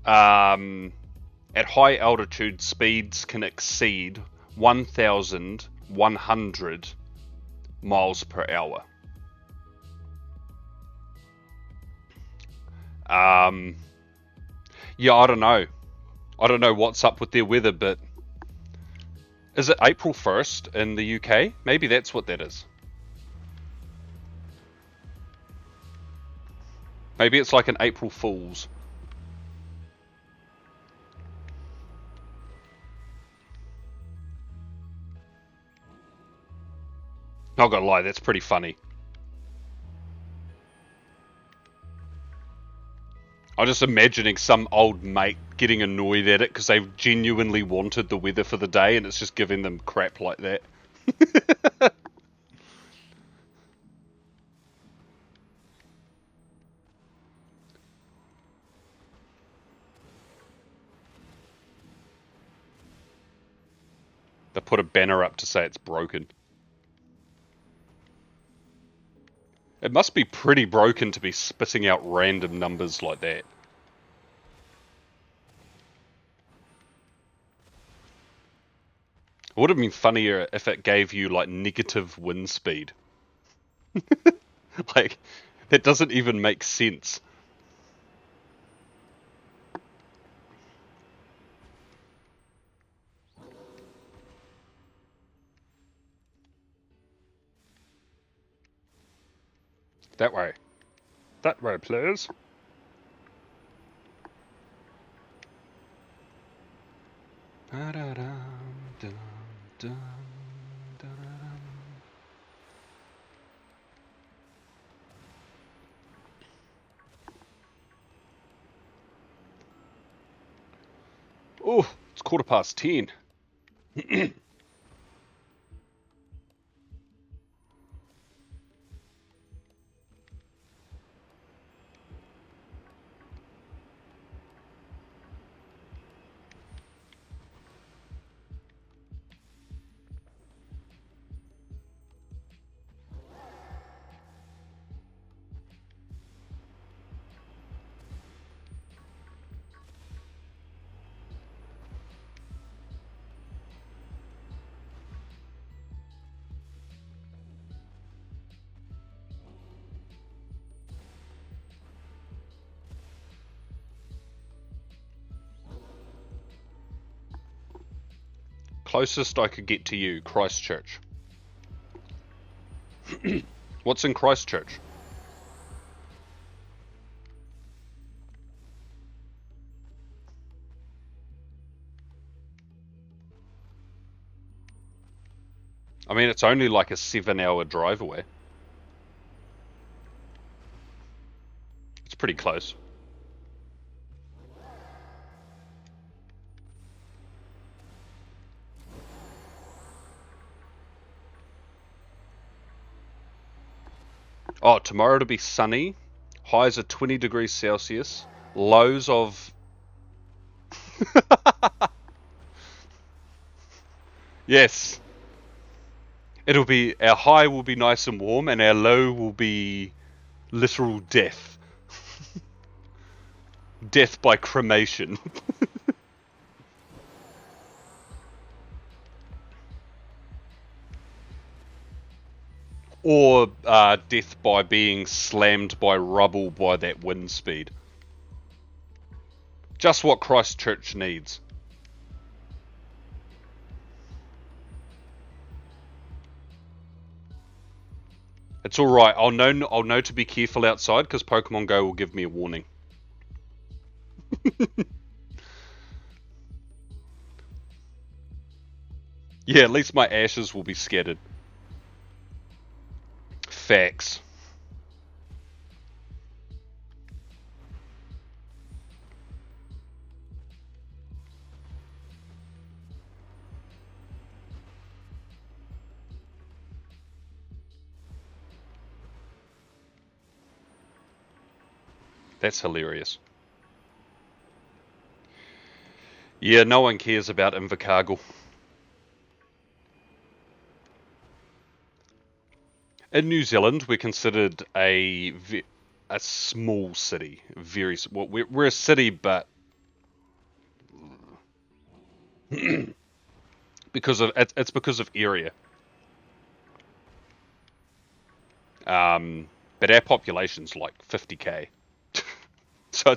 at high altitude speeds can exceed 1,100 miles per hour. Yeah, I don't know. I don't know what's up with their weather, but is it April 1st in the UK? Maybe that's what that is. Maybe it's like an April Fool's. Not gonna lie, that's pretty funny. I'm just imagining some old mate getting annoyed at it because they've genuinely wanted the weather for the day and it's just giving them crap like that. They put a banner up to say it's broken. It must be pretty broken to be spitting out random numbers like that. It would have been funnier if it gave you like negative wind speed. Like, that doesn't even make sense. That way. That way, please. Oh, it's 10:15. Closest I could get to you, Christchurch. What's in Christchurch? I mean, it's only like a 7-hour drive away. It's pretty close. Oh, tomorrow to be sunny. Highs are 20 degrees Celsius. Lows of... Yes. It'll be... Our high will be nice and warm and our low will be literal death. Death by cremation. Or death by being slammed by rubble by that wind speed. Just what Christchurch needs. It's alright, I'll know to be careful outside because Pokemon Go will give me a warning. Yeah, at least my ashes will be scattered. Facts. That's hilarious. Yeah, no one cares about Invercargill. In New Zealand, we're considered a small city. Well, we're a city, but it's because of area. But our population's like 50k, so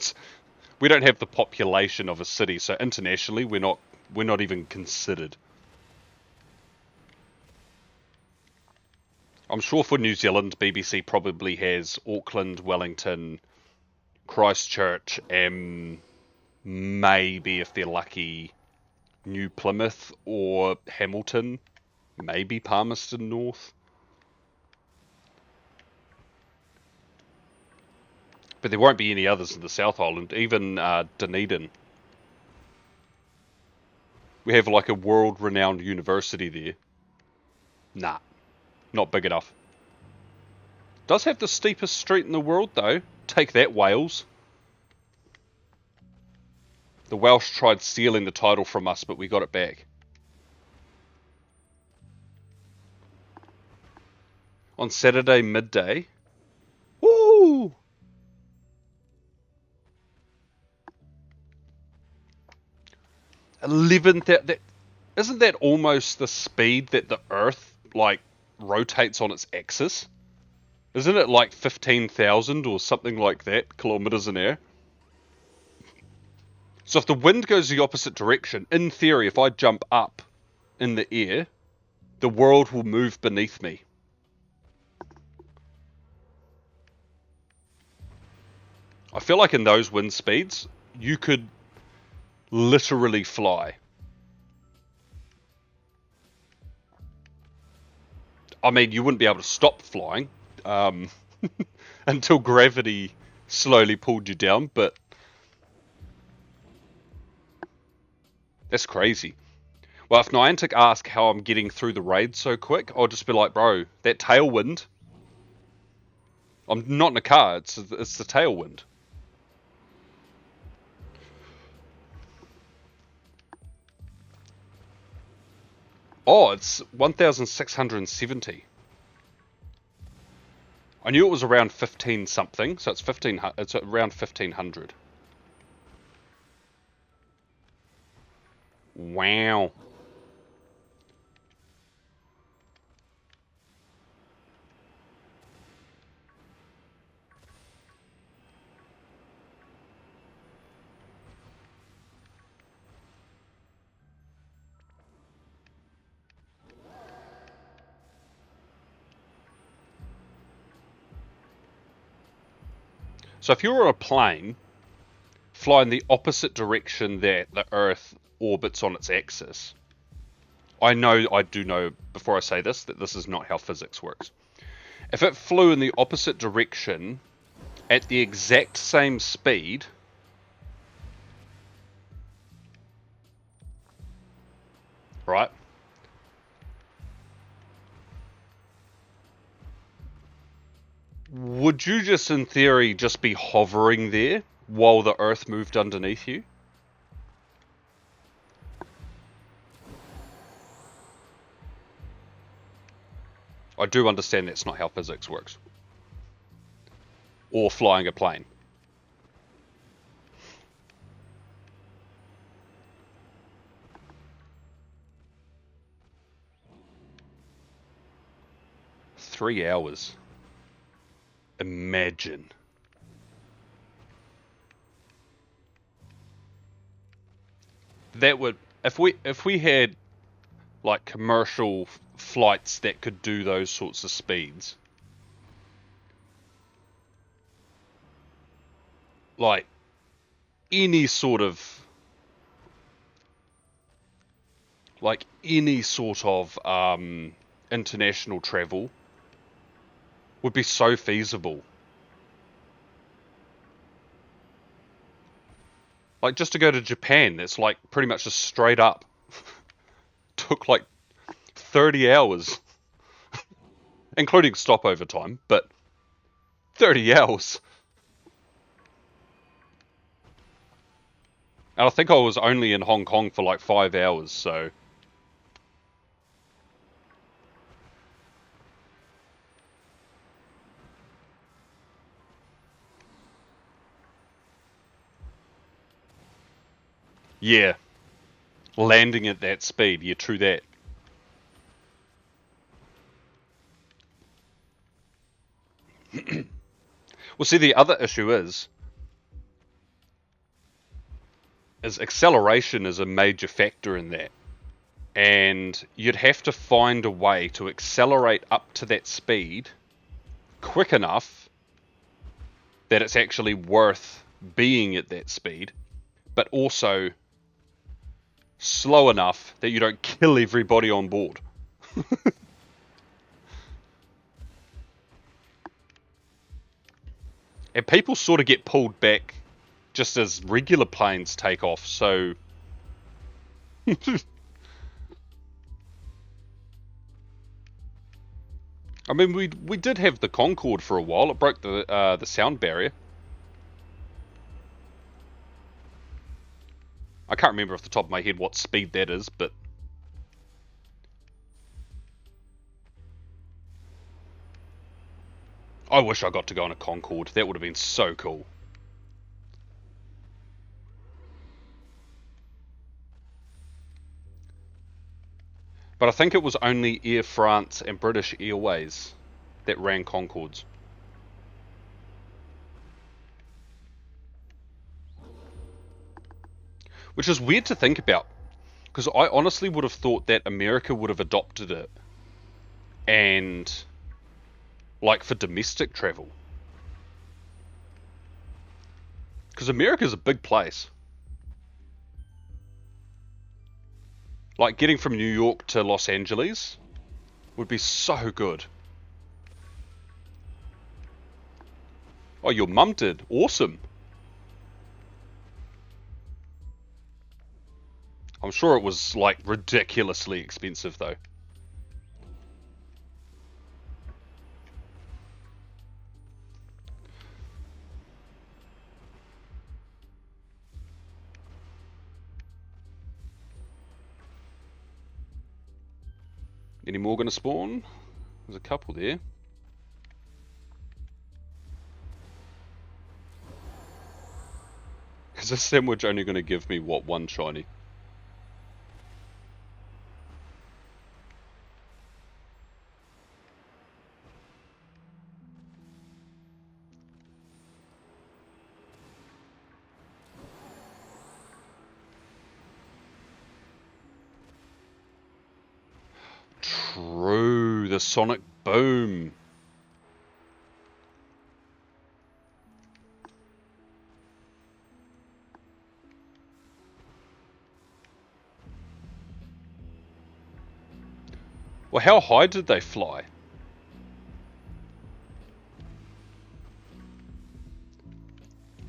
we don't have the population of a city. So internationally, we're not even considered. I'm sure for New Zealand, BBC probably has Auckland, Wellington, Christchurch, and maybe if they're lucky, New Plymouth or Hamilton, maybe Palmerston North. But there won't be any others in the South Island, even Dunedin. We have like a world-renowned university there. Nah, not big enough. Does have the steepest street in the world though. Take that, Wales. The Welsh tried stealing the title from us, but we got it back. On Saturday midday. Woo! 11,000. Isn't that almost the speed that the Earth like rotates on its axis? Isn't it like 15,000 or something like that kilometers an hour? So if the wind goes the opposite direction, in theory, if I jump up in the air, the world will move beneath me. I feel like in those wind speeds, you could literally fly. I mean, you wouldn't be able to stop flying until gravity slowly pulled you down, but that's crazy. Well, if Niantic ask how I'm getting through the raid so quick, I'll just be like, bro, that tailwind. I'm not in a car, it's the tailwind. Oh, it's 1,670. I knew it was around 15 something, so it's around 1,500. Wow. So if you're on a plane flying the opposite direction that the Earth orbits on its axis, I do know before I say this that this is not how physics works. If it flew in the opposite direction at the exact same speed, right? Would you just in theory just be hovering there while the Earth moved underneath you? I do understand that's not how physics works. Or flying a plane. Three hours. Imagine. That would if we had like commercial flights that could do those sorts of speeds. Like any sort of international travel would be so feasible. Like just to go to Japan, that's like pretty much just straight up. Took like 30 hours, including stopover time, but 30 hours. And I think I was only in Hong Kong for like 5 hours, so... Yeah, landing at that speed, yeah, true that. Well, see, the other issue is acceleration is a major factor in that. And you'd have to find a way to accelerate up to that speed quick enough that it's actually worth being at that speed, but also slow enough that you don't kill everybody on board. And people sort of get pulled back just as regular planes take off, so... I mean, we did have the Concorde for a while. It broke the sound barrier. I can't remember off the top of my head what speed that is, but... I wish I got to go on a Concorde. That would have been so cool. But I think it was only Air France and British Airways that ran Concordes. Which is weird to think about, because I honestly would have thought that America would have adopted it, and like for domestic travel. Because America's a big place. Like getting from New York to Los Angeles would be so good. Oh, your mum did. Awesome. I'm sure it was like ridiculously expensive though. Any more gonna spawn? There's a couple there. Is this sandwich only gonna give me, what, one shiny? True, the sonic boom. Well, how high did they fly?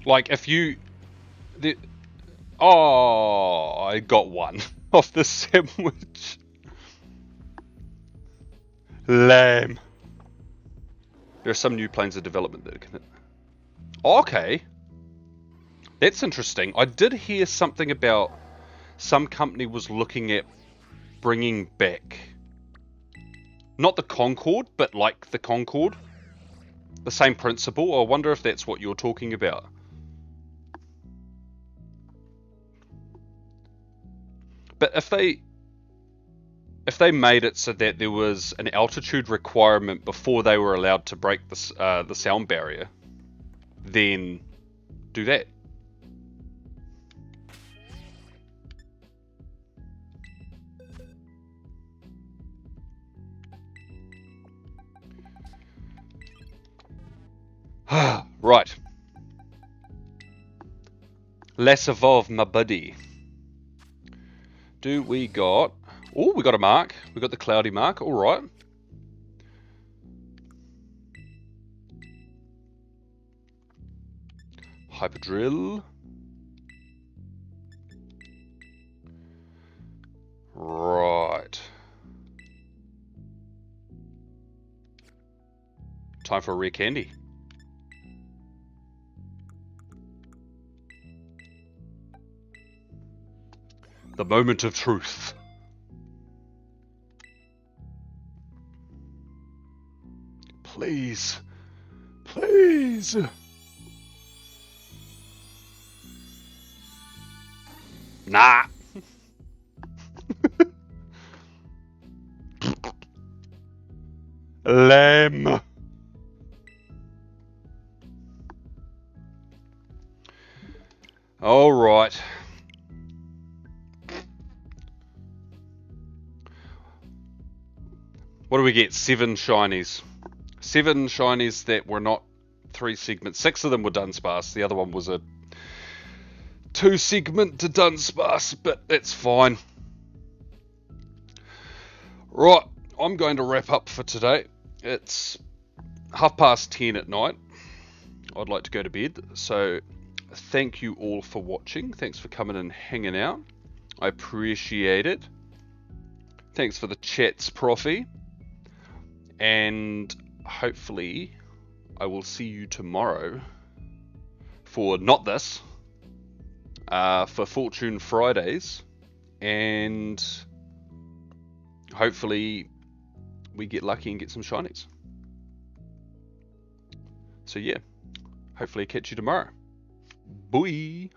Like, if you... Oh, I got one off the sandwich. Lame. There are some new planes of development that can... Okay. That's interesting. I did hear something about some company was looking at bringing back... Not the Concorde, but like the Concorde. The same principle. I wonder if that's what you're talking about. But if they made it so that there was an altitude requirement before they were allowed to break the sound barrier, then do that. Right. Let's evolve, my buddy. Do we got... Oh, we got a mark. We got the cloudy mark. All right. Hyperdrill. Right. Time for a rare candy. The moment of truth. Please. Please. Nah. Lamb. All right. What do we get? 7 shinies. 7 shinies that were not 3 segments. 6 of them were Dunsparce. The other one was a 2 segment to Dunsparce, but that's fine. Right, I'm going to wrap up for today. It's 10:30 at night. I'd like to go to bed. So thank you all for watching. Thanks for coming and hanging out. I appreciate it. Thanks for the chats, Profi. And hopefully I will see you tomorrow for not this, for Fortune Fridays, and hopefully we get lucky and get some shinies. So yeah, hopefully catch you tomorrow. Bye.